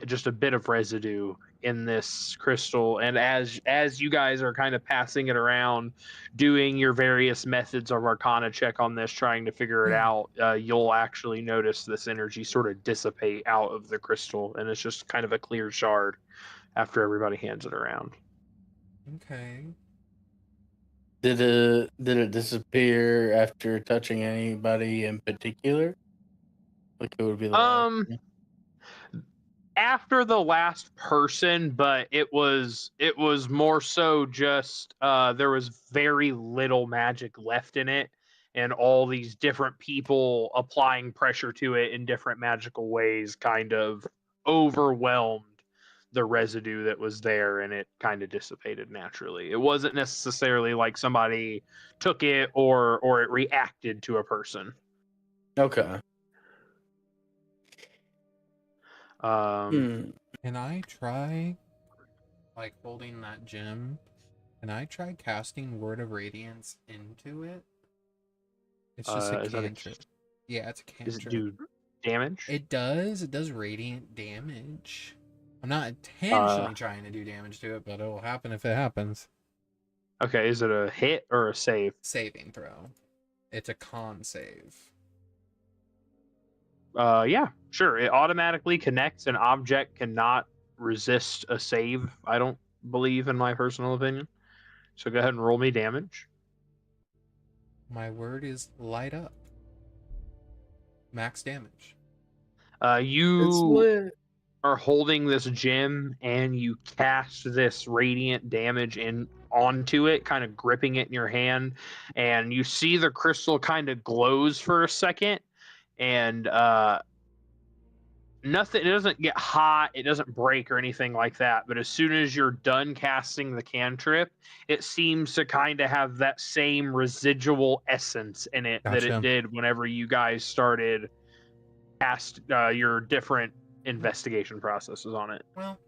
just a bit of residue in this crystal. And as you guys are kind of passing it around, doing your various methods of Arcana check on this, trying to figure it out, you'll actually notice this energy sort of dissipate out of the crystal, and it's just kind of a clear shard after everybody hands it around. Okay. Did it disappear after touching anybody in particular? Like it would be the after the last person, but it was more so just there was very little magic left in it, and all these different people applying pressure to it in different magical ways kind of overwhelmed the residue that was there, and it kind of dissipated naturally. It wasn't necessarily like somebody took it or it reacted to a person. Okay. Can I try, like, holding that gem? Can I try casting Word of Radiance into it? It's just a cantrip. Yeah, it's a cantrip. Does it do damage? It does. It does radiant damage. I'm not intentionally trying to do damage to it, but it will happen if it happens. Okay, is it a hit or a save? Saving throw. It's a con save. Yeah, sure. It automatically connects. An object cannot resist a save, I don't believe, in my personal opinion. So go ahead and roll me damage. My word is light up. Max damage. You are holding this gem, and you cast this radiant damage onto it, kind of gripping it in your hand, and you see the crystal kind of glows for a second, and nothing, it doesn't get hot, it doesn't break or anything like that, but as soon as you're done casting the cantrip, it seems to kind of have that same residual essence in it that it did whenever you guys started your different investigation processes on it. Well,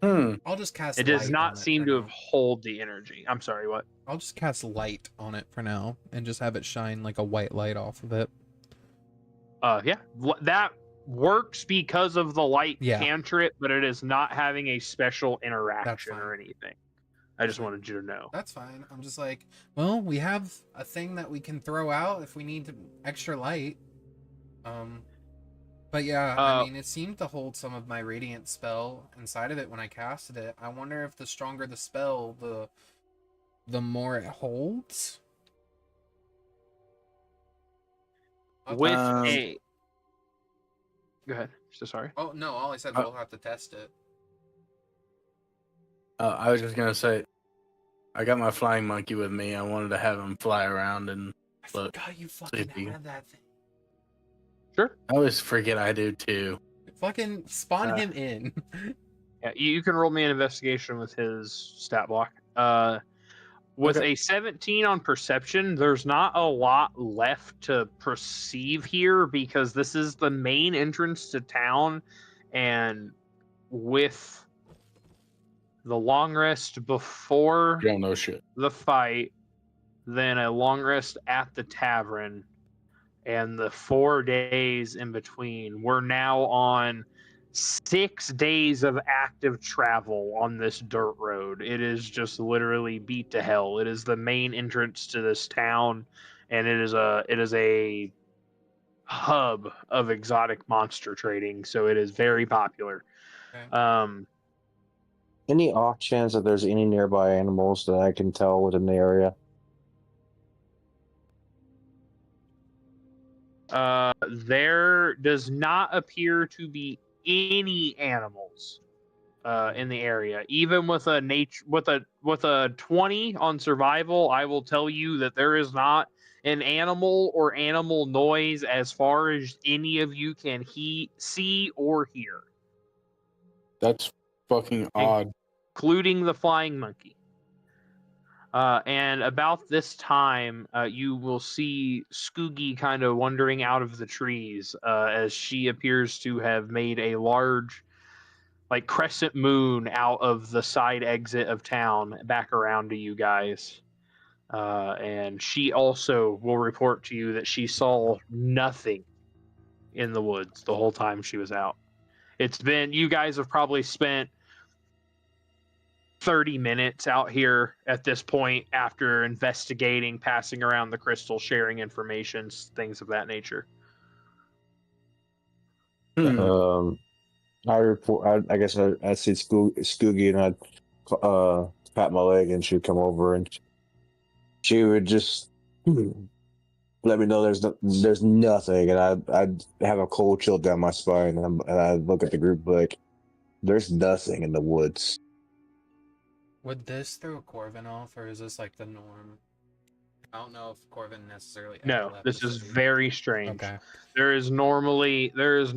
I'll just cast it does light not on seem to have hold the energy. I'm sorry, what? I'll just cast light on it for now and just have it shine like a white light off of it. Yeah, that works because of the light cantrip, but it is not having a special interaction or anything. I just wanted you to know. That's fine. I'm just like, well, we have a thing that we can throw out if we need extra light. But yeah, I mean, it seemed to hold some of my radiant spell inside of it when I casted it. I wonder if the stronger the spell, the more it holds. With a... Go ahead. So sorry. Oh, no, all I said we'll have to test it. I was just going to say, I got my flying monkey with me. I wanted to have him fly around and look. I forgot you fucking had that thing. Sure. I always forget I do too. Fucking spawn him in. Yeah, you can roll me an investigation with his stat block. With a 17 on perception, there's not a lot left to perceive here because this is the main entrance to town, and with the long rest before You don't know shit. the fight, then a long rest at the tavern, and the 4 days in between. We're now on 6 days of active travel on this dirt road. It is just literally beat to hell. It is the main entrance to this town, and it is a hub of exotic monster trading, so it is very popular. Okay. Any off chance that there's any nearby animals that I can tell within the area? There does not appear to be any animals in the area. Even with a with a 20 on survival, I will tell you that there is not an animal or animal noise as far as any of you can see or hear, That's fucking odd. including the flying monkey. And about this time, you will see Skoogie kind of wandering out of the trees as she appears to have made a large, like, crescent moon out of the side exit of town back around to you guys. And she also will report to you that she saw nothing in the woods the whole time she was out. You guys have probably spent 30 minutes out here at this point after investigating, passing around the crystal, sharing information, things of that nature. I report. I guess I see Skoogie, and I'd pat my leg, and she'd come over, and she would just let me know there's nothing, and I'd have a cold chill down my spine, and I'd look at the group like, there's nothing in the woods. Would this throw Corvin off, or is this like the norm? I don't know if Corvin necessarily. No, left this the is city. very strange. Okay. There is normally, it's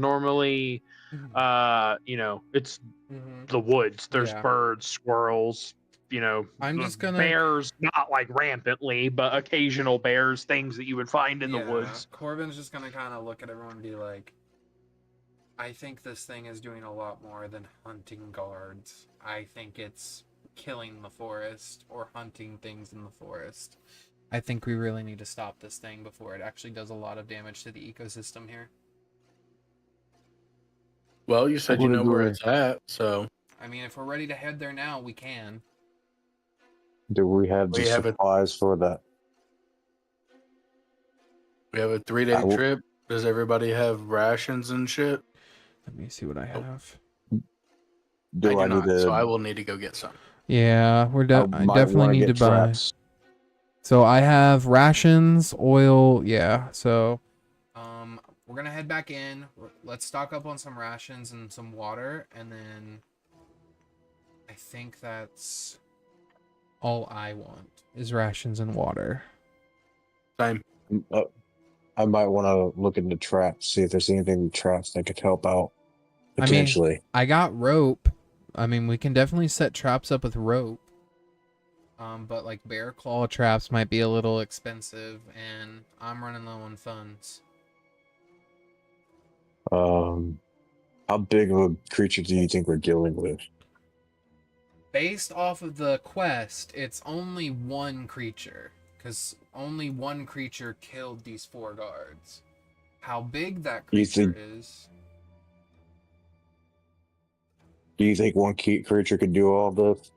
the woods. There's birds, squirrels, I'm just gonna bears, not like rampantly, but occasional bears, things that you would find in the woods. Corvin's just gonna kind of look at everyone and be like, I think this thing is doing a lot more than hunting guards. I think it's killing the forest or hunting things in the forest. I think we really need to stop this thing before it actually does a lot of damage to the ecosystem here. Well, you said you know where it's at, so. I mean, if we're ready to head there now, we can. Do we have the supplies for that? We have a 3-day trip. Does everybody have rations and shit? Let me see what I have. Do I need to? So I will need to go get some. Yeah, I definitely need to buy. Traps. So I have rations, oil, yeah. So we're gonna head back in. Let's stock up on some rations and some water, and then I think that's all I want is rations and water. Same. I might want to look into traps, see if there's anything in traps that could help out potentially. I mean, I got rope. I mean, we can definitely set traps up with rope. But like bear claw traps might be a little expensive, and I'm running low on funds. How big of a creature do you think we're dealing with? Based off of the quest, it's only one creature, because only one creature killed these 4 guards. How big that creature is... Do you think one creature could do all this?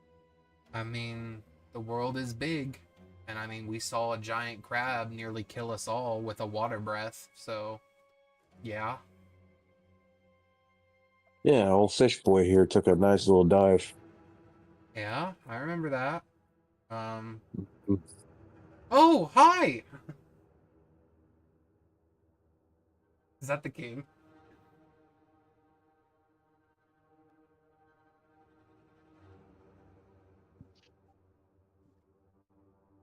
I mean, the world is big, and I mean, we saw a giant crab nearly kill us all with a water breath, so yeah. Yeah, old fish boy here took a nice little dive. Yeah, I remember that. Oh, hi! Is that the king?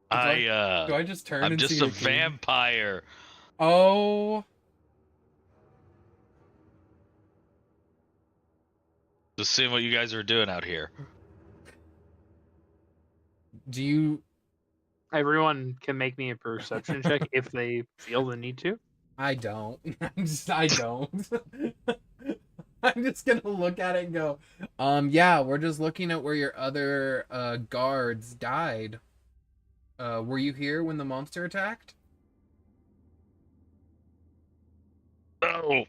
Do I just turn I'm and just see a the king? vampire. Oh. Just seeing what you guys are doing out here. Do you... Everyone can make me a perception check if they feel the need to. I don't. I don't. I'm just gonna look at it and go, yeah, we're just looking at where your other guards died. Were you here when the monster attacked? Oh,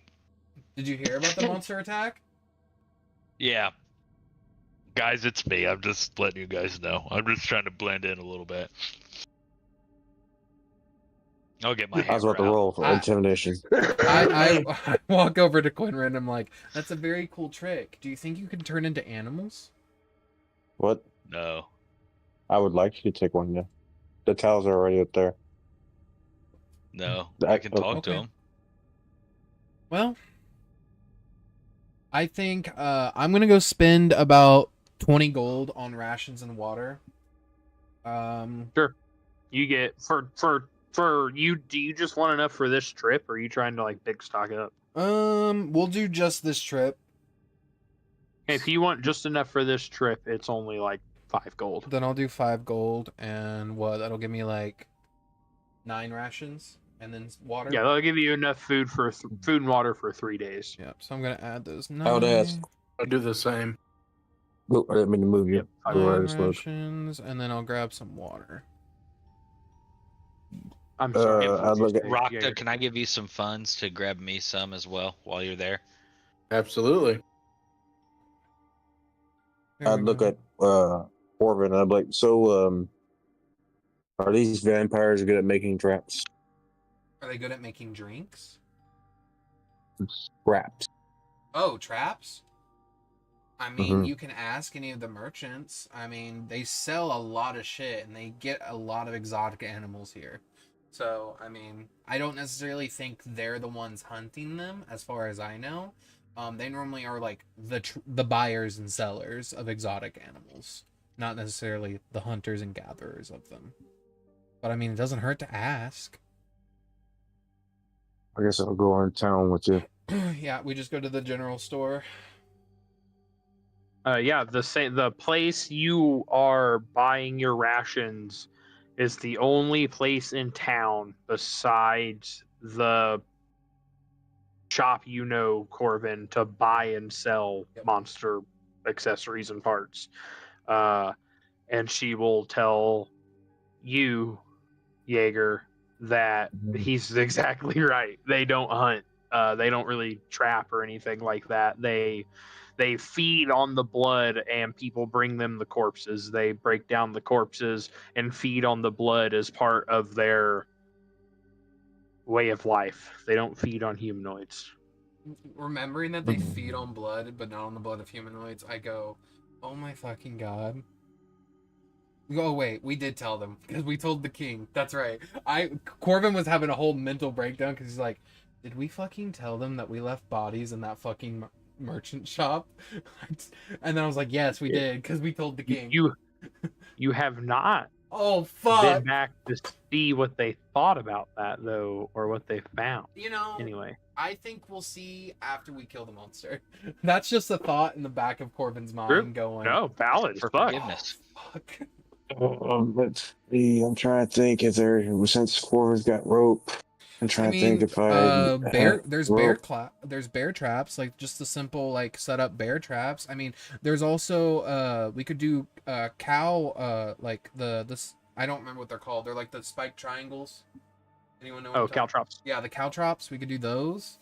Did you hear about the monster attack? yeah. Guys, it's me. I'm just letting you guys know. I'm just trying to blend in a little bit. I'll get my I was hammer about to out. roll for intimidation. I walk over to Qinren. I'm like, that's a very cool trick. Do you think you can turn into animals? What? No. I would like you to take one, yeah. The towels are already up there. No. I can talk to Okay. him. Well, I think I'm gonna go spend about 20 gold on rations and water. Sure. You get for you. Do you just want enough for this trip, or are you trying to like big stock up? We'll do just this trip. If you want just enough for this trip, it's only like 5 gold. Then I'll do 5 gold, and what? That'll give me like 9 rations, and then water. Yeah, that'll give you enough food for food and water for 3 days. Yep. So I'm gonna add those 9. I would ask. I'll do the same. Oh, I didn't mean to move you. Yep. Go right 9 as look. rations, and then I'll grab some water. I'm sorry. I'd look at- Rakta, can I give you some funds to grab me some as well while you're there? Absolutely. There I'd we look go. at Corvin and I'd be like, so are these vampires good at making traps? Are they good at making drinks? Traps. Oh, traps? I mean, Mhm. you can ask any of the merchants. I mean, they sell a lot of shit and they get a lot of exotic animals here. So, I mean, I don't necessarily think they're the ones hunting them, as far as I know. They normally are like the buyers and sellers of exotic animals, not necessarily the hunters and gatherers of them. But I mean, it doesn't hurt to ask. I guess I'll go on town with you. Yeah, we just go to the general store. Yeah, the place you are buying your rations is the only place in town besides the shop Corvin, to buy and sell monster accessories and parts. And she will tell you, Jaeger, that he's exactly right. They don't hunt. They don't really trap or anything like that. They feed on the blood, and people bring them the corpses. They break down the corpses and feed on the blood as part of their way of life. They don't feed on humanoids. Remembering that they feed on blood, but not on the blood of humanoids, I go, oh my fucking god. Oh wait, we did tell them, because we told the king. That's right. Corvin was having a whole mental breakdown, because he's like, did we fucking tell them that we left bodies in that fucking merchant shop? And then I was like, yes, we did, because we told the king. You have not Oh been fuck. back to see what they thought about that, though, or what they found. You know, Anyway, I think we'll see after we kill the monster. That's just a thought in the back of Corvin's mind. True. Going, no, valid as For fuck. forgiveness. fuck. Let's see. I'm trying to think if since Corvin's got rope. I'm trying to think if there's bear traps, like just the simple like set up bear traps. I mean, there's also we could do cow like this, I don't remember what they're called. They're like the spiked triangles. Anyone know? Oh, caltrops. Yeah, the caltrops. We could do those.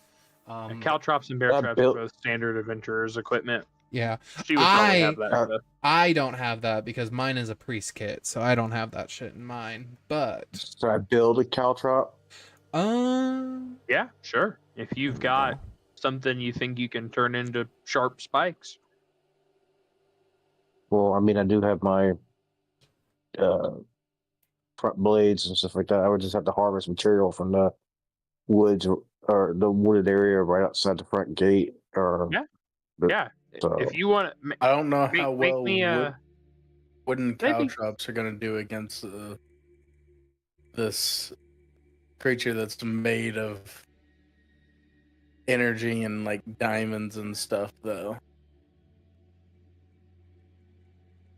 Caltrops and bear traps are both standard adventurers equipment. Yeah, She would probably have that stuff. I don't have that because mine is a priest kit, so I don't have that shit in mine. But so I build a caltrop. Yeah, sure. If you've got something you think you can turn into sharp spikes. Well, I mean, I do have my front blades and stuff like that. I would just have to harvest material from the woods or the wooded area right outside the front gate. Or Yeah. So, if you want to, I don't know how make well me wooden maybe- caltrops are going to do against this creature that's made of energy and like diamonds and stuff, though.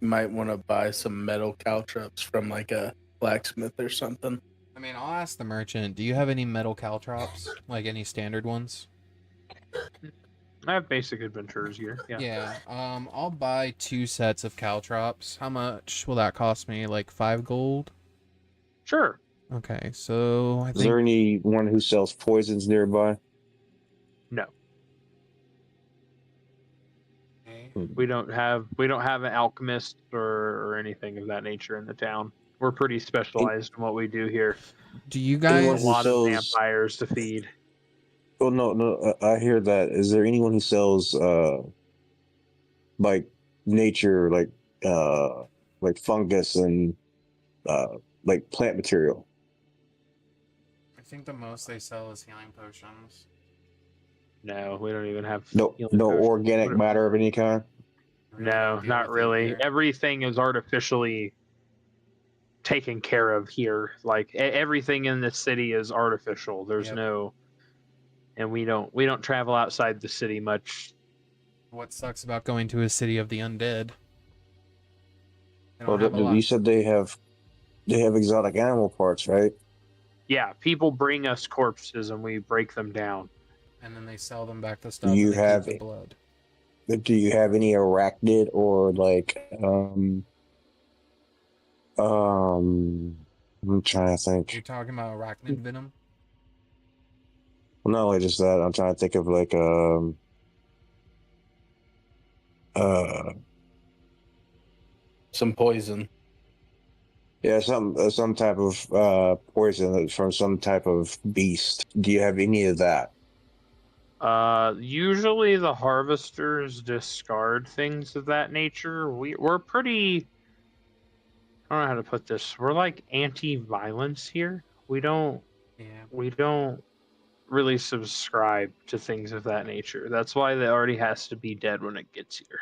You might want to buy some metal caltrops from like a blacksmith or something. I mean, I'll ask the merchant. Do you have any metal caltrops, like any standard ones? I have basic adventurers gear. Yeah. Yeah. I'll buy 2 sets of caltrops. How much will that cost me? Like 5 gold? Sure. Okay, so I Is there think anyone who sells poisons nearby? No. okay. We don't have an alchemist or anything of that nature in the town. We're pretty specialized in what we do here. Do you Anyone A guys who lot of sells- vampires to feed. Oh no, I hear that. Is there anyone who sells like nature, like fungus and like plant material? I think the most they sell is healing potions. No, we don't even have No healing potions. organic matter of any kind. We No, don't deal not with it really. here. Everything is artificially taken care of here. Like everything in this city is artificial. There's Yep. no, and we don't travel outside the city much. What sucks about going to a city of the undead? They don't Well, have a lot. you said they have exotic animal parts, right? Yeah, people bring us corpses and we break them down. And then they sell them back to stuff. You and they have keep the blood. Do you have any arachnid or like I'm trying to think. You're talking about arachnid venom? Well, not only just that, I'm trying to think of like Some poison. yeah, some type of poison from some type of beast. Do you have any of that? Usually the harvesters discard things of that nature. We're pretty, I don't know how to put this. We're like anti-violence here. We don't really subscribe to things of that nature. That's why they already has to be dead when it gets here.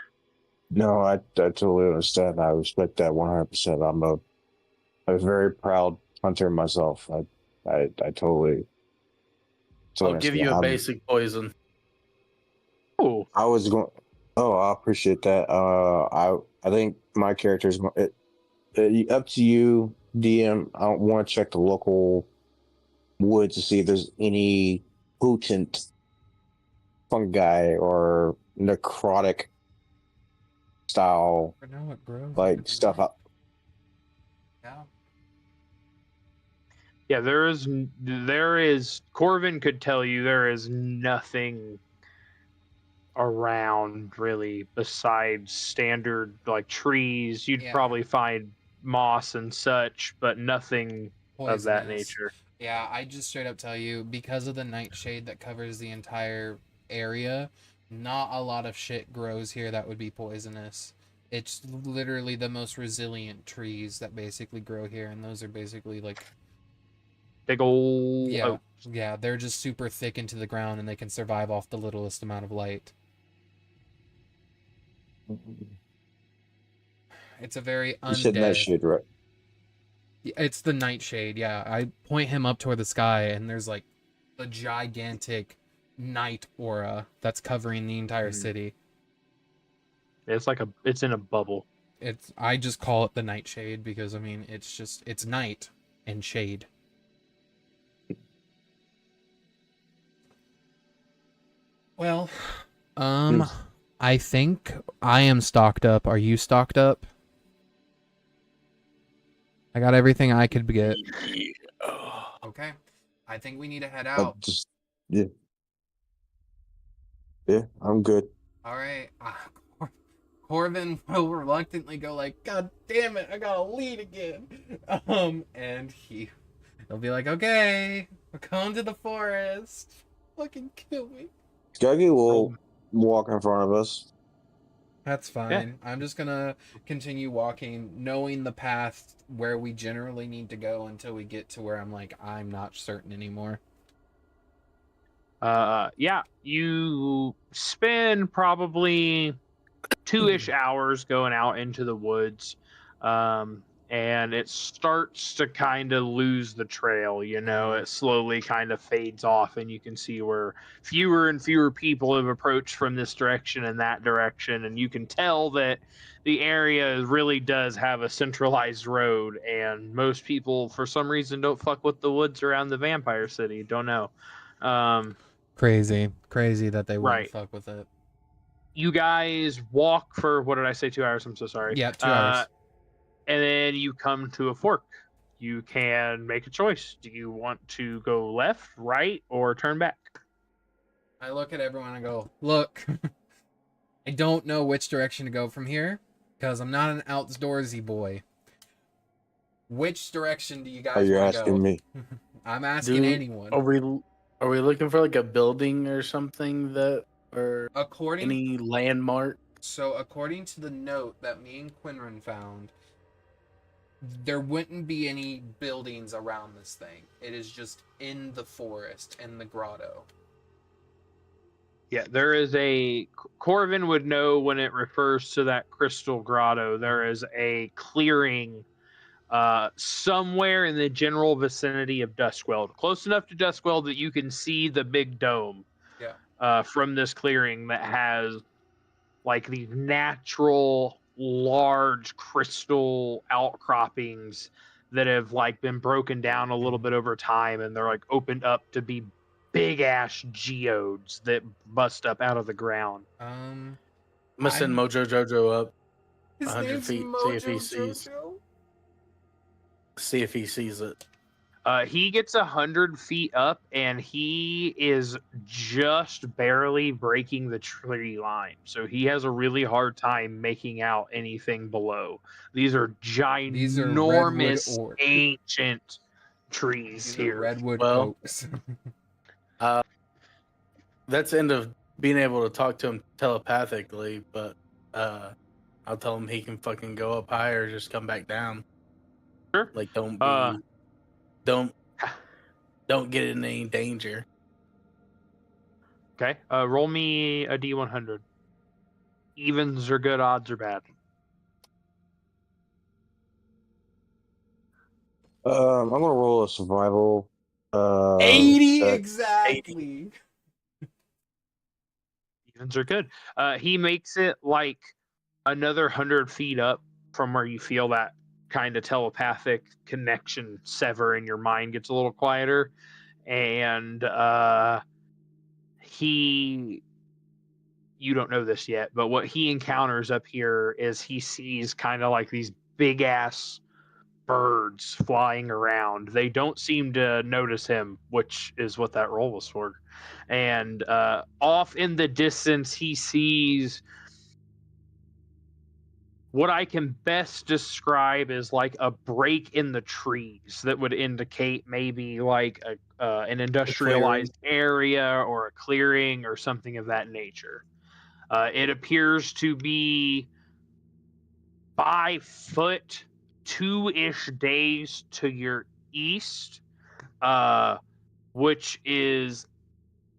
No, I totally understand. I respect that 100%. I'm a very proud hunter myself. I totally. I'll give you a understand. basic poison. Oh, I was going. Oh, I appreciate that. I think my character's up to you, DM. I don't want to check the local woods to see if there's any potent fungi or necrotic style I know it grows. like stuff up. Yeah. yeah. There is. Corvin could tell you there is nothing around really besides standard like trees. You'd Yeah. probably find moss and such, but nothing of that Poisonous. nature. Yeah, I just straight up tell you, because of the nightshade that covers the entire area, not a lot of shit grows here that would be poisonous. It's literally the most resilient trees that basically grow here, and those are basically like, Big old yeah, yeah, they're just super thick into the ground, and they can survive off the littlest amount of light. It's a very You said that undead. shit, right? It's the nightshade, yeah. I point him up toward the sky, and there's like a gigantic night aura that's covering the entire Mhm. city. it's in a bubble. I just call it the nightshade because I mean it's night and shade. Well, I think I am stocked up. Are you stocked up? I got everything I could get. Okay. I think we need to head out. Just yeah, I'm good. All right. Corvin will reluctantly go like, God damn it, I gotta lead again. And he'll be like, okay, we're going to the forest. Fucking kill me. Skuggy will walk in front of us. That's fine. I'm just gonna continue walking, knowing the path where we generally need to go until we get to where I'm like, I'm not certain anymore. Yeah, you spend probably 2-ish hours going out into the woods, and it starts to kind of lose the trail. It slowly kind of fades off, and you can see where fewer and fewer people have approached from this direction and that direction, and you can tell that the area really does have a centralized road, and most people for some reason don't fuck with the woods around the vampire city. Don't know. Crazy that they wouldn't Right. fuck with it. You guys walk for, what did I say, 2 hours? I'm so sorry. Yeah, 2 hours. And then you come to a fork. You can make a choice. Do you want to go left, right, or turn back? I look at everyone and go, look, I don't know which direction to go from here because I'm not an outdoorsy boy. Which direction do you Are guys you want to go? asking me? I'm asking anyone. Are we looking for like a building or something or According any landmark? So, according to the note that me and Qinren found, there wouldn't be any buildings around this thing. It is just in the forest, in the grotto. Yeah, there is a... Corvin would know when it refers to that crystal grotto. There is a clearing somewhere in the general vicinity of Duskweld. Close enough to Duskweld that you can see the big dome from this clearing that has like these natural large crystal outcroppings that have like been broken down a little bit over time, and they're like opened up to be big ass geodes that bust up out of the ground. I'm gonna send Mojo Jojo up His 100 name's feet, Mojo see if he sees it. He gets 100 feet up, and he is just barely breaking the tree line. So he has a really hard time making out anything below. These are ginormous, ancient trees These here. are redwood oaks. That's the end of being able to talk to him telepathically, but I'll tell him he can fucking go up higher or just come back down. Sure. Like, don't get in any danger. Okay. Roll me a D100. Evens are good, odds are bad. I'm gonna roll a survival. 80 exactly. 80. Evens are good. He makes it like another 100 feet up from where you feel that kind of telepathic connection sever and your mind gets a little quieter. And you don't know this yet, but what he encounters up here is he sees kind of like these big ass birds flying around. They don't seem to notice him, which is what that roll was for. And off in the distance, he sees what I can best describe as like a break in the trees that would indicate maybe like an industrialized area or a clearing or something of that nature. It appears to be 5 foot, 2-ish days to your east, which is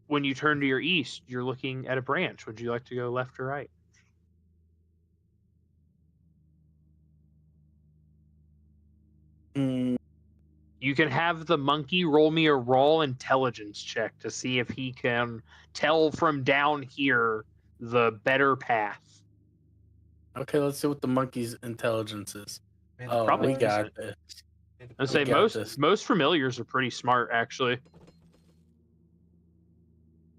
when you turn to your east, you're looking at a branch. Would you like to go left or right? You can have the monkey roll me a raw intelligence check to see if he can tell from down here the better path. Okay, let's see what the monkey's intelligence is. Probably we got decent. this. I'd say most familiars are pretty smart, actually.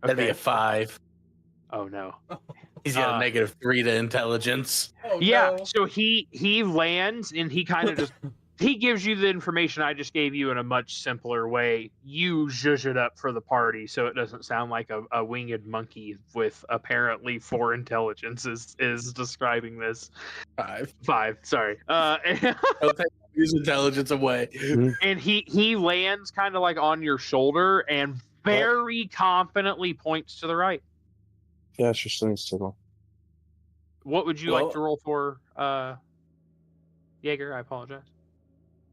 That'd be a 5. Oh no. He's got a -3 to intelligence. Oh, yeah, no. so he lands and he kind of just he gives you the information I just gave you in a much simpler way. You zhuzh it up for the party so it doesn't sound like a winged monkey with apparently 4 intelligence is describing this. 5, sorry. Don't take his intelligence away. And he lands kind of like on your shoulder and very confidently points to the right. Yeah, it's just things to go. What would you like to roll for, Jaeger? I apologize.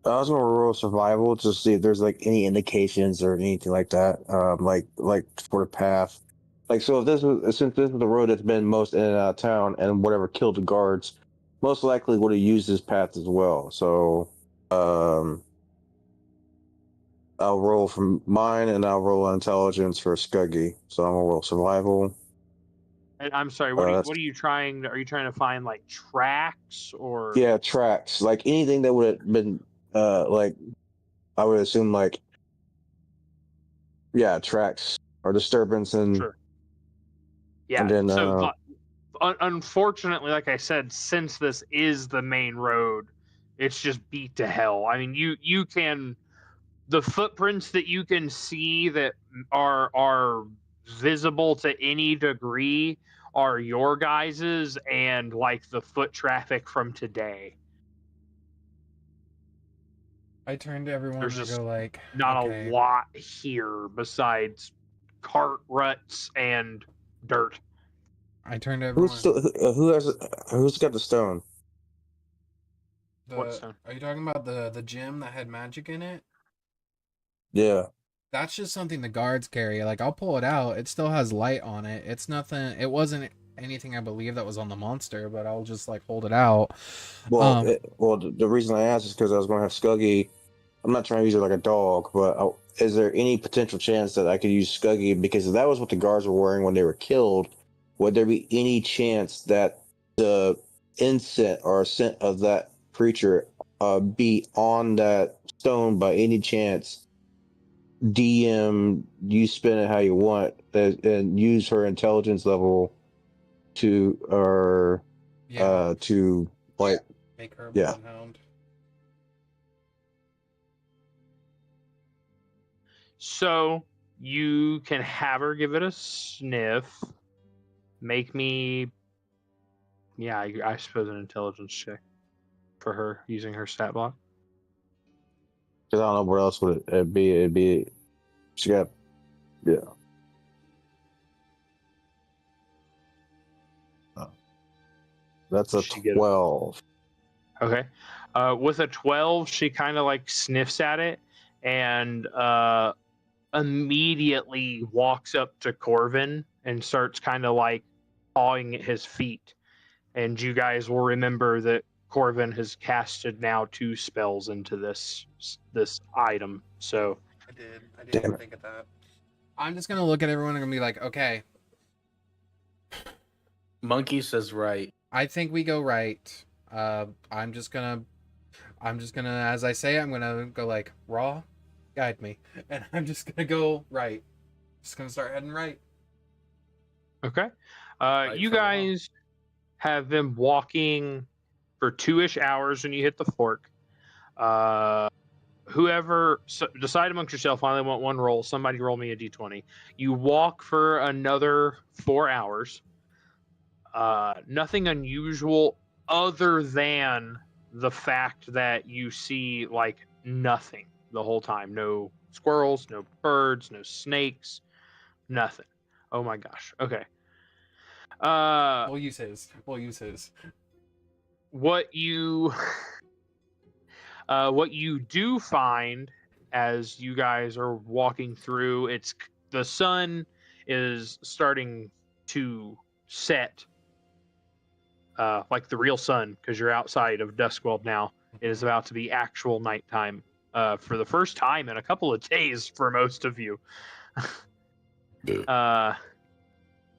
I was gonna roll survival to see if there's like any indications or anything like that. Like for the path. Like, so if since this is the road that's been most in and out of town and whatever killed the guards, most likely would have used this path as well. So I'll roll from mine and I'll roll intelligence for Scuggy. So I'm gonna roll survival. And I'm sorry, what are you trying? Are you trying to find like tracks or? Yeah, tracks. Like anything that would have been, like I would assume, like tracks or disturbance and. Sure. Yeah. And then, so unfortunately, like I said, since this is the main road, it's just beat to hell. I mean, you can, the footprints that you can see that are visible to any degree are your guys's, and like the foot traffic from today. I turn to everyone There's and I just go like, not okay. a lot here besides cart ruts and dirt. I turn to Who's everyone. still, who's got the stone? What's that? Are you talking about the gem that had magic in it? Yeah. That's just something the guards carry. Like, I'll pull it out. It still has light on it. It's nothing. It wasn't anything I believe that was on the monster, but I'll just like hold it out. Well, the reason I asked is because I was going to have Scuggy. I'm not trying to use it like a dog, but is there any potential chance that I could use Scuggy? Because if that was what the guards were wearing when they were killed, would there be any chance that the scent of that creature be on that stone by any chance? DM, you spin it how you want, and use her intelligence level to, or to like, make her a yeah. bloodhound. So you can have her give it a sniff. Make me, yeah, I suppose an intelligence check for her using her stat block. Because I don't know where else would it be. It'd be, she got, yeah. That's a She get it? 12. Okay. With a 12, she kind of like sniffs at it and immediately walks up to Corvin and starts kind of like pawing at his feet. And you guys will remember that Corvin has casted now 2 spells into this item. So I didn't Damn it. think of that. I'm just gonna look at everyone and gonna be like, okay, Monkey says right. I think we go right. I'm just gonna, as I say, I'm gonna go like, Raw, guide me, and I'm just gonna go right. Just gonna start heading right. okay. Right You for Raw. guys have been walking for 2-ish hours when you hit the fork. Whoever decide amongst yourself, I only want one roll. Somebody roll me a d20. You walk for another 4 hours. Nothing unusual other than the fact that you see like nothing the whole time. No squirrels, no birds, no snakes, nothing. Oh my gosh. Okay. We'll use his. What you what you do find as you guys are walking through, it's the sun is starting to set, like the real sun, because you're outside of Duskworld now. It is about to be actual nighttime for the first time in a couple of days for most of you.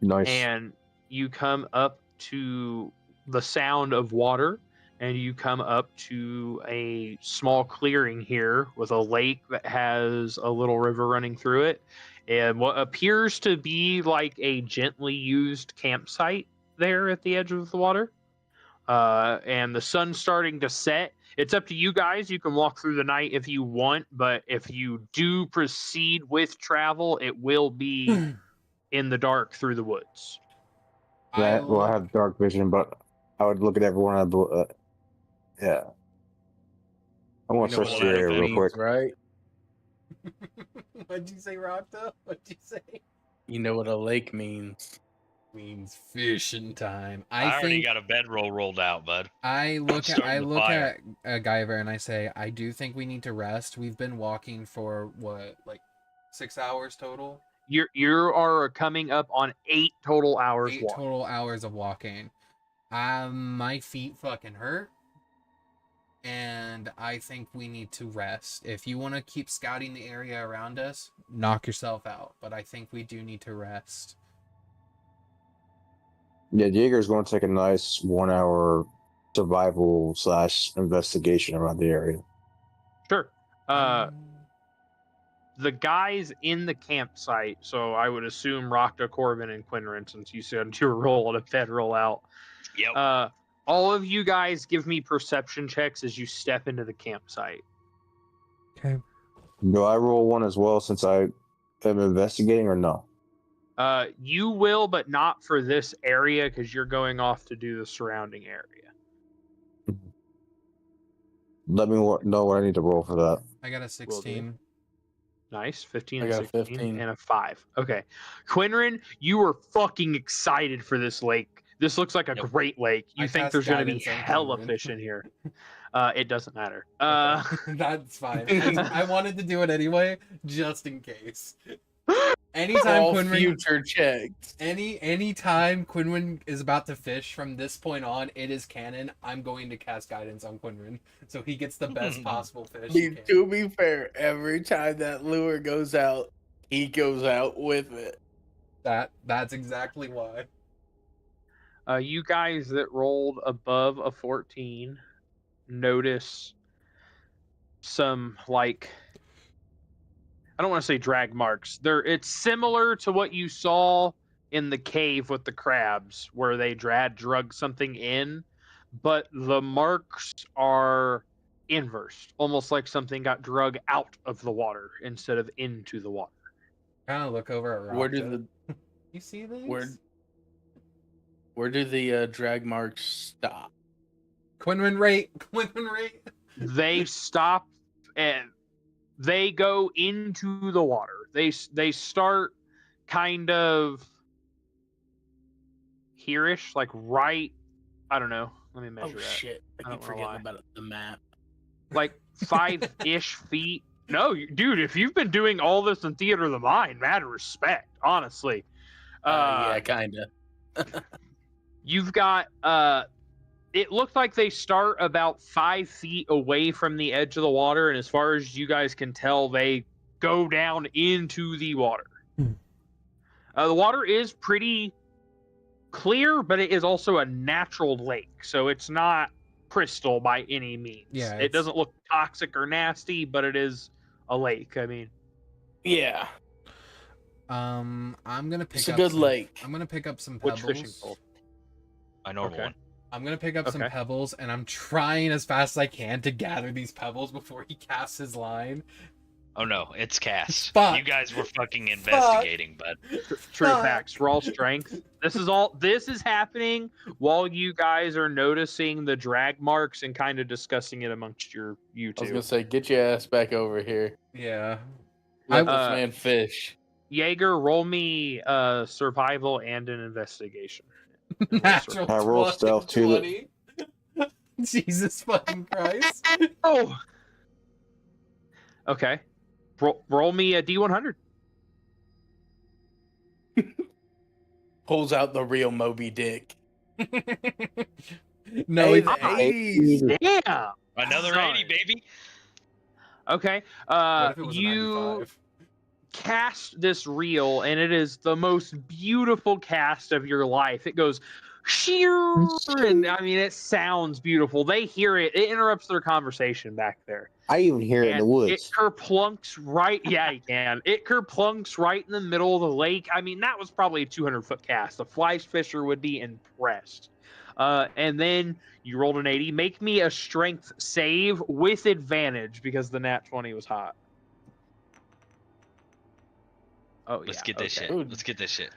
Nice. And you come up to the sound of water, and you come up to a small clearing here with a lake that has a little river running through it, and what appears to be like a gently used campsite there at the edge of the water. And the sun's starting to set. It's up to you guys. You can walk through the night if you want, but if you do proceed with travel, it will be in the dark through the woods. I have dark vision, but I would look at everyone. Yeah. I want to You know search what the that area real means, quick. right? What'd you say, Rakta? What'd you say? You know what a lake means. Means fishing time. I already think got a bedroll rolled out, bud. I look at starting the fire. Guyver and I say, I do think we need to rest. We've been walking for what, like 6 hours total? You are coming up on 8 total hours. 8 walking. total hours of walking. My feet fucking hurt. And I think we need to rest. If you want to keep scouting the area around us, knock yourself out. But I think we do need to rest. Yeah, Jaeger's going to take a nice 1 hour survival / investigation around the area. Sure. The guys in the campsite, so I would assume Rakta, Corvin, and Qinren, since you said you were rolling a fed roll out. Yep. All of you guys give me perception checks as you step into the campsite. Okay. Do I roll one as well since I am investigating or no? You will, but not for this area because you're going off to do the surrounding area. Let me know what I need to roll for that. I got a 16. Nice. 15 I and got a 16 15. and a 5. Okay. Qinren, you are fucking excited for this lake. This looks like a great lake. You I think cast there's going to be guidance on hella Qinren. fish in here. It doesn't matter. Okay. That's fine. I wanted to do it anyway, just in case. Anytime All Qinren, future checks. anytime Qinren is about to fish from this point on, it is canon. I'm going to cast guidance on Qinren, so he gets the best possible fish. he can. To be fair, every time that lure goes out, he goes out with it. That's exactly why. You guys that rolled above a 14 notice some, like, I don't want to say drag marks. It's similar to what you saw in the cave with the crabs, where they drug something in, but the marks are inverse, almost like something got drug out of the water instead of into the water. Kind of look over at Where do Rakta. the You see these? where do the drag marks stop? Qinren rate. They stop and they go into the water. They start kind of here-ish, like right. I don't know. Let me measure Oh that. shit! I I keep don't wanna forgetting lie. about the map. Like 5-ish feet. No, dude, if you've been doing all this in Theater of the Mind, mad respect, honestly. Yeah, kinda. You've got it looks like they start about 5 feet away from the edge of the water, and as far as you guys can tell, they go down into the water. The water is pretty clear, but it is also a natural lake, so it's not crystal by any means. Yeah, it doesn't look toxic or nasty, but it is a lake. I mean, Yeah, I'm gonna pick it's a up good some, lake. I'm gonna pick up some which pebbles. fishing pole? My normal Okay. one. I'm gonna pick up some Okay. pebbles, and I'm trying as fast as I can to gather these pebbles before he casts his line. Oh no, it's cast. Fuck. You guys were fucking investigating, but True Fuck. facts. Raw strength. This is happening while you guys are noticing the drag marks and kind of discussing it amongst you I was two. gonna say, get your ass back over here. Yeah. Let I- this man fish. Jaeger, roll me survival and an investigation. Natural I roll 20, stealth too. 20. Jesus fucking Christ. Oh. Okay. Roll me a D100. Pulls out the real Moby Dick. No, Hey, it's the 80s. Damn. another Son. 80, baby. Okay. what if it was a You 95? cast this reel, and it is the most beautiful cast of your life. It goes sheer, and I mean, it sounds beautiful. They hear it. It interrupts their conversation back there. I even hear it in the And woods. it kerplunks right. Yeah, you can. It kerplunks right in the middle of the lake. I mean, that was probably a 200-foot cast. A fly fisher would be impressed. And then you rolled an 80. Make me a strength save with advantage because the nat 20 was hot. Oh, Let's yeah, get this okay. shit. Let's get this shit.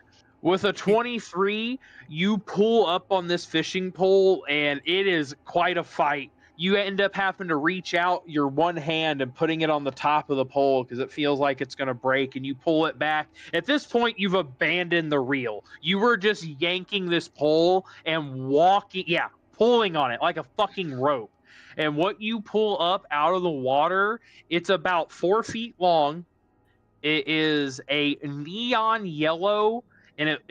With a 23, you pull up on this fishing pole, and it is quite a fight. You end up having to reach out your one hand and putting it on the top of the pole because it feels like it's going to break, and you pull it back. At this point, you've abandoned the reel. You were just yanking this pole and pulling on it like a fucking rope. And what you pull up out of the water, it's about 4 feet long. It is a neon yellow, and it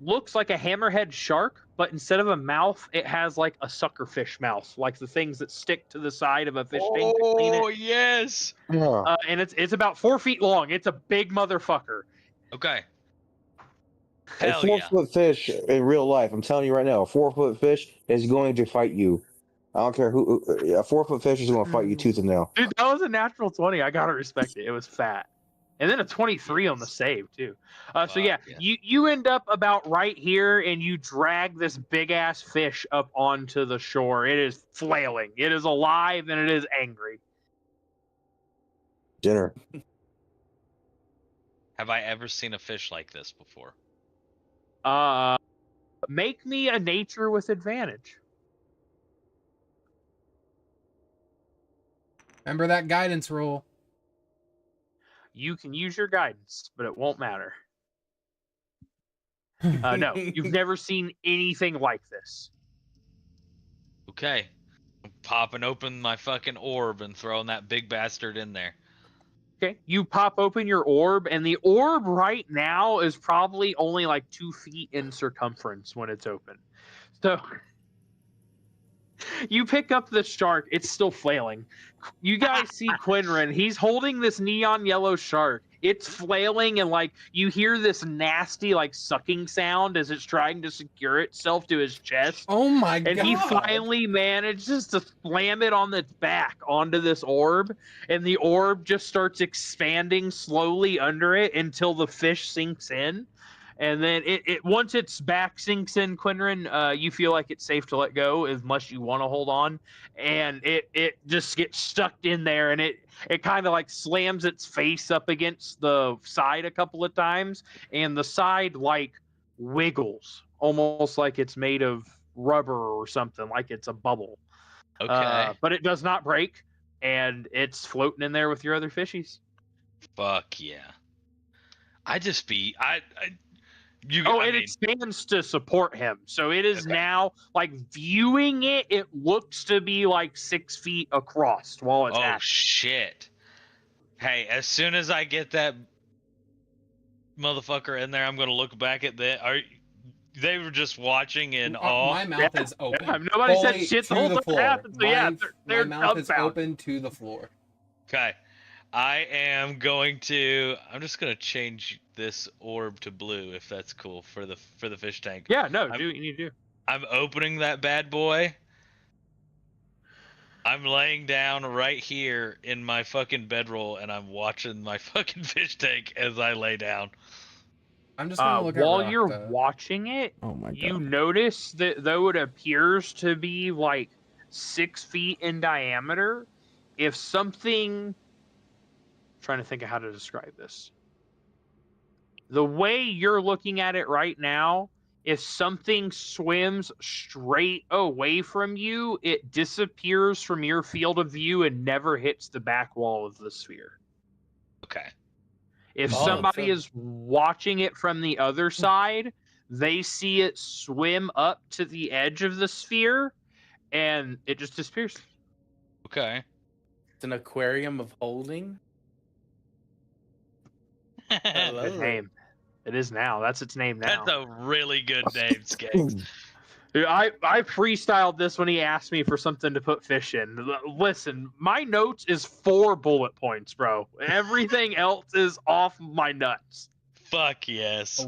looks like a hammerhead shark, but instead of a mouth, it has like a suckerfish mouth, like the things that stick to the side of a fish tank to clean Oh it. yes. Yeah. And it's about 4 feet long. It's a big motherfucker. Okay. A Hell yeah. 4-foot fish in real life, I'm telling you right now, a 4-foot fish is going to fight you. I don't care who. A 4-foot fish is going to fight you tooth and nail. Dude, that was a natural 20. I gotta respect it. It was fat. And then a 23 on the save too. So yeah, yeah. you end up about right here, and you drag this big ass fish up onto the shore. It is flailing. It is alive and it is angry. Dinner. Have I ever seen a fish like this before? Make me a nature with advantage. Remember that guidance rule. You can use your guidance, but it won't matter. No, you've never seen anything like this. Okay. I'm popping open my fucking orb and throwing that big bastard in there. Okay, you pop open your orb, and the orb right now is probably only like 2 feet in circumference when it's open. So you pick up the shark, it's still flailing. You guys see Qinren, he's holding this neon yellow shark. It's flailing, and like you hear this nasty like sucking sound as it's trying to secure itself to his chest. Oh my god. And he finally manages to slam it on its back onto this orb, and the orb just starts expanding slowly under it until the fish sinks in. And then it once its back sinks in, Qinren, you feel like it's safe to let go unless you want to hold on. And it just gets stuck in there, and it kind of like slams its face up against the side a couple of times, and the side like wiggles almost like it's made of rubber or something, like it's a bubble. Okay. But it does not break, and it's floating in there with your other fishies. Fuck yeah. It expands to support him. So it is now, like, viewing it, it looks to be like 6 feet across while it's active. Shit. Hey, as soon as I get that motherfucker in there, I'm going to look back at that. They were just watching in awe. My mouth is open. Yeah, nobody said Fully shit the to whole the time floor. happened, so yeah, they're my mouth is dumbfounded. open to the floor. Okay. I'm just going to change this orb to blue, if that's cool, for the fish tank. Yeah, no, do what you need to do. I'm opening that bad boy. I'm laying down right here in my fucking bedroll, and I'm watching my fucking fish tank as I lay down. I'm just gonna look at while Rakta. you're watching it, Oh my god. you notice that though it appears to be like 6 feet in diameter, if something... trying to think of how to describe this. The way you're looking at it right now, if something swims straight away from you, it disappears from your field of view and never hits the back wall of the sphere. Okay. If somebody is watching it from the other side, they see it swim up to the edge of the sphere, and it just disappears. Okay. It's an aquarium of holding. Good name. It is now. That's its name now. That's a really good name, Skanks. Dude, I freestyled this when he asked me for something to put fish in. Listen, my notes is 4 bullet points, bro. Everything else is off my nuts. Fuck yes.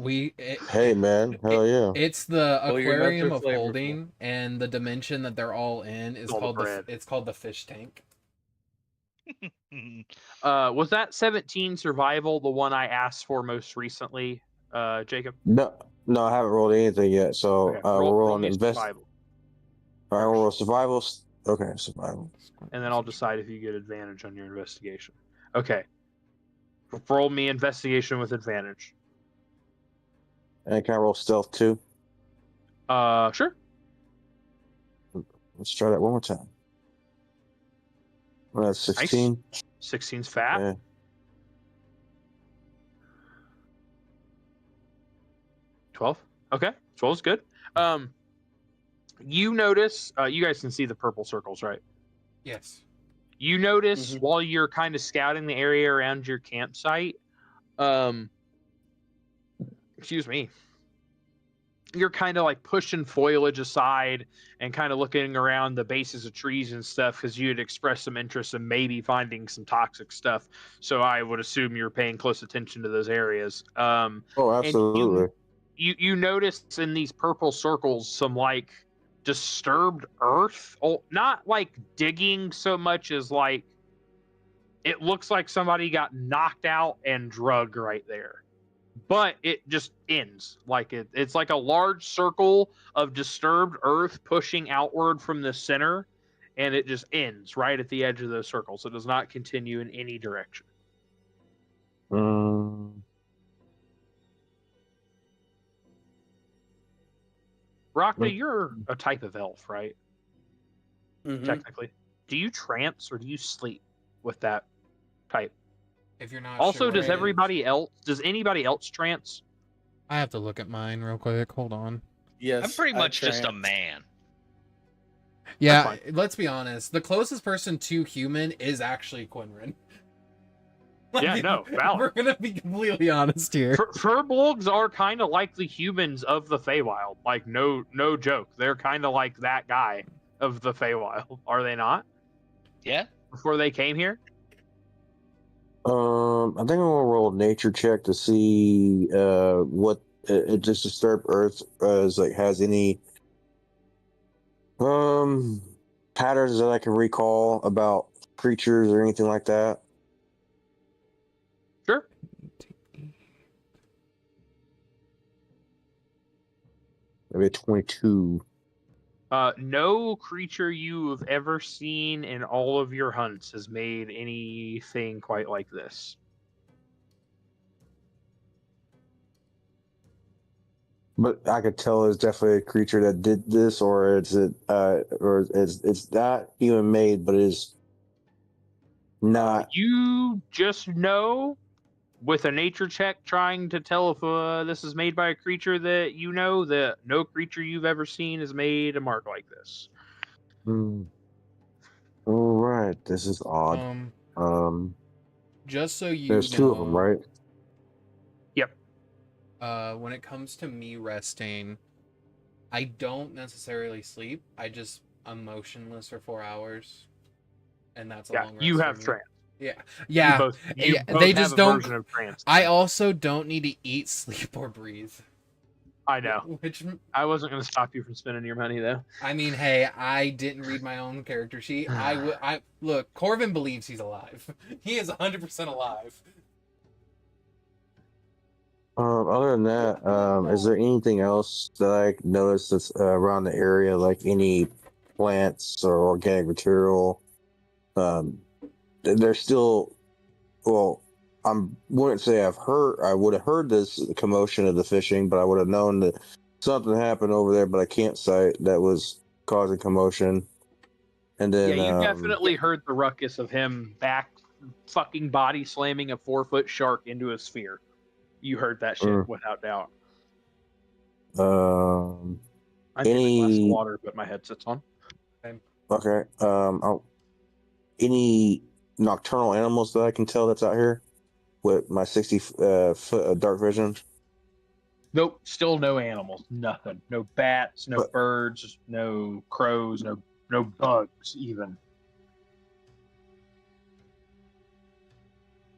Hey man, hell yeah. It's the Well, your nuts aquarium are of flavorful. holding, and the dimension that they're all in is All the called bread. it's called the fish tank. Was that 17 survival the one I asked for most recently, Jacob? No, I haven't rolled anything yet. So Okay, we're rolling me invest. survival, All right, we'll roll survival. Okay, survival. and then I'll decide if you get advantage on your investigation. Okay. Roll me investigation with advantage. And can I roll stealth too? Sure. Let's try that one more time. Well, that's 16. 16's fat. Yeah. 12. Okay, 12 is good. You notice, you guys can see the purple circles, right? Yes. You notice while you're kind of scouting the area around your campsite, excuse me, you're kind of like pushing foliage aside and kind of looking around the bases of trees and stuff because you had expressed some interest in maybe finding some toxic stuff. So I would assume you're paying close attention to those areas. Oh, absolutely. You notice in these purple circles some like disturbed earth, not like digging so much as like It looks like somebody got knocked out and drugged right there. But it just ends. Like it's like a large circle of disturbed earth pushing outward from the center, and it just ends right at the edge of those circles. It does not continue in any direction. Rakta, you're a type of elf, right? Mhm. Technically. Do you trance or do you sleep with that type? If you're not Also, sure, does anybody else trance? I have to look at mine real quick. Hold on. Yes. I'm pretty I much just a trance. man. Yeah, let's be honest. The closest person to human is actually Qinren. Yeah, no, valid. We're gonna be completely honest here. Firbolgs are kind of like the humans of the Feywild. Like, no joke. They're kind of like that guy of the Feywild, are they not? Yeah. Before they came here? I think I'm gonna roll a nature check to see what it just disturbed Earth has any patterns that I can recall about creatures or anything like that. Sure. Maybe a 22. No creature you've ever seen in all of your hunts has made anything quite like this. But I could tell it's definitely a creature that did this, or it's not human made, but is not. You just know with a nature check trying to tell if this is made by a creature that you know that no creature you've ever seen has made a mark like this. All right, this is odd. Just so you There's know, two of them, right? Yep. When it comes to me resting, I don't necessarily sleep. I'm motionless for 4 hours, and that's a long rest. You for have me. trance. Yeah. Both They just have a don't. version of trance. I also don't need to eat, sleep, or breathe. I know. Which I wasn't going to stop you from spending your money though. I mean, hey, I didn't read my own character sheet. Look. Corvin believes he's alive. He is 100% alive. Other than that, is there anything else that I noticed that's around the area, like any plants or organic material? There's still, well, I wouldn't say I would have heard this commotion of the fishing, but I would have known that something happened over there, but I can't cite that was causing commotion. And then, yeah, you definitely heard the ruckus of him back fucking body slamming a 4-foot shark into a sphere. You heard that shit without doubt. I take a glass of water, but my headset's on. Okay. Any nocturnal animals that I can tell that's out here with my 60-foot of dark vision? Nope, still no animals. Nothing. No bats, no birds, no crows, no bugs even.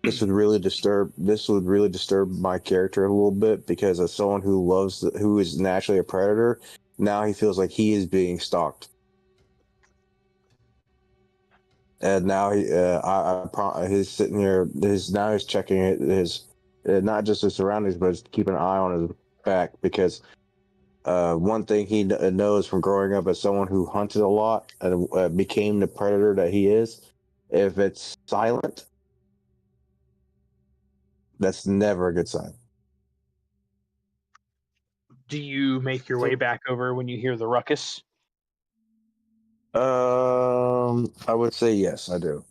This would really disturb my character a little bit, because as someone who is naturally a predator, now he feels like he is being stalked. And now he's sitting here. Now he's checking his not just his surroundings, but keeping an eye on his back, because one thing he knows from growing up as someone who hunted a lot and became the predator that he is, if it's silent, that's never a good sign. Do you make your way back over when you hear the ruckus? I would say yes, I do.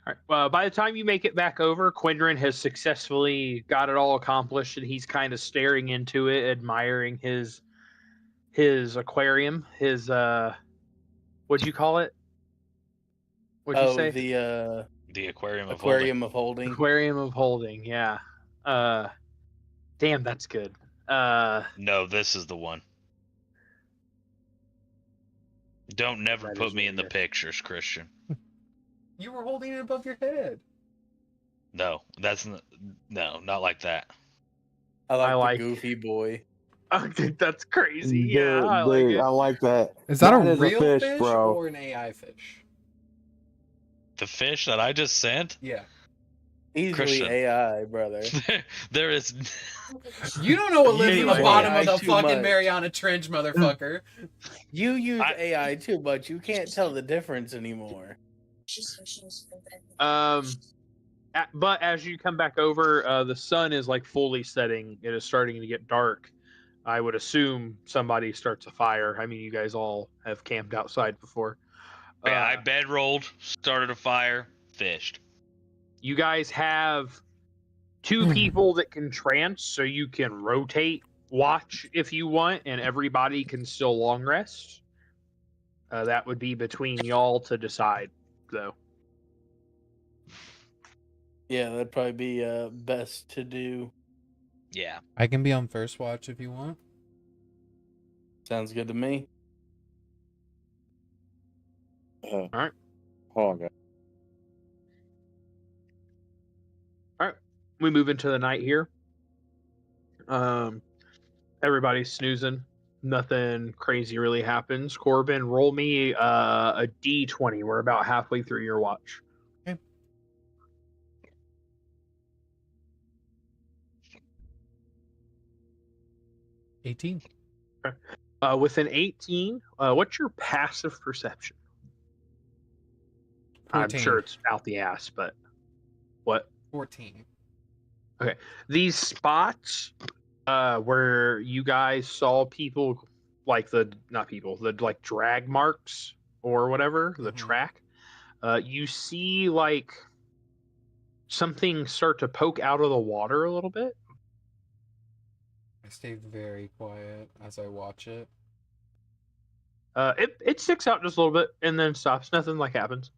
All right. By the time you make it back over, Qinren has successfully got it all accomplished, and he's kind of staring into it, admiring his aquarium. His what'd you call it? What'd you say? The aquarium of holding. Aquarium of holding. Yeah. Damn, that's good. No, this is the one. Don't never put me in the pictures, Christian. You were holding it above your head. No, not like that. I like the goofy boy. Okay, that's crazy. Yeah, I like it. I like that. Is that a real fish bro? or an AI fish? The fish that I just sent? Yeah. Easily Christian. AI, brother. There is. You don't know what lives in the Anyway. bottom of AI the too fucking much. Mariana Trench, motherfucker. You use I- AI too much. You can't tell the difference anymore. But as you come back over, the sun is like fully setting. It is starting to get dark. I would assume somebody starts a fire. I mean, you guys all have camped outside before. Yeah, I bedrolled, started a fire, fished. You guys have two people that can trance, so you can rotate watch if you want, and everybody can still long rest. That would be between y'all to decide, though. Yeah, that'd probably be best to do. Yeah. I can be on first watch if you want. Sounds good to me. All right. Hold on, guys. We move into the night here. Everybody's snoozing. Nothing crazy really happens. Corvin, roll me a d20. We're about halfway through your watch. Okay. 18. With an 18, what's your passive perception? 14. I'm sure it's out the ass, but what? 14. These spots where you guys saw people, like the like drag marks or whatever, the Mhm. track, you see like something start to poke out of the water a little bit. I stay very quiet as I watch it. It sticks out just a little bit and then stops. Nothing like happens.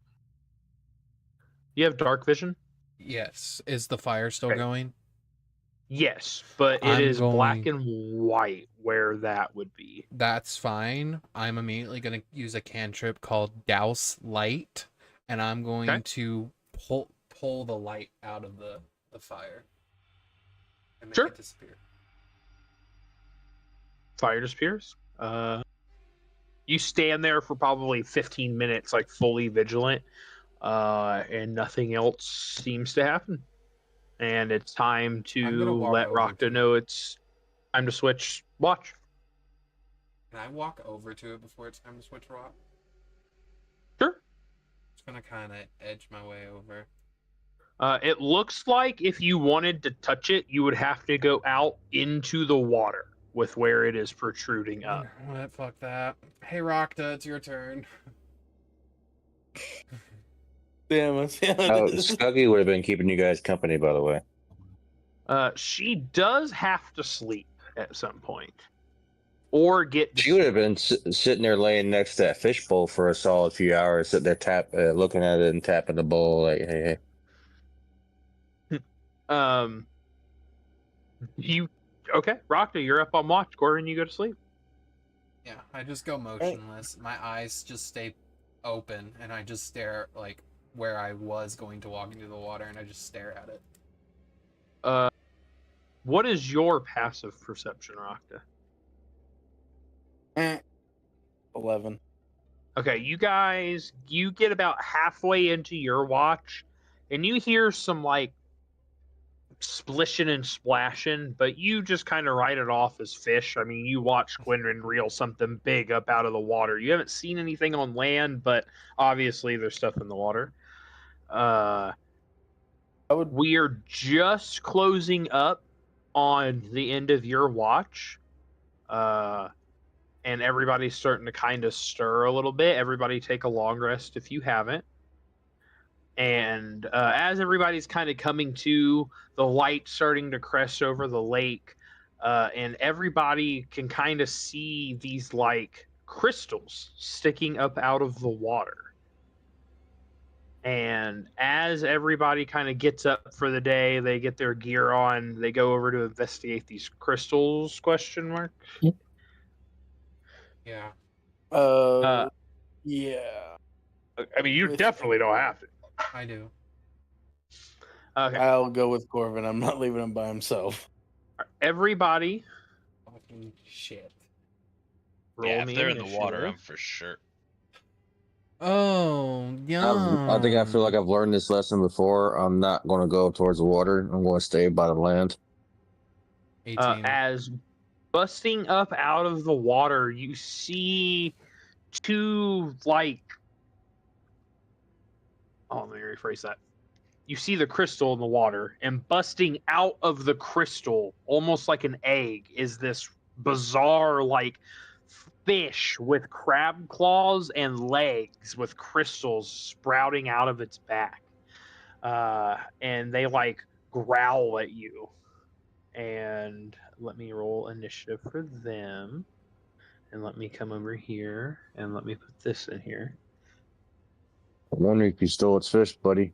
You have dark vision? Yes. Is the fire still Okay. going? Yes, but it I'm is black going- and white where that would be. That's fine. I'm immediately going to use a cantrip called Douse Light, and I'm going Okay. to pull the light out of the fire and make Sure. it disappear. Fire disappears. You stand there for probably 15 minutes, like fully vigilant, and nothing else seems to happen. And it's time I'm to gonna walk let over Rakta to know it's time to switch watch. Can I walk over to it before it's time to switch rock? Sure. Just gonna kind of edge my way over. It looks like if you wanted to touch it, you would have to go out into the water with where it is protruding up. What? Fuck that. Hey, Rakta, it's your turn. Damn, I see how it Oh, is. Scuggy would have been keeping you guys company, by the way. She does have to sleep at some point, or get. She would have been sitting there laying next to that fishbowl for a solid few hours, sitting there looking at it and tapping the bowl like, hey. You okay? Rakta, you're up on watch. Corvin, you go to sleep. Yeah, I just go motionless. My eyes just stay open, and I just stare like where I was going to walk into the water, and I just stare at it. What is your passive perception, Rakta? 11. Okay, you guys, you get about halfway into your watch, and you hear some like splishing and splashing, but you just kind of write it off as fish. I mean, you watch Qinren reel something big up out of the water. You haven't seen anything on land, but obviously there's stuff in the water. We are just closing up on the end of your watch. And everybody's starting to kind of stir a little bit. Everybody take a long rest if you haven't. And as everybody's kind of coming to, the light starting to crest over the lake, and everybody can kind of see these like crystals sticking up out of the water. And as everybody kind of gets up for the day, they get their gear on, they go over to investigate these crystals, question mark. Yeah. Yeah. I mean, you definitely don't have to. I do. Okay. I'll go with Corvin. I'm not leaving him by himself. Everybody, Fucking shit. roll Yeah, if me they're in the water, initiative. I'm for sure. Oh, yeah. I think I feel like I've learned this lesson before. I'm not going to go towards the water. I'm going to stay by the land. 18. As busting up out of the water, you see two, like, oh, let me rephrase that. You see the crystal in the water, and busting out of the crystal, almost like an egg, is this bizarre, like, fish with crab claws and legs with crystals sprouting out of its back. And they, like, growl at you. And let me roll initiative for them. And let me come over here, and let me put this in here. I wonder if you stole its fish, buddy.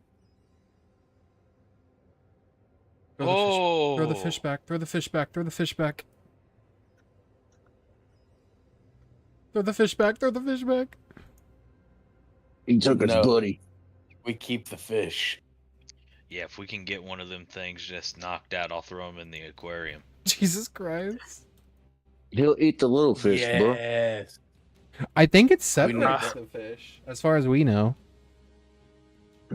Throw the fish back. Throw the fish back. Throw the fish back. Throw the fish back. Throw the fish back. He took its No. buddy. We keep the fish. Yeah, if we can get one of them things just knocked out, I'll throw them in the aquarium. Jesus Christ. He'll eat the little fish, bro. Yes. I think it's We separate know. the fish, as far as we know.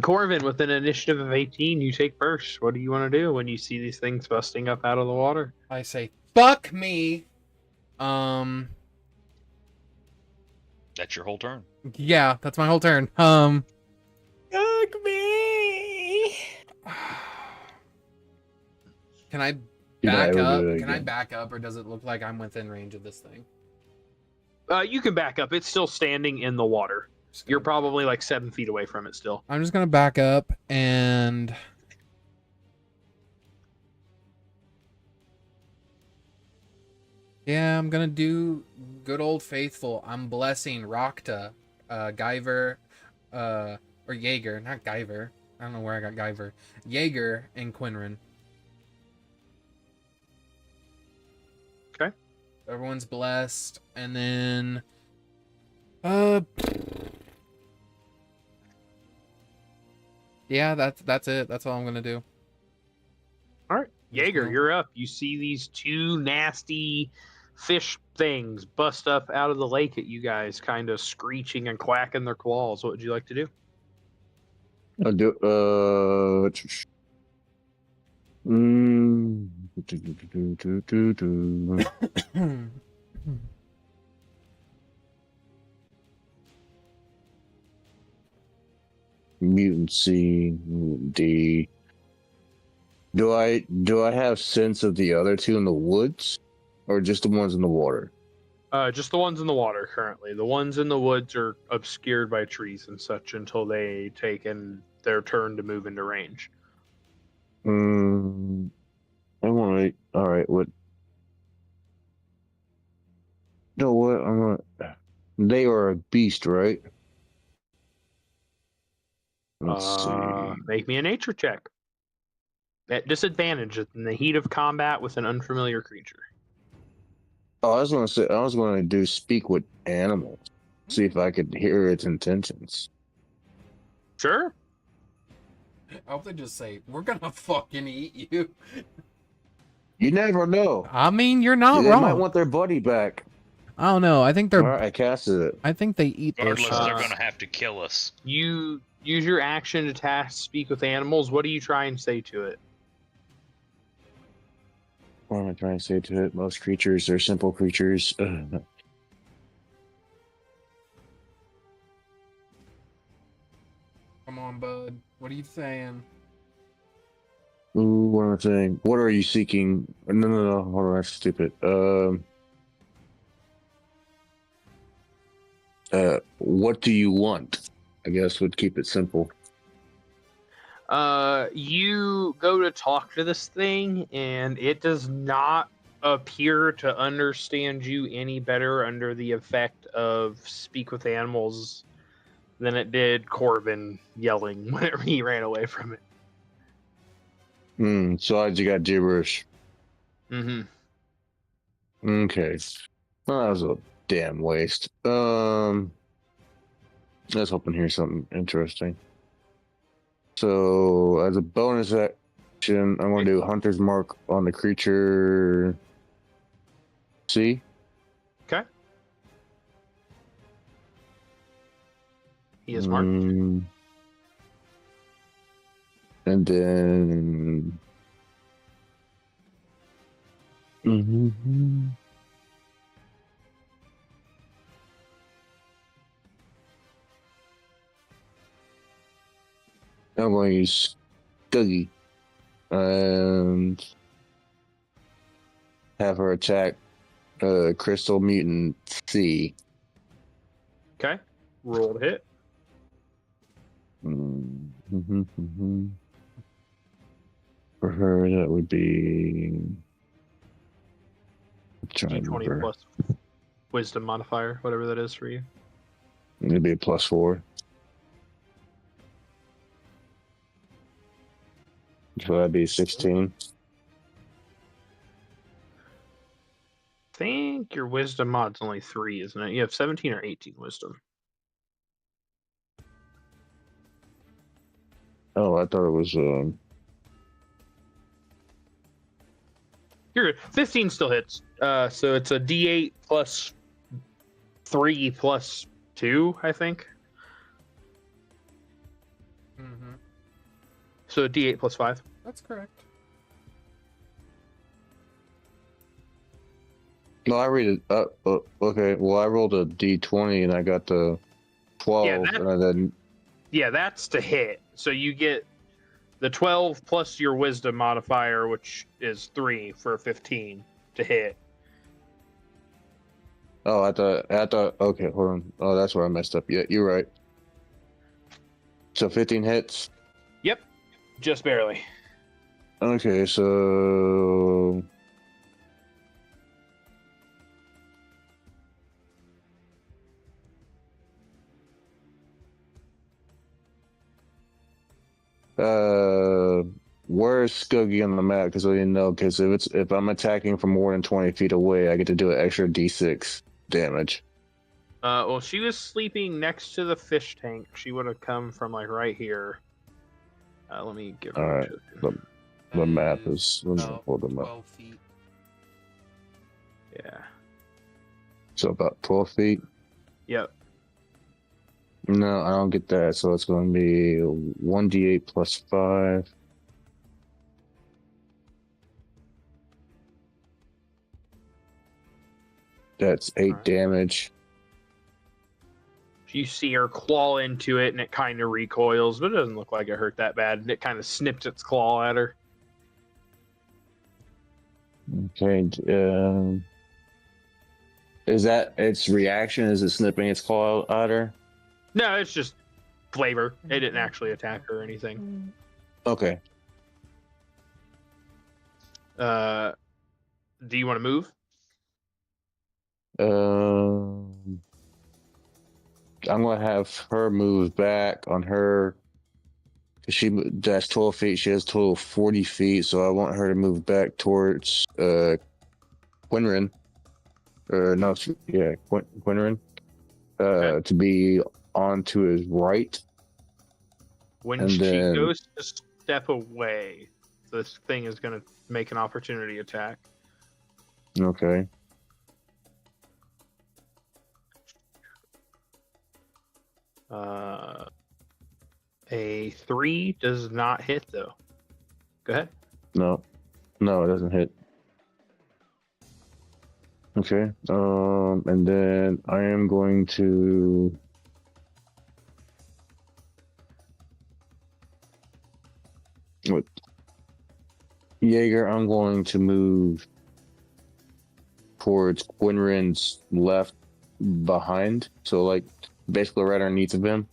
Corvin, with an initiative of 18, you take first. What do you want to do when you see these things busting up out of the water? I say, fuck me. That's your whole turn. Yeah, that's my whole turn. Fuck me. Can I Did I back ever up? do that Can I again? back up, or does it look like I'm within range of this thing? You can back up. It's still standing in the water. You're probably like 7 feet away from it still. I'm just gonna back up and yeah, I'm gonna do good old faithful. I'm blessing Rakta, Guyver, or Jaeger, not Guyver. I don't know where I got Guyver. Jaeger and Qinren. Okay. Everyone's blessed, and then yeah, that's it. That's all I'm gonna do. All right. Jaeger, cool. you're up. You see these two nasty fish things bust up out of the lake at you guys, kind of screeching and quacking their claws. What would you like to do? I'll do. Mm, Mutant C, mutant D. Do I have sense of the other two in the woods, or just the ones in the water? Just the ones in the water currently. The ones in the woods are obscured by trees and such until they take in their turn to move into range. I want to. All right. What? No. What? I'm gonna. They are a beast, right? Let's see. Make me a nature check. At disadvantage in the heat of combat with an unfamiliar creature. Oh, I was gonna say. I was gonna do speak with animals. See if I could hear its intentions. Sure. I hope they just say, "We're gonna fucking eat you." You never know. I mean, you're not They wrong. might want their buddy back. I don't know. I think All they're. right, I casted it. I think they eat their Regardless, they're shit. gonna have to kill us. You use your action to task speak with animals. What do you try and say to it? What am I trying to say to it? Most creatures are simple creatures. Come on, bud. What are you saying? Ooh, what am I saying? What are you seeking? No. Hold on, that's stupid. What do you want? I guess would keep it simple. You go to talk to this thing, and it does not appear to understand you any better under the effect of speak with animals than it did Corvin yelling whenever he ran away from it. So I just got gibberish. Mm-hmm. Okay. Well, that was a damn waste. Let's hope and hear something interesting. So, as a bonus action, I'm going to do Hunter's Mark on the creature. See? Okay. He is marked. And then. Mm-hmm. I'm going to use Scuggy and have her attack Crystal Mutant C. Okay. Roll to hit. Mm-hmm. For her, that would be D20 plus wisdom modifier, whatever that is for you. It'd be a +4. So that'd be 16. I think your wisdom mod's only 3, isn't it? You have 17 or 18 wisdom. Oh, I thought it was. You're 15 still hits. So it's a D8 plus 3 plus 2, I think. Mm-hmm. So a D8 plus 5. That's correct. No, I read it. Okay. Well, I rolled a D20 and I got the 12. Yeah, and then Yeah, that's to hit. So you get the 12 plus your wisdom modifier, which is 3 for 15 to hit. Oh, I thought. Okay, hold on. Oh, that's where I messed up. Yeah, you're right. So 15 hits. Yep, just barely. Okay, so. Where's Scuggy on the map? Because I didn't know. Because if I'm attacking from more than 20 feet away, I get to do an extra D6 damage. Well, she was sleeping next to the fish tank. She would have come from like right here. Let me give her. All right. The map is. Let me about hold the map. 12 feet. Yeah. So about 12 feet. Yep. No, I don't get that. So it's going to be 1d8 plus 5. That's 8 Alright. damage. You see her claw into it, and it kind of recoils, but it doesn't look like it hurt that bad. And it kind of snipped its claw at her. Okay. Is that its reaction? Is it snipping its claw at her? No, it's just flavor. It didn't actually attack her or anything. Okay. Do you want to move? I'm gonna have her move back on her. That's 12 feet. She has a total of 40 feet, so I want her to move back towards Qinren. Qinren. Okay. To be on to his right. When And she then- goes to step away, this thing is going to make an opportunity attack. Okay. A 3 does not hit, though. Go ahead. No, it doesn't hit. Okay. And then I am going to. What? Jaeger, I'm going to move towards Qinren's left behind. So, like, basically right underneath of him.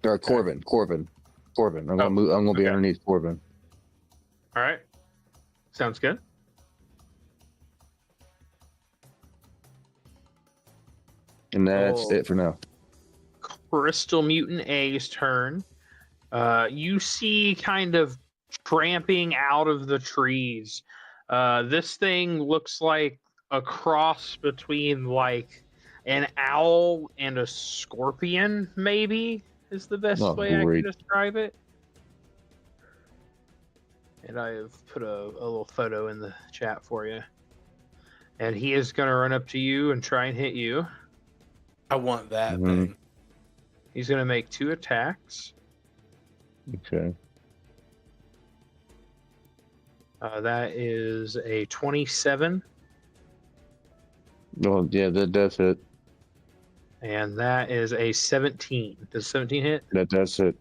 Or Corvin. I'm gonna move. I'm gonna be okay. underneath Corvin. All right. Sounds good. And that's Oh. it for now. Crystal Mutant A's turn. You see kind of tramping out of the trees. This thing looks like a cross between like an owl and a scorpion, maybe is the best Oh, way I great. can describe it. And I have put a little photo in the chat for you. And he is going to run up to you and try and hit you. I want that Mhm. thing. He's gonna make 2 attacks. Okay. That is a 27, Oh, yeah, that does it. and that is a 17. Does 17 hit? That does it.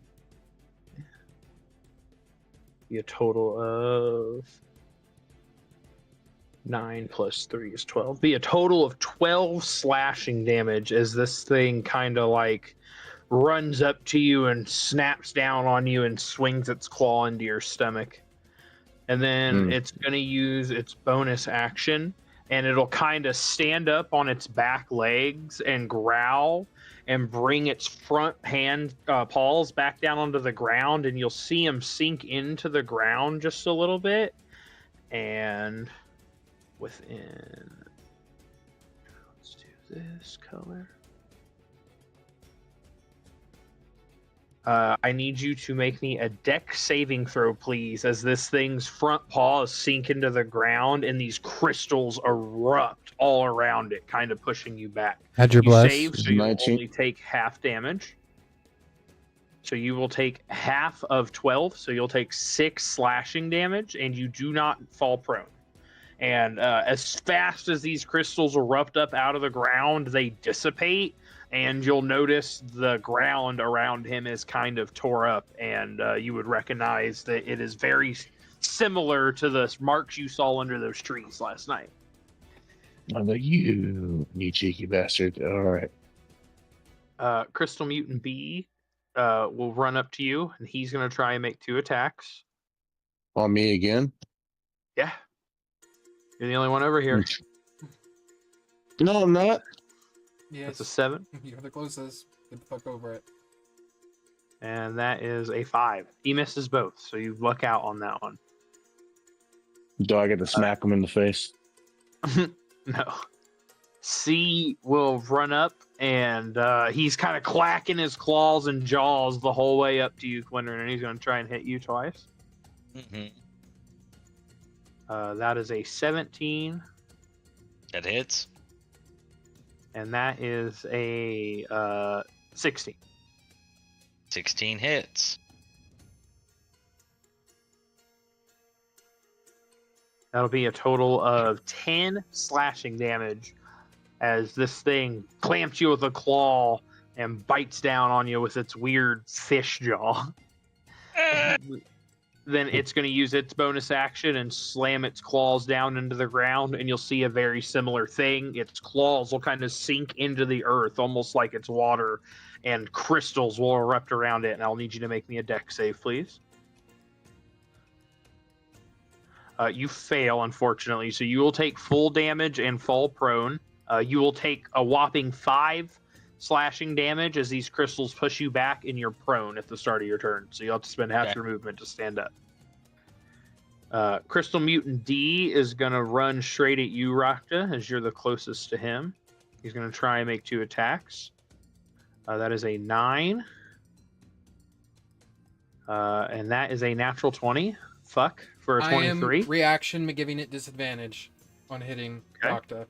Be a total of 9 plus 3 is 12. Be a total of 12 slashing damage as this thing kind of like runs up to you and snaps down on you and swings its claw into your stomach. And then it's going to use its bonus action, and it'll kind of stand up on its back legs and growl and bring its front paws back down onto the ground, and you'll see them sink into the ground just a little bit. And within, let's do this color. I need you to make me a dex saving throw, please, as this thing's front paws sink into the ground and these crystals erupt all around it, kind of pushing you back. Had your You bless. save, so you will 19. only take half damage. So you will take half of 12, so you'll take 6 slashing damage, and you do not fall prone. And as fast as these crystals erupt up out of the ground, they dissipate, and you'll notice the ground around him is kind of tore up, and you would recognize that it is very similar to the marks you saw under those trees last night. I'm like, you cheeky bastard. All right. Crystal Mutant B will run up to you, and he's going to try and make 2 attacks. On me again? Yeah. You're the only one over here. No, I'm not. Yes. That's a 7. You're the closest. Get the fuck over it. And that is a 5. He misses both, so you luck out on that one. Do I get to smack him in the face? No. C will run up, and he's kind of clacking his claws and jaws the whole way up to you, Qinren, and he's going to try and hit you twice. Mm-hmm. That is a 17, That hits. and that is a 16. 16 hits. That'll be a total of 10 slashing damage as this thing clamps you with a claw and bites down on you with its weird fish jaw. Then it's going to use its bonus action and slam its claws down into the ground, and you'll see a very similar thing. Its claws will kind of sink into the earth, almost like it's water, and crystals will erupt around it. And I'll need you to make me a dex save, please. You fail, unfortunately, so you will take full damage and fall prone. You will take a whopping 5 slashing damage as these crystals push you back, and you're prone at the start of your turn. So you'll have to spend half your movement to stand up. Crystal Mutant D is going to run straight at you, Rakta, as you're the closest to him. He's going to try and make 2 attacks. That is a 9. And that is a natural 20. Fuck, for a 23. I am reaction giving it disadvantage on hitting Rakta.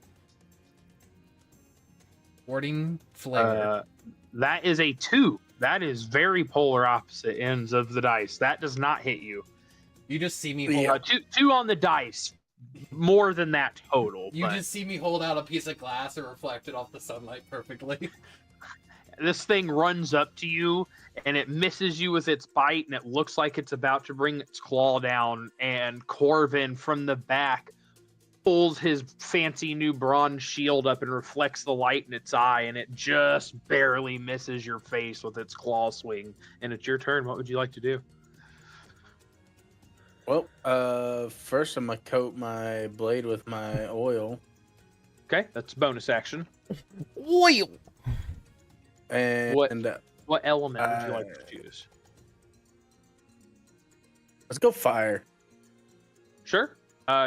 Warding flare. That is a 2. That is very polar opposite ends of the dice. That does not hit you. You just see me hold. Two on the dice. More than that total. You just see me hold out a piece of glass and reflect it off the sunlight perfectly. This thing runs up to you, and it misses you with its bite, and it looks like it's about to bring its claw down, and Corvin from the back pulls his fancy new bronze shield up and reflects the light in its eye, and it just barely misses your face with its claw swing. And it's your turn. What would you like to do? Well, first I'm gonna coat my blade with my oil. Okay, that's bonus action. Oil! And What element would you like to choose? let's go fire. Sure.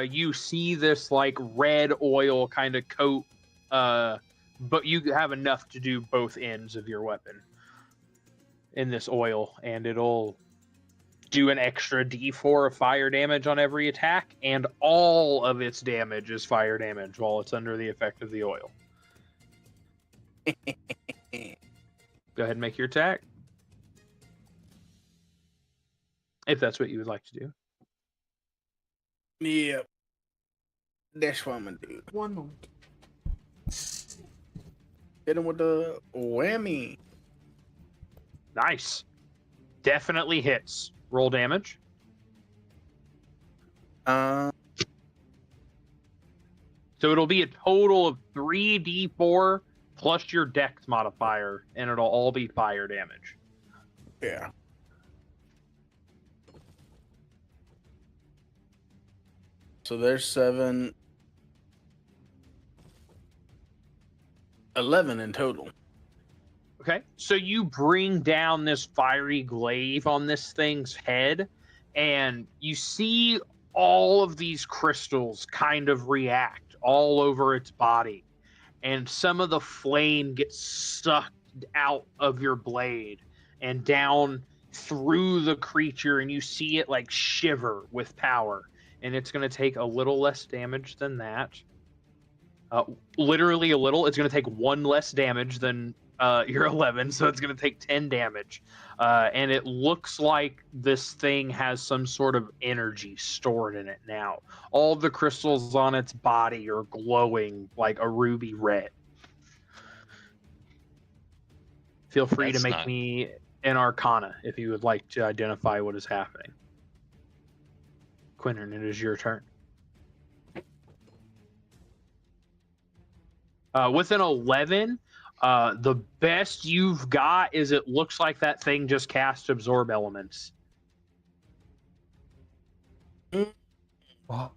You see this like red oil kind of coat, but you have enough to do both ends of your weapon in this oil, and it'll do an extra D4 of fire damage on every attack, and all of its damage is fire damage while it's under the effect of the oil. Go ahead and make your attack. If that's what you would like to do. Yep. That's what I'm gonna do. One moment. Hit him with the whammy. Nice. Definitely hits. Roll damage. Uh, So it'll be a total of 3d4 plus your dex modifier, and it'll all be fire damage. yeah. So there's 7, 11 in total. Okay, so you bring down this fiery glaive on this thing's head, and you see all of these crystals kind of react all over its body, and some of the flame gets sucked out of your blade and down through the creature, and you see it like shiver with power, and it's going to take a little less damage than that. Literally a little. It's going to take 1 less damage than your 11, so it's going to take 10 damage. And it looks like this thing has some sort of energy stored in it now. All the crystals on its body are glowing like a ruby red. Feel free to make me an Arcana if you would like to identify what is happening. Qinren, it is your turn. With an 11, the best you've got is it looks like that thing just cast Absorb Elements. Wow.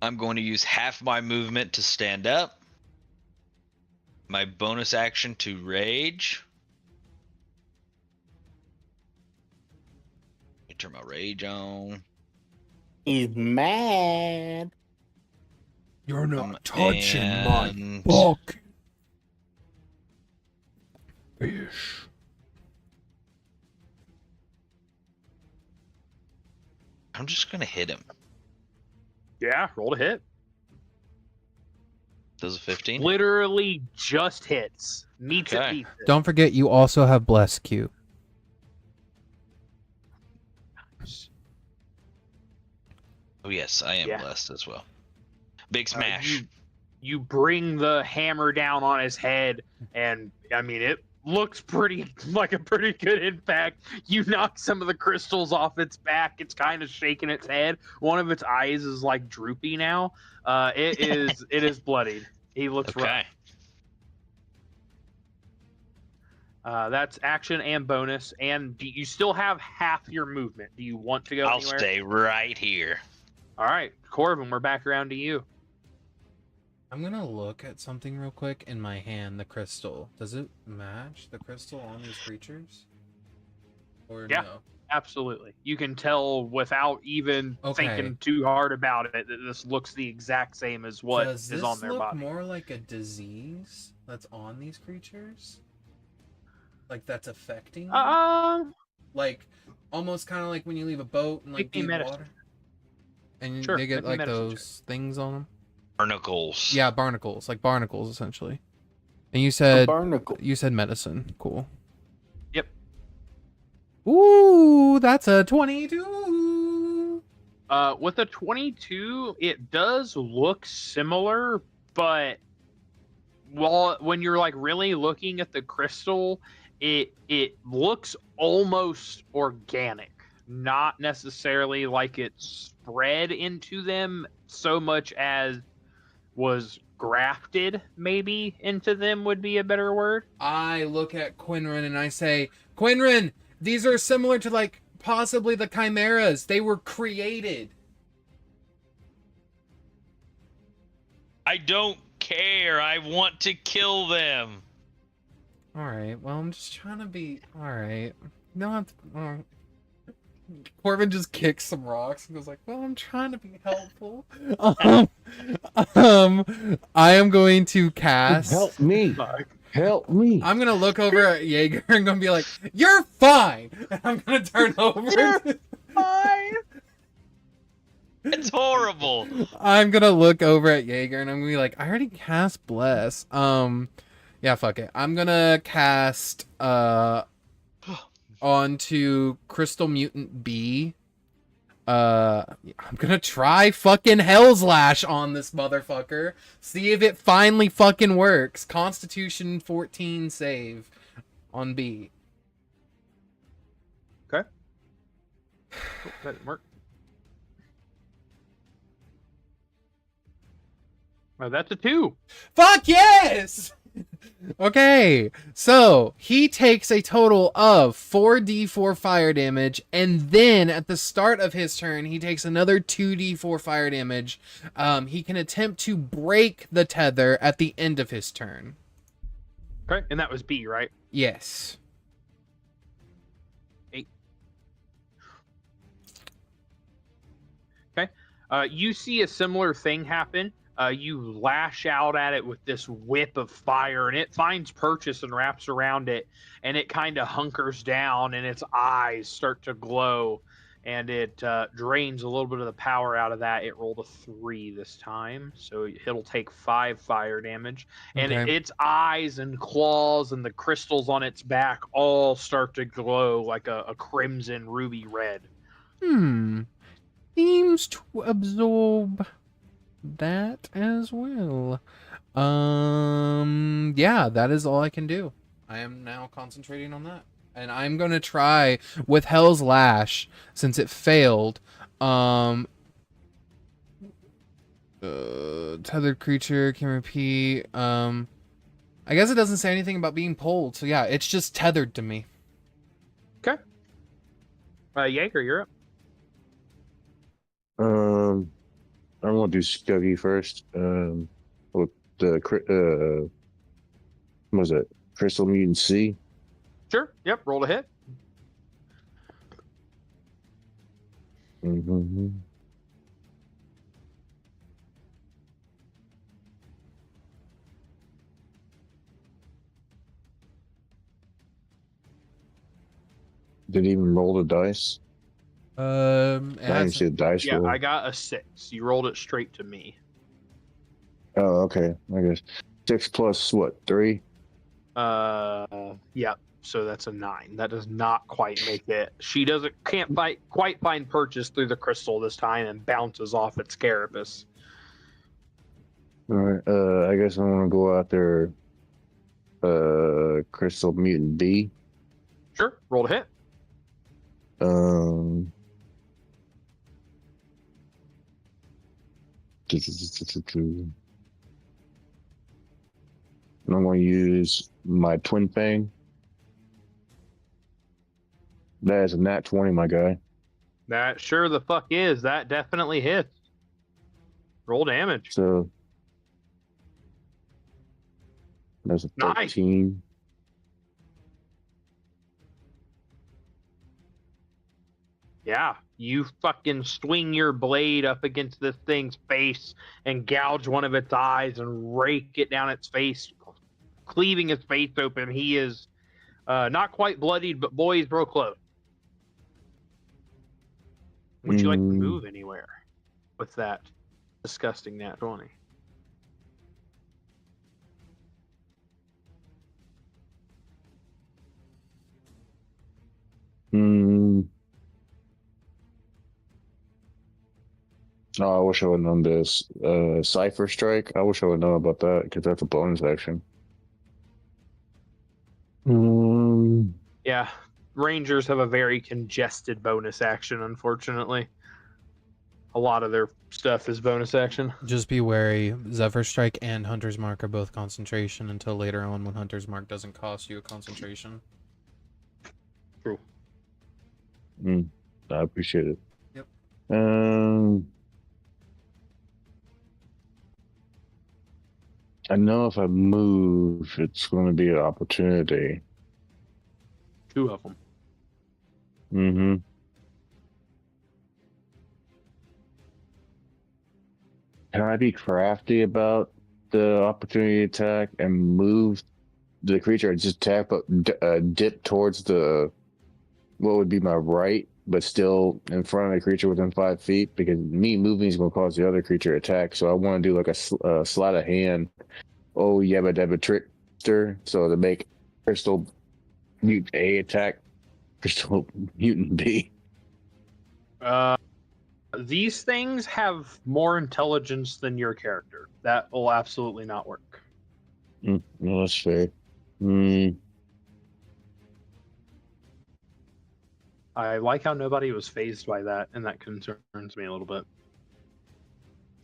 I'm going to use half my movement to stand up. My bonus action to rage. Let me turn my rage on. He's mad. You're not touching my book. Fish. I'm just going to hit him. Yeah, roll to hit. Does a 15? Literally just hits. Meets Okay. it, beats it. Don't forget, you also have Bless Q. Oh, yes, I am Yeah. blessed as well. Big smash. You bring the hammer down on his head, and I mean, it looks pretty like a pretty good impact. You knock some of the crystals off its back. It's kind of shaking its head. One of its eyes is like droopy now. It is bloodied. He looks rough. That's action and bonus, and you still have half your movement. Do you want to go I'll anywhere? stay right here. All right, Corvin, we're back around to you. I'm gonna look at something real quick in my hand, the crystal. Does it match the crystal on these creatures? Or Yeah. no? Absolutely. You can tell without even thinking too hard about it that this looks the exact same as what Does is this on their look body. more like a disease that's on these creatures? Like that's affecting them? Like almost kind of like when you leave a boat and like Make me deep medicine. water. And Sure, they get make me like medicine those things on them. Barnacles. Yeah, barnacles, like barnacles essentially. And you said Barnacle. medicine. Cool. Yep. Ooh, that's a 22. With a 22, it does look similar, but when you're like really looking at the crystal, it looks almost organic, not necessarily like it's spread into them so much as was grafted maybe into them would be a better word. I look at Qinren and I say, Qinren, these are similar to like possibly the chimeras. They were created. I don't care. I want to kill them. All right. Well, I'm just trying to be. All right. No, I'm. Corvin just kicks some rocks and goes like, "Well, I'm trying to be helpful." I am going to cast. Help me! Help me! I'm gonna look over at Jaeger and gonna be like, "You're fine." And I'm gonna turn over. Fine. It's horrible. I'm gonna look over at Jaeger and I'm gonna be like, I already cast Bless. Yeah, fuck it. I'm gonna cast onto Crystal Mutant B. I'm gonna try fucking Hell's Lash on this motherfucker. See if it finally fucking works. Constitution 14 save on B. Okay. Oh, that didn't work. Oh, that's a 2. Fuck yes! Okay, so he takes a total of 4d4 fire damage, and then at the start of his turn, he takes another 2d4 fire damage. He can attempt to break the tether at the end of his turn. Okay, and that was B, right? Yes. 8. Okay. You see a similar thing happen. You lash out at it with this whip of fire, and it finds purchase and wraps around it, and it kind of hunkers down, and its eyes start to glow, and it drains a little bit of the power out of that. It rolled a 3 this time, so it'll take 5 fire damage, and Okay. its eyes and claws and the crystals on its back all start to glow like a crimson ruby red. Seems to absorb that as well. Yeah, that is all I can do. I am now concentrating on that. And I'm going to try with Hell's Lash, since it failed. Tethered creature can repeat. I guess it doesn't say anything about being pulled. So yeah, it's just tethered to me. Okay. Jaeger, you're up. I'm gonna do Scuggy first. With the what was it? Crystal Mutant C. Sure. Yep. Roll a hit. Mm-hmm. Did he even roll the dice? It I didn't has- see the dice Yeah, roll. I got a 6. You rolled it straight to me. Oh, okay. I guess 6 plus what? 3? Yeah. So that's a 9. That does not quite make it. She can't quite find purchase through the crystal this time and bounces off its carapace. All right. I guess I want to go out there. Crystal Mutant B. Sure. Roll a hit. I'm going to use my Twin Fang. That is a nat 20, my guy. That sure the fuck is. That definitely hits. Roll damage. So that's a Nice. 13. Yeah, you fucking swing your blade up against this thing's face and gouge one of its eyes and rake it down its face, cleaving its face open. He is not quite bloodied, but boy, he's real close. Would you like to move anywhere with that disgusting nat 20? Oh, I wish I would have known this. Cypher Strike. I wish I would have known about that because that's a bonus action. Yeah, Rangers have a very congested bonus action, unfortunately. A lot of their stuff is bonus action. Just be wary. Zephyr Strike and Hunter's Mark are both concentration until later on when Hunter's Mark doesn't cost you a concentration. True. I appreciate it. Yep. I know if I move, it's going to be an opportunity. 2 of them. Mm-hmm. Can I be crafty about the opportunity attack and move the creature? Just tap up, dip towards the what would be my right but still in front of the creature within 5 feet, because me moving is going to cause the other creature attack. So I want to do like a sleight of hand. Oh, yabba dabba trickster. So to make crystal mutant A attack crystal mutant B. These things have more intelligence than your character. That will absolutely not work. No, that's fair. Mm. I like how nobody was phased by that, and that concerns me a little bit.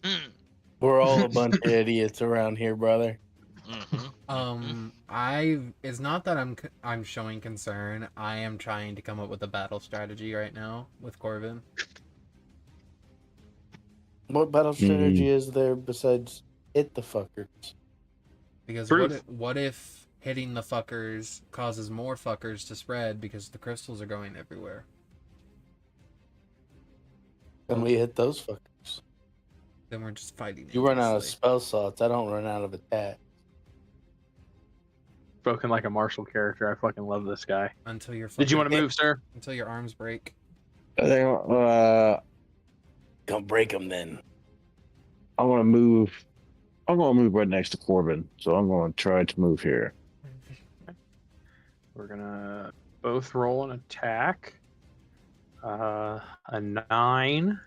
Mm. We're all a bunch of idiots around here, brother. It's not that I'm showing concern. I am trying to come up with a battle strategy right now with Corvin. What battle strategy is there besides hit the fuckers? Because Proof. what if hitting the fuckers causes more fuckers to spread because the crystals are going everywhere? And we hit those fuckers. Then we're just fighting. You run out of endlessly. spell slots. I don't run out of attack. Spoken like a martial character. I fucking love this guy. Until your Did you want fucking- to move, sir? until your arms break. I think, Gonna break them then. I want to move. I'm going to move right next to Corvin, so I'm going to try to move here. We're gonna both roll an attack. A 9.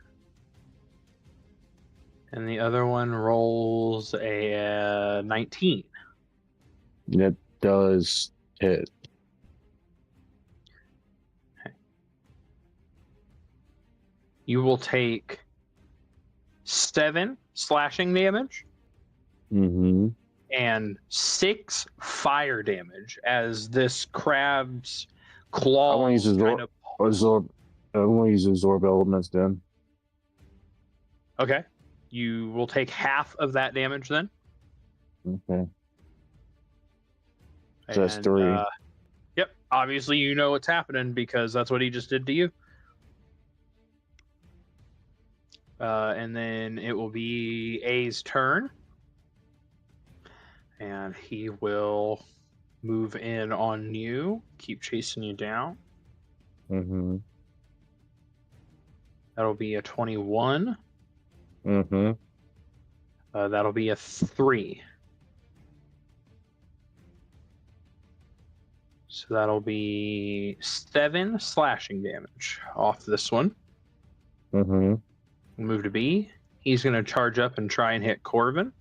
And the other one rolls a 19. That does hit. You will take 7 slashing damage Mm-hmm. and 6 fire damage as this crab's I claws want to use kind of... absorb. I want to use absorb elements then. Okay. You will take half of that damage then. Okay. So that's 3. Yep. Obviously, you know what's happening because that's what he just did to you. And then it will be A's turn. And he will move in on you, keep chasing you down. Mm-hmm. That'll be a 21. Mm-hmm. That'll be a 3. So that'll be 7 slashing damage off this one. Mm-hmm. We'll move to B. He's going to charge up and try and hit Corvin.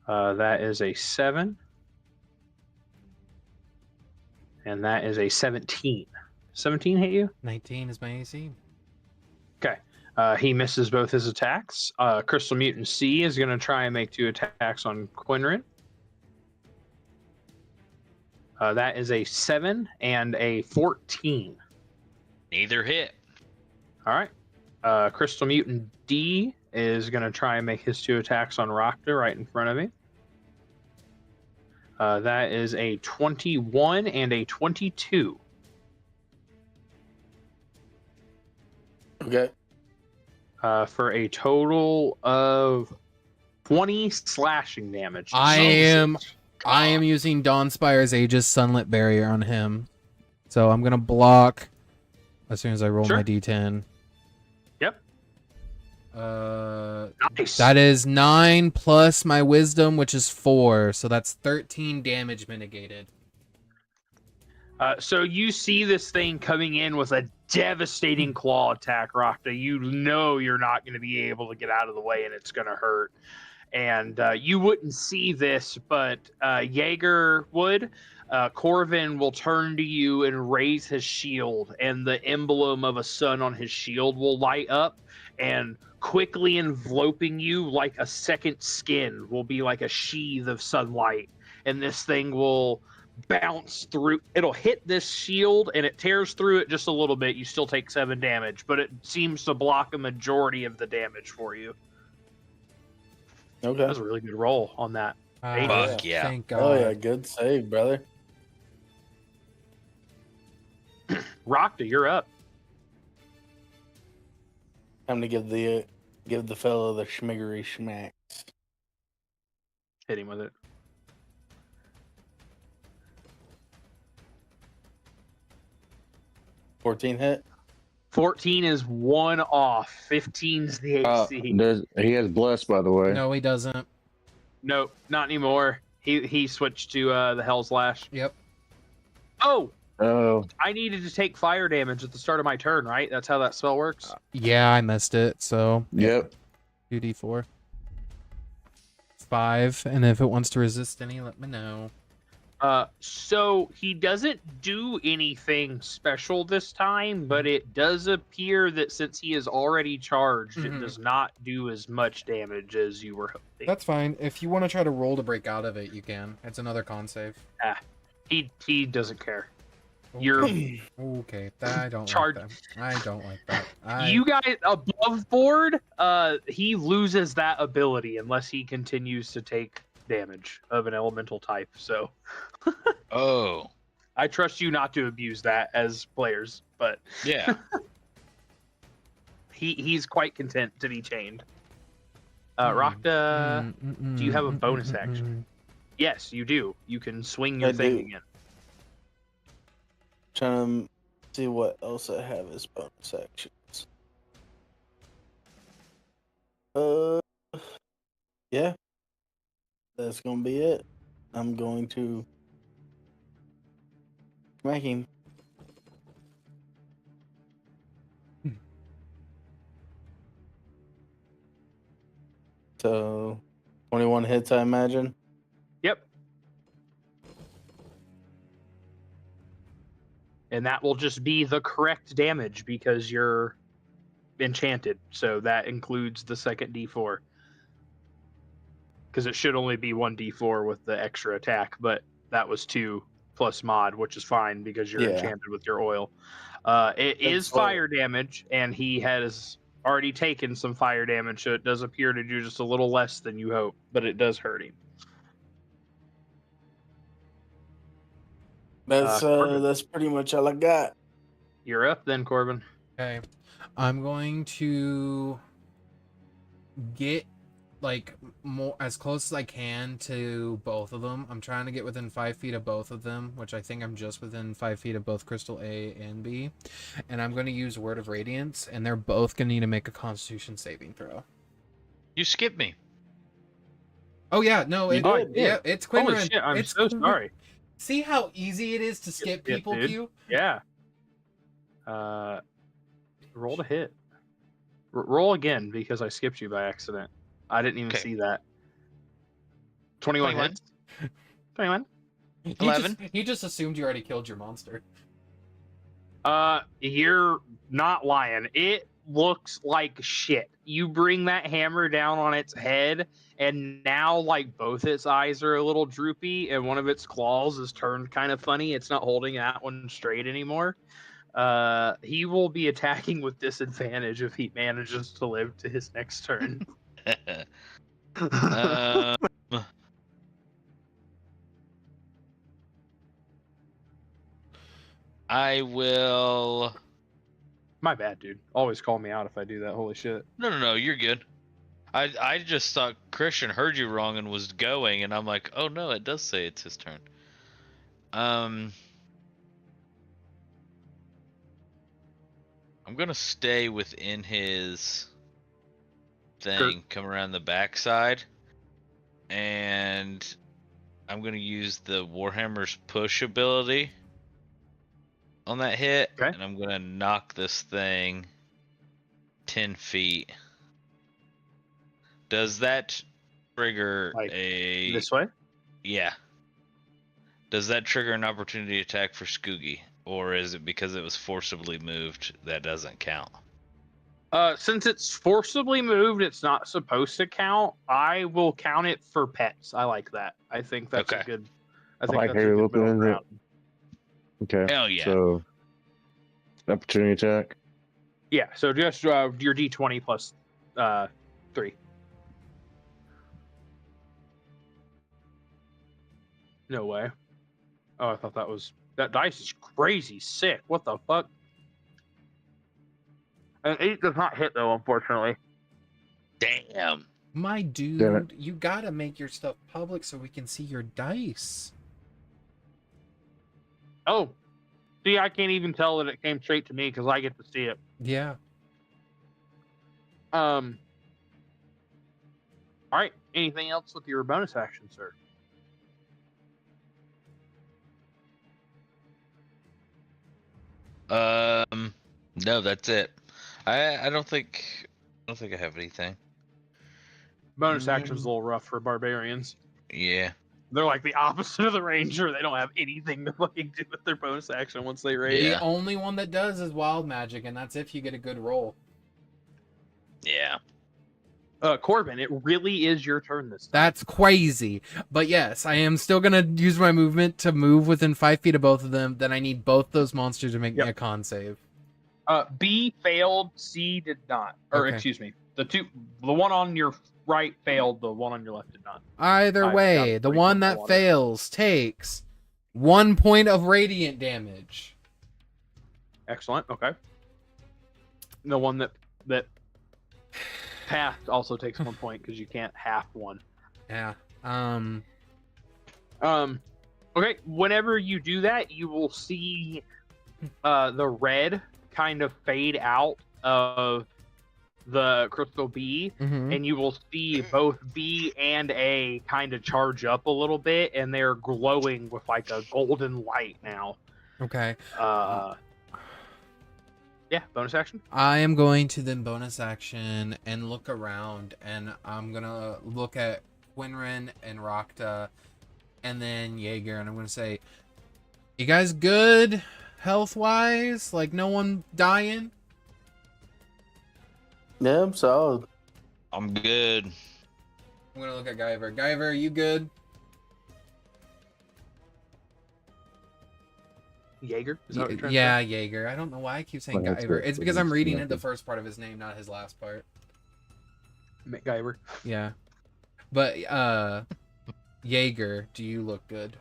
That is a 7. And that is a 17. 17 hit you? 19 is my AC. Okay. He misses both his attacks. Crystal Mutant C is going to try and make 2 attacks on Qinren. That is a 7 and a 14. Neither hit. All right. Crystal Mutant D is going to try and make his 2 attacks on Rakta right in front of me. That is a 21 and a 22. Okay. For a total of 20 slashing damage. I am using Dawnspire's Aegis Sunlit Barrier on him. So I'm gonna block as soon as I roll Sure. my D10. Yep. Nice. That is 9 plus my wisdom, which is 4. So that's 13 damage mitigated. So you see this thing coming in with a devastating claw attack, Rakta. You know you're not going to be able to get out of the way and it's going to hurt. And you wouldn't see this, but Jaeger would. Corvin will turn to you and raise his shield, and the emblem of a sun on his shield will light up, and quickly enveloping you like a second skin will be like a sheath of sunlight, and this thing will bounce through. It'll hit this shield and it tears through it just a little bit. You still take 7 damage, but it seems to block a majority of the damage for you. Okay. That was a really good roll on that. Fuck yeah. Thank God. Oh yeah, good save, brother. Rakta, you're up. Time to give the fellow the schmiggery schmacks. Hit him with it. 14 hit. 14 is 1 off. 15's the AC. He has blessed, by the way. No, he doesn't. Nope, not anymore. He switched to the Hell's Lash. Yep. Oh, Oh, I needed to take fire damage at the start of my turn, right? That's how that spell works. Yeah, I missed it. So yep. 2d4. 5, and if it wants to resist any, let me know. So he doesn't do anything special this time, but it does appear that since he is already charged, it does not do as much damage as you were hoping. That's fine. If you want to try to roll to break out of it, you can. It's another con save. He doesn't care. You're okay. I don't Charge- like that. I don't like that. You guys above board. He loses that ability unless he continues to take damage of an elemental type. So, Oh, I trust you not to abuse that as players, but yeah. he's quite content to be chained. Rakta, do you have a bonus action? Yes, you do. You can swing your I thing do. again. Trying to see what else I have as bonus actions. Yeah. That's gonna be it. I'm going to smack him. So 21 hits, I imagine. Yep. And that will just be the correct damage because you're enchanted. So that includes the second D4. Because it should only be 1d4 with the extra attack, but that was 2 plus mod, which is fine because you're Yeah. enchanted with your oil. It is fine. fire damage, and he has already taken some fire damage, so it does appear to do just a little less than you hope, but it does hurt him. That's pretty much all I got. You're up then, Corvin. Okay. I'm going to get like more as close as I can to both of them. I'm trying to get within 5 feet of both of them, which I think I'm just within 5 feet of both Crystal A and B. And I'm going to use Word of Radiance, and they're both going to need to make a Constitution saving throw. You skipped me. Oh yeah, no, You did. yeah, it's Qinren. Holy shit, I'm It's so Qinren. sorry. See how easy it is to skip Yeah, people, dude. Q? Yeah. Roll to hit. Roll again because I skipped you by accident. I didn't even Okay. see that. 21 hits. 21. 11. He just assumed you already killed your monster. You're not lying. It looks like shit. You bring that hammer down on its head, and now like both its eyes are a little droopy, and one of its claws is turned kind of funny. It's not holding that one straight anymore. He will be attacking with disadvantage if he manages to live to his next turn. I will. My bad, dude. Always call me out if I do that. Holy shit. No, you're good. I just thought Christian heard you wrong and was going, and I'm like, oh no, it does say it's his turn. I'm gonna stay within his thing, come around the backside, and I'm gonna use the Warhammer's push ability on that hit, Okay. and I'm gonna knock this thing 10 feet. Does that trigger Like a... This way? Yeah. Does that trigger an opportunity attack for Skoogie? Or is it because it was forcibly moved that doesn't count? Since it's forcibly moved, it's not supposed to count. I will count it for pets. I like that. I think that's a Okay. good. I think like that's how a you're good looking middle at it. ground. Okay. Hell yeah. So, opportunity attack. Yeah. So just your D20 plus 3. No way. Oh, I thought that dice is crazy sick. What the fuck? An 8 does not hit though, unfortunately. Damn. My dude, you gotta make your stuff public so we can see your dice. Oh, See, I can't even tell that it came straight to me because I get to see it. Yeah. All right. Anything else with your bonus action, sir? No, that's it. I don't think I have anything. Bonus action's a little rough for barbarians. Yeah. They're like the opposite of the ranger. They don't have anything to fucking do with their bonus action once they raid. Yeah. The only one that does is wild magic, and that's if you get a good roll. Yeah. Corvin, it really is your turn this time. That's crazy. But yes, I am still going to use my movement to move within 5 feet of both of them. Then I need both those monsters to make me a con save. B failed, C did not. Or Okay. excuse me. The one on your right failed, the one on your left did not. Either I way, got the 3 one points of that water. fails takes 1 point of radiant damage. Excellent. Okay. The one that passed also takes 1 point because you can't half one. Yeah. Okay. Whenever you do that, you will see the red kind of fade out of the crystal B, Mhm. and you will see both B and A kind of charge up a little bit, and they're glowing with like a golden light now. Okay. Yeah, bonus action. I am going to then bonus action and look around, and I'm gonna look at Qinren and Rakta, and then Jaeger, and I'm gonna say, "You guys good, health wise? Like no one dying?" Yeah, I'm solid. I'm good. I'm gonna look at Guyver. Guyver, are you good? Jaeger. Is that what you're trying to Yeah, say? Jaeger. I don't know why I keep saying Oh, that's Guyver. good. It's because I'm reading it the Connected. first part of his name, not his last part. MacGyver. Yeah. But Jaeger, do you look good?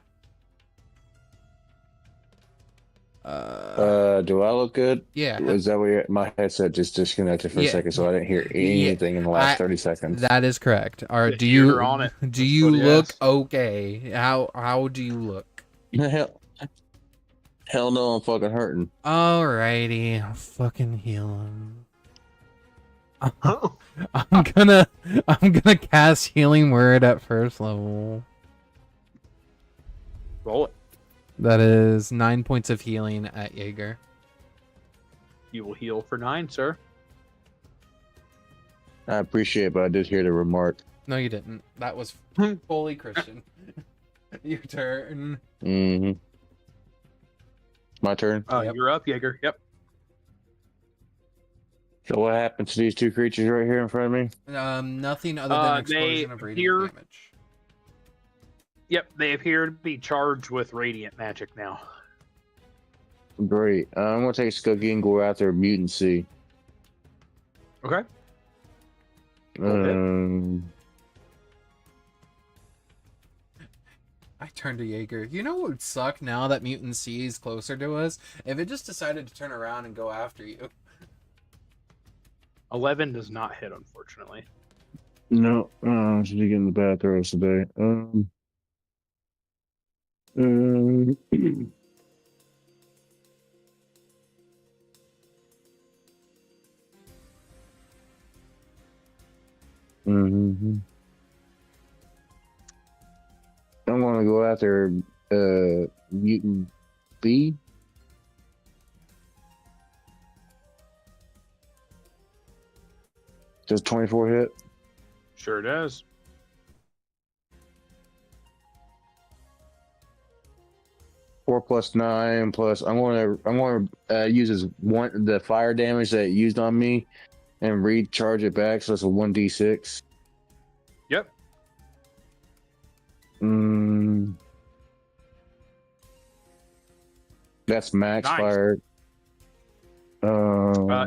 Do I look good? Yeah. Was that where my headset just disconnected for Yeah. a second, so I didn't hear anything in the last 30 seconds? That is correct. Or Yeah, do you're you on it. do That's you what he look asked. okay? How do you look? Hell no, I'm fucking hurting. Alrighty, I'll fucking heal him. I'm gonna cast Healing Word at first level. Roll it. That is 9 points of healing at Jaeger. You will heal for 9, sir. I appreciate it, but I did hear the remark. No, you didn't. That was fully Christian. Your turn. Mm-hmm. My turn. Yep. You're up, Jaeger. Yep. So what happened to these two creatures right here in front of me? Nothing other than explosion of radiant damage. Yep, they appear to be charged with radiant magic now. Great. I'm gonna take Skuggy and go after Mutant C. Okay. I turned to Jaeger. You know what would suck now that Mutant C is closer to us? If it just decided to turn around and go after you. 11 does not hit, unfortunately. No, should be getting the bad throws today. I'm gonna go after Mutant B. Does 24 hit? Sure does. Four plus 9 plus. I'm going to use the fire damage that it used on me, and recharge it back. So it's a 1d6. Yep. That's max Nice. fire.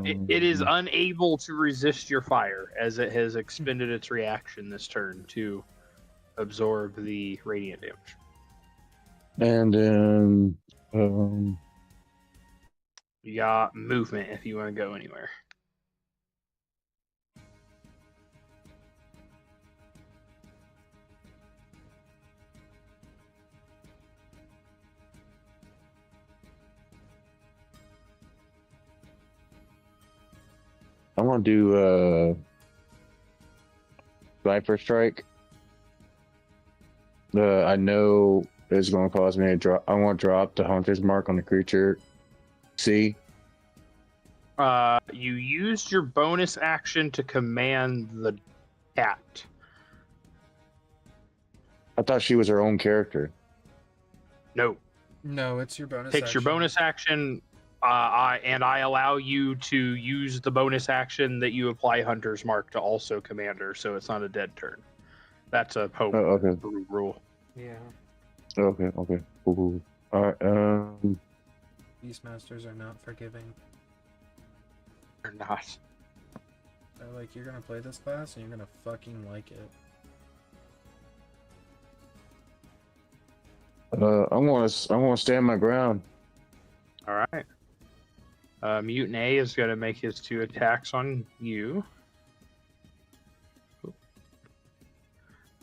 It is unable to resist your fire as it has expended its reaction this turn to absorb the radiant damage. And then You got movement if you want to go anywhere. I'm gonna do Sniper Strike. I know it's gonna cause me to drop. I want to drop the Hunter's Mark on the creature. See? You used your bonus action to command the cat. I thought she was her own character. No. No, it's your bonus. Takes your bonus action, and I allow you to use the bonus action that you apply Hunter's Mark to also command her, so it's not a dead turn. That's a hope okay. rule. Yeah. Okay. Ooh. All right. Beastmasters are not forgiving. Or not. They're like, you're gonna play this class and you're gonna fucking like it. I'm gonna stand my ground. All right. Mutant A is going to make his 2 attacks on you.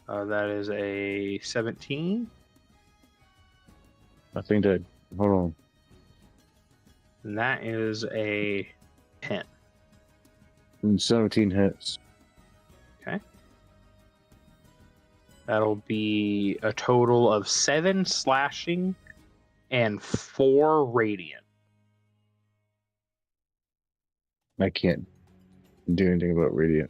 That is a 17. I think that. Hold on. And that is a 10. 17 hits. Okay. That'll be a total of 7 slashing and 4 radiant. I can't do anything about Radiant.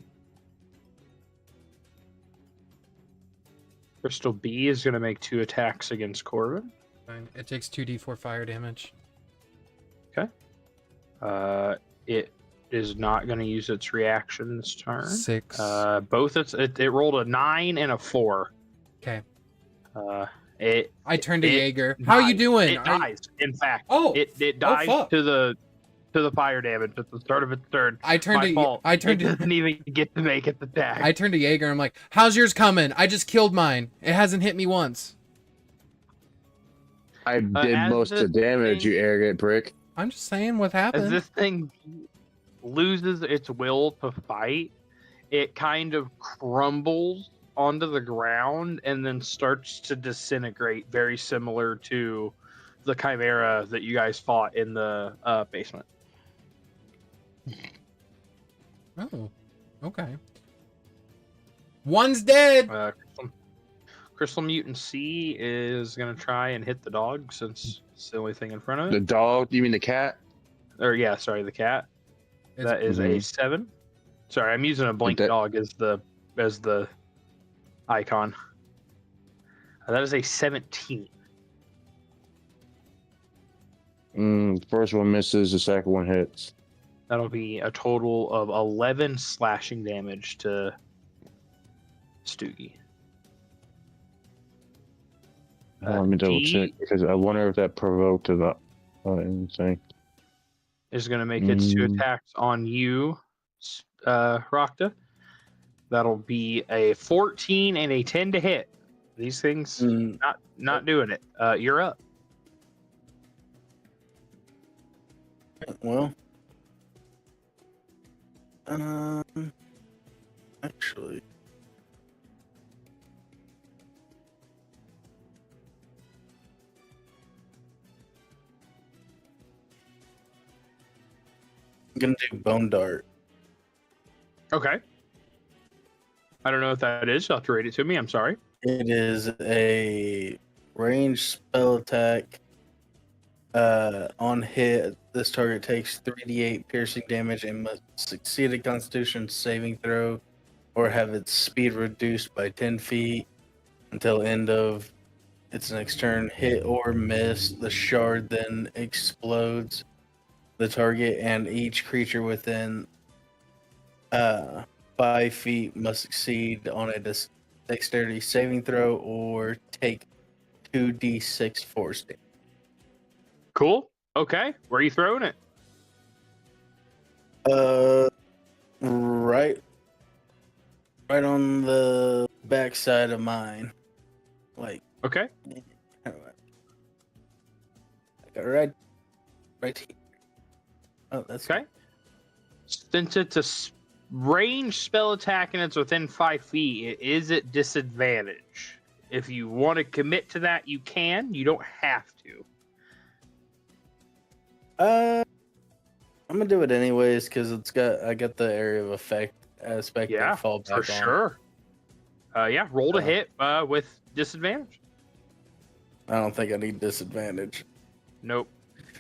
Crystal B is going to make 2 attacks against Corvin. Fine. It takes 2d4 fire damage. It is not going to use its reaction this turn. 6. Both it rolled a 9 and a 4. Okay. I turned to Jaeger. How you doing? It dies. In fact, Oh, it dies fuck. to the fire damage at the start of its turn. I turned My to fault. I turned It to doesn't even get to make its attack. I turned to Jaeger. I'm like, how's yours coming? I just killed mine. It hasn't hit me once. I did as most of the this damage, thing- you arrogant prick. I'm just saying what As happened. this thing loses its will to fight, it kind of crumbles onto the ground and then starts to disintegrate, very similar to the chimera that you guys fought in the basement. Oh, okay. One's dead. Crystal Mutant C is going to try and hit the dog since it's the only thing in front of The it. dog? You mean the cat? Or, yeah, sorry, the cat. That is a 7. Sorry, I'm using a blink dog as the icon. That is a 17. First one misses, the second one hits. That'll be a total of 11 slashing damage to Stoogie. Let me double D check because I wonder if that provoked the anything. is going to make its 2 attacks on you, Rakta. That'll be a 14 and a 10 to hit. These things not doing it. You're up. Well, actually, I'm gonna do Bone Dart. Okay. I don't know what that is. You'll have to read it to me. I'm sorry. It is a ranged spell attack. On hit, this target takes 3d8 piercing damage and must succeed a Constitution saving throw or have its speed reduced by 10 feet until end of its next turn. Hit or miss, the shard then explodes the target, and each creature within 5 feet must succeed on a dexterity saving throw or take 2d6 force damage. Cool. Okay. Where are you throwing it? Right on the backside of mine. Like, Okay. right here. Oh, that's Okay. Since it's a ranged spell attack and it's within 5 feet, it is at disadvantage. If you want to commit to that, you can. You don't have to. I'm gonna do it anyways because I got the area of effect aspect Yeah, that fall back for on. sure. Yeah, roll to hit with disadvantage. I don't think I need disadvantage. Nope.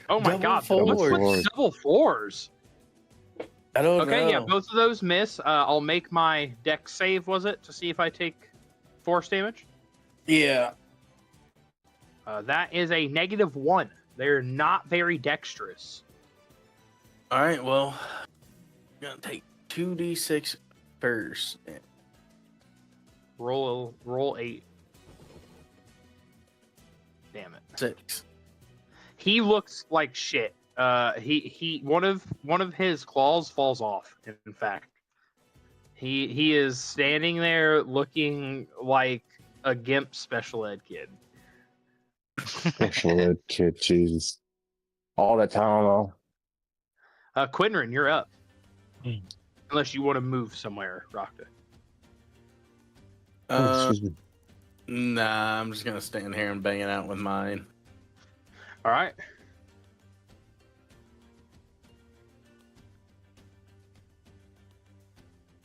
Oh my Double god, fours. what's double fours? I don't Okay, know. yeah, both of those miss. I'll make my dex save, was it, to see if I take force damage? Yeah. That is a -1. They're not very dexterous. All right. Well, I'm gonna take 2d6 first. Roll 8. Damn it. 6. He looks like shit. He one of his claws falls off. In fact, he is standing there looking like a GIMP special ed kid. Special ed kid, Jesus. All that time, though. Qinren, you're up. Unless you want to move somewhere, Rakta. Excuse me. Nah, I'm just gonna stand here and bang it out with mine. All right.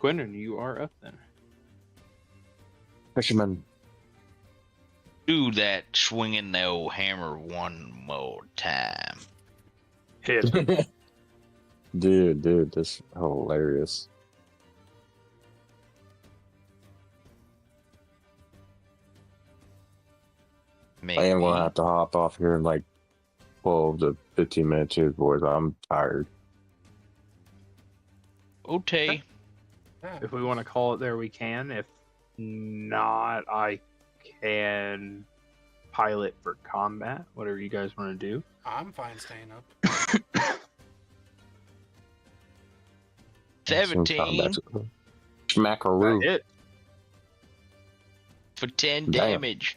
Qinren, you are up then. Fisherman. Do that swinging the old hammer one more time. Hit. Dude, this is hilarious. I am gonna have to hop off here in like 12 to 15 minutes here, boys. I'm tired. Okay. If we want to call it there, we can. If not, I can pilot for combat. Whatever you guys want to do. I'm fine staying up. 17 Smackaroo. Hit. for 10 Damn. damage.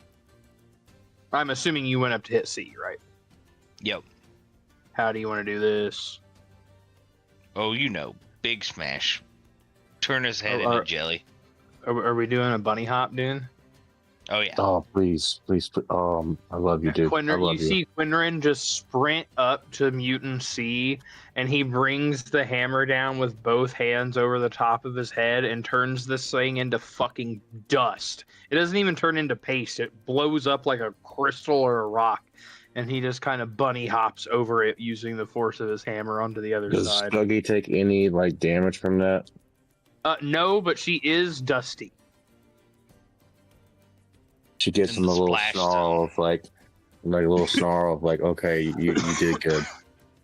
I'm assuming you went up to hit C, right? Yep. How do you want to do this? Oh, you know, big smash. Turn his head Oh, into jelly. Are we doing a bunny hop, dude? Oh yeah. Oh, please. I love you, dude. I Qinren, love you see Qinren just sprint up to Mutant C, and he brings the hammer down with both hands over the top of his head and turns this thing into fucking dust. It doesn't even turn into paste. It blows up like a crystal or a rock, and he just kind of bunny hops over it using the force of his hammer onto the other Does side. Sluggy take any like damage from that? No, but she is dusty. She gets In him the a little splash snarl zone. of like a little snarl of like, okay, you did good.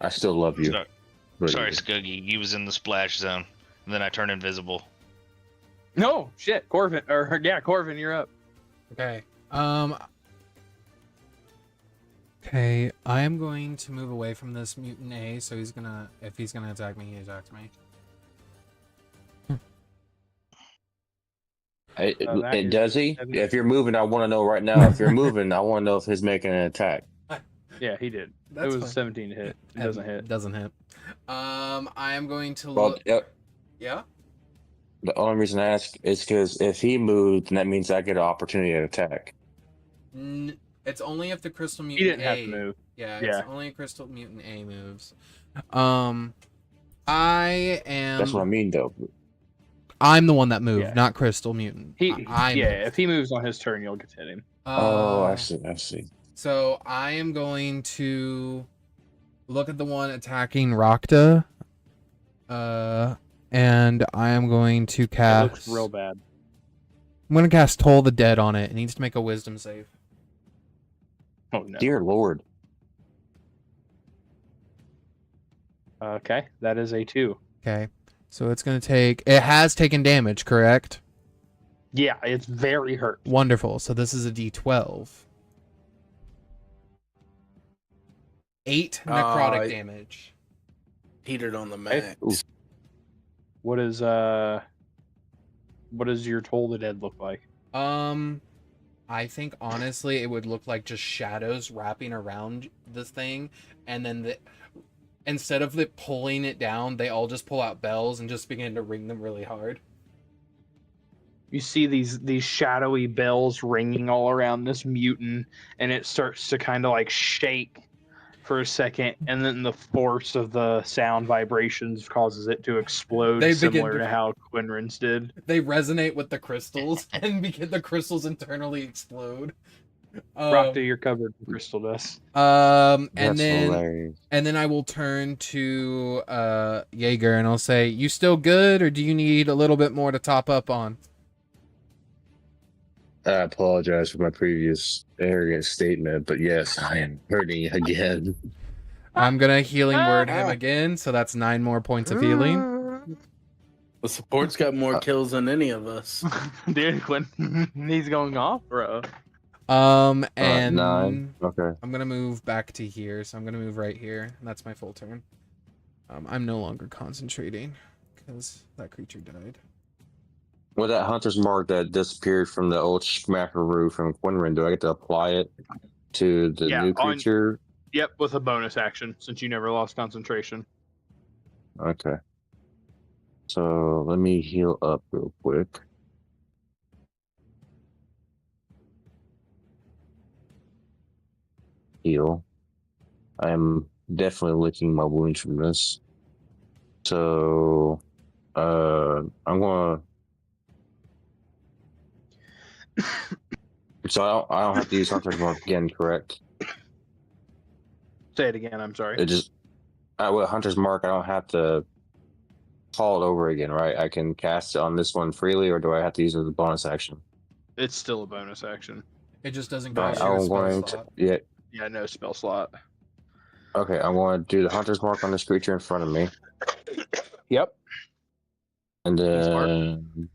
I still love you. Sorry, But- sorry, Scuggy. He was in the splash zone, and then I turned invisible. No, shit, Corvin, Corvin, you're up. Okay. Okay, I am going to move away from this mutant A, so if he's gonna attack me, he attacks me. Does he? that is- If you're moving, I want to know right now. If you're moving, I want to know if he's making an attack. Yeah, he did. That's it was fine. 17 to hit. It doesn't hit. Doesn't hit. I am going to Well, look. Yeah. the only reason I ask is because if he moved, then that means I get an opportunity to attack. It's only if the crystal He mutant didn't have A. to move. Yeah, Yeah. it's only crystal mutant A moves. I am. That's what I mean, though. I'm the one that moved, Yeah. not crystal mutant. I moved. If he moves on his turn, you'll get to hit him. Oh, I see. So I am going to look at the one attacking Rakta. And I am going to It cast. looks real bad. I'm going to cast Toll the Dead on it. It needs to make a wisdom save. Oh no. Dear Lord. Okay, that is a 2. Okay. So it's going to take. It has taken damage, correct? Yeah, it's very hurt. Wonderful. So this is a D12. 8 necrotic damage. Heated on the max. What is your Toll the Dead look like? I think honestly it would look like just shadows wrapping around this thing, and then instead of pulling it down, they all just pull out bells and just begin to ring them really hard. You see these shadowy bells ringing all around this mutant, and it starts to kind of like shake for a second, and then the force of the sound vibrations causes it to explode, They similar begin to how Qinren's did. They resonate with the crystals, and the crystals internally explode. Rakta, you're covered in crystal dust. And That's then hilarious. I will turn to Jaeger and I'll say, "You still good, or do you need a little bit more to top up on?" I apologize for my previous arrogant statement, but yes, I am hurting again. I'm gonna healing word him again, so that's 9 more points of healing. The support's got more kills than any of us. Dude, when he's going off, bro. And 9. Okay. I'm gonna move back to here, so I'm gonna move right here. And that's my full turn. I'm no longer concentrating because that creature died. With that hunter's mark that disappeared from the old Schmackaroo from Qinren, do I get to apply it to the new creature? Yep, with a bonus action, since you never lost concentration. Okay. So let me heal up real quick. Heal. I'm definitely licking my wounds from this. So I'm gonna so I don't have to use Hunter's Mark again, correct? Say it again, I'm sorry. It just with Hunter's Mark, I don't have to call it over again, right? I can cast it on this one freely, or do I have to use it as a bonus action? It's still a bonus action. It just doesn't Right, cost you a I'm spell going slot. to Yeah, no spell slot. Okay, I'm going to do the Hunter's Mark on this creature in front of me. Yep. And Smart. then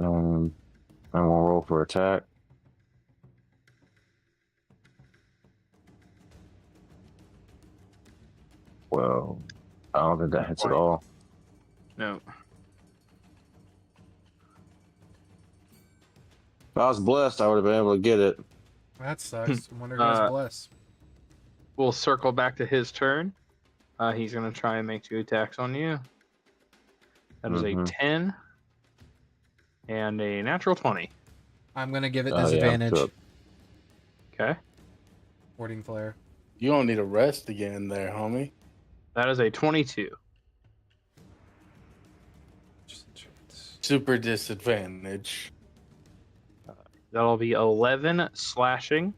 I'm gonna roll for attack. Well, I don't think that hits at all. No. If I was blessed, I would have been able to get it. That sucks. I wonder who has bless. We'll circle back to his turn. He's going to try and make 2 attacks on you. That is a 10 and a natural 20. I'm gonna give it Oh, yeah, disadvantage. good. Okay. Warding flare. You don't need a rest again there, homie. That is a 22. Super disadvantage. That'll be 11 slashing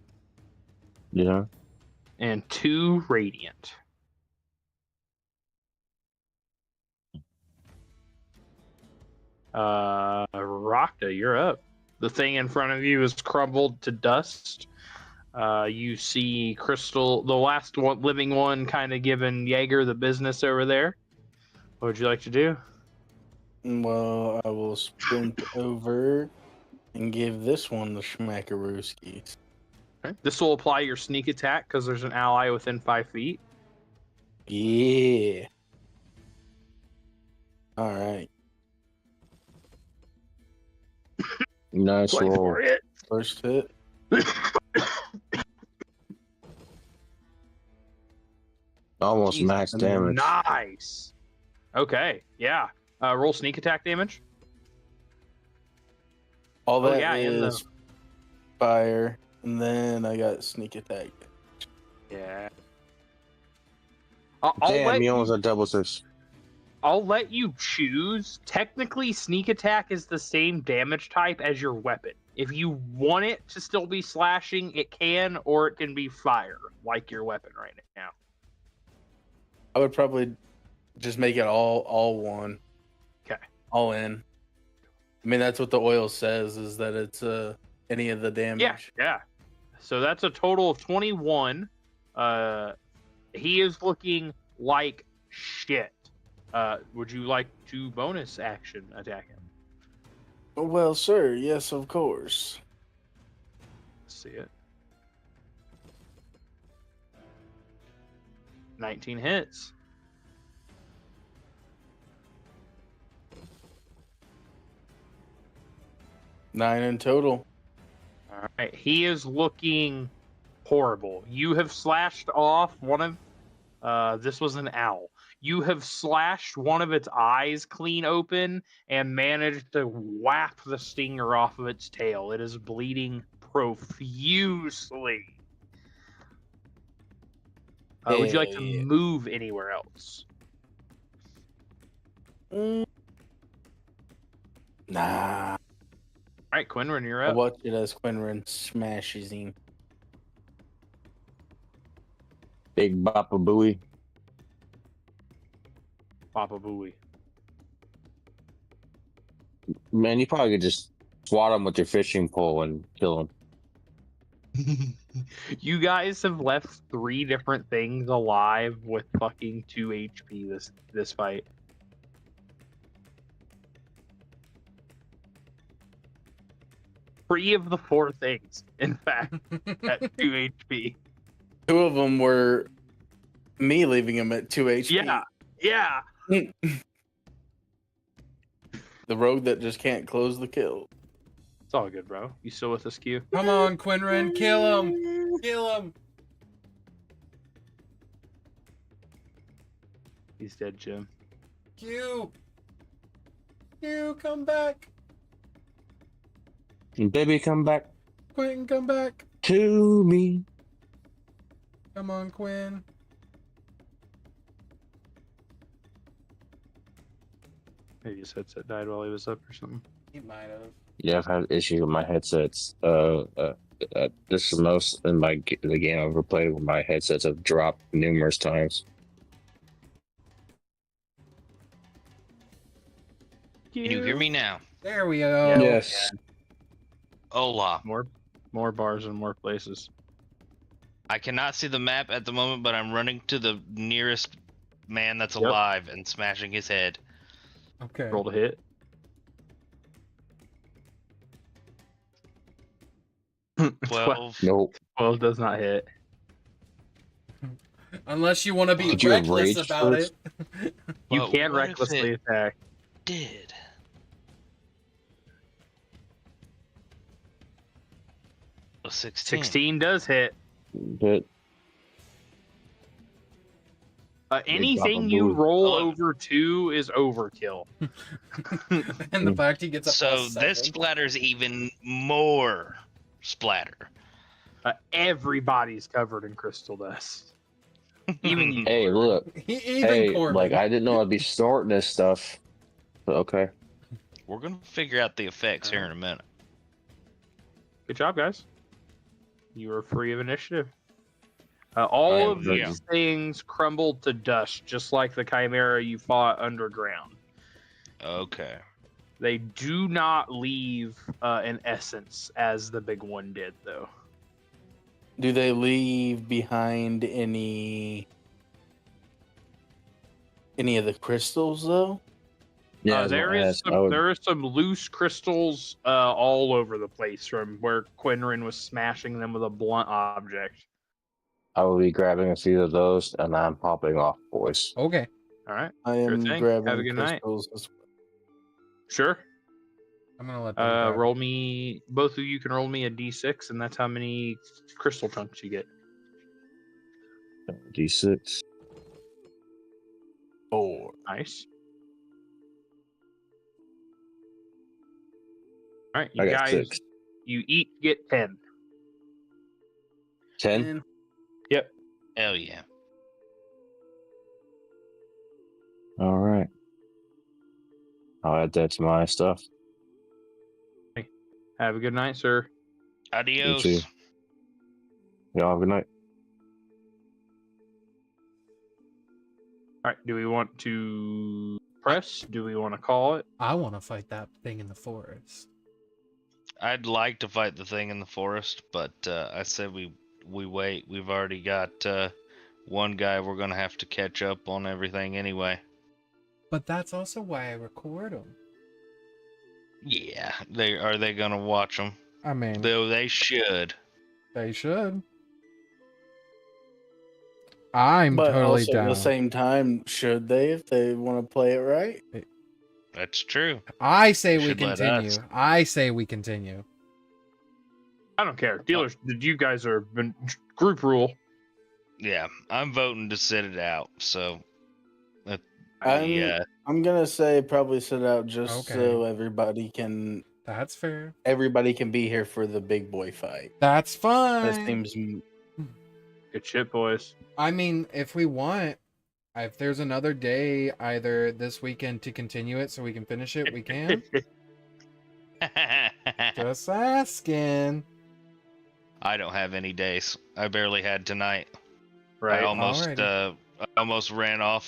Yeah. and 2 radiant. Rakta, you're up. The thing in front of you is crumbled to dust. You see Crystal, the last one, living one, kind of giving Jaeger the business over there. What would you like to do? Well, I will sprint over and give this one the schmackarooskies. Okay. This will apply your sneak attack because there's an ally within 5 feet. Yeah. All right. Nice Play roll. for it. First hit. Almost Jesus, max damage. Nice. Okay, yeah. Roll sneak attack damage. All Oh, that yeah, and is fire, and then I got sneak attack. Yeah. Damn, you almost had double 6. I'll let you choose. Technically, sneak attack is the same damage type as your weapon. If you want it to still be slashing, it can, or it can be fire, like your weapon right now. I would probably just make it all one. Okay. All in. I mean, that's what the oil says, is that it's any of the damage. Yeah. So that's a total of 21. He is looking like shit. Would you like to bonus action attack him? Well, sir, yes, of course. Let's see it. 19 hits. Nine in total. All right. He is looking horrible. You have slashed off one of... this was an owl. You have slashed one of its eyes clean open and managed to whap the stinger off of its tail. It is bleeding profusely. Would you like to Hell yeah. move anywhere else? Nah. All right, Qinren, you're I up. watch it as Qinren smashes him. Big Bapa Booey. Papa Booey. Man, you probably could just swat him with your fishing pole and kill him. You guys have left 3 different things alive with fucking 2 HP this fight. Three of the 4 things, in fact, at 2 HP. 2 of them were me leaving him at 2 HP. Yeah. The rogue that just can't close the kill. It's all good, bro. You still with us, Q? Come on, Qinren, kill him! Kill him! He's dead, Jim. Q! Come back! Baby, come back Quinn, come back! to me. Come on, Quinn. Maybe his headset died while he was up or something. He might have. Yeah, I've had issues with my headsets. This is most in the game I've ever played where my headsets have dropped numerous times. Can you hear me now? There we go. Yes. Hola. More bars in more places. I cannot see the map at the moment, but I'm running to the nearest man that's Yep. alive and smashing his head. Okay. Roll to hit. 12. Nope. 12 does not hit. Unless you want to be Did you have reckless rage about first? it. You Well, can what if recklessly it attack. did? A 16. 16 does hit. Hit. Anything Baba you Booey. roll Hello. over 2 is overkill. And the fact he gets a So plus this 7. splatters even more splatter. Everybody's covered in crystal dust. Even you. Hey, look. Even Hey, Corvin. like I didn't know I'd be snorting this stuff. But okay. We're gonna figure out the effects here in a minute. Good job, guys. You are free of initiative. I All am of these things crumbled to dust, just like the chimera you fought underground. Okay. They do not leave an essence as the big one did, though. Do they leave behind any of the crystals though? Yeah, there is some loose crystals all over the place from where Qinren was smashing them with a blunt object. I will be grabbing a few of those and I'm popping off, boys. Okay. All right, I Sure am thing. grabbing Have a good night. crystals as well. sure. I'm gonna let them grab. Roll me. Both of you can roll me a d6, and that's how many crystal chunks you get. D6. 4. Nice. All right, I you got guys. 6. You each get 10. 10? And Hell yeah. All right. I'll add that to my stuff. Have a good night, sir. Adios. too. Y'all have a good night. All right. Do we want to press? Do we want to call it? I want to fight that thing in the forest. I'd like to fight the thing in the forest, but I said we wait. We've already got one guy we're gonna have to catch up on everything anyway. But that's also why I record them. Yeah, are they gonna watch them? I mean, Though they should. they should. I'm but totally also down. at the same time, should they if they want to play it right? That's true. I say You we should let continue. us. I say we continue. I don't care. Dealers, you guys are group rule. Yeah, I'm voting to sit it out. So I'm gonna say probably sit out just Okay. so everybody can That's fair. be here for the big boy fight. That's That fine. seems Good shit, boys. I mean, if we want, if there's another day, either this weekend to continue it so we can finish it, we can. Just asking. I don't have any days. I barely had tonight. Right. I almost Alrighty. ran off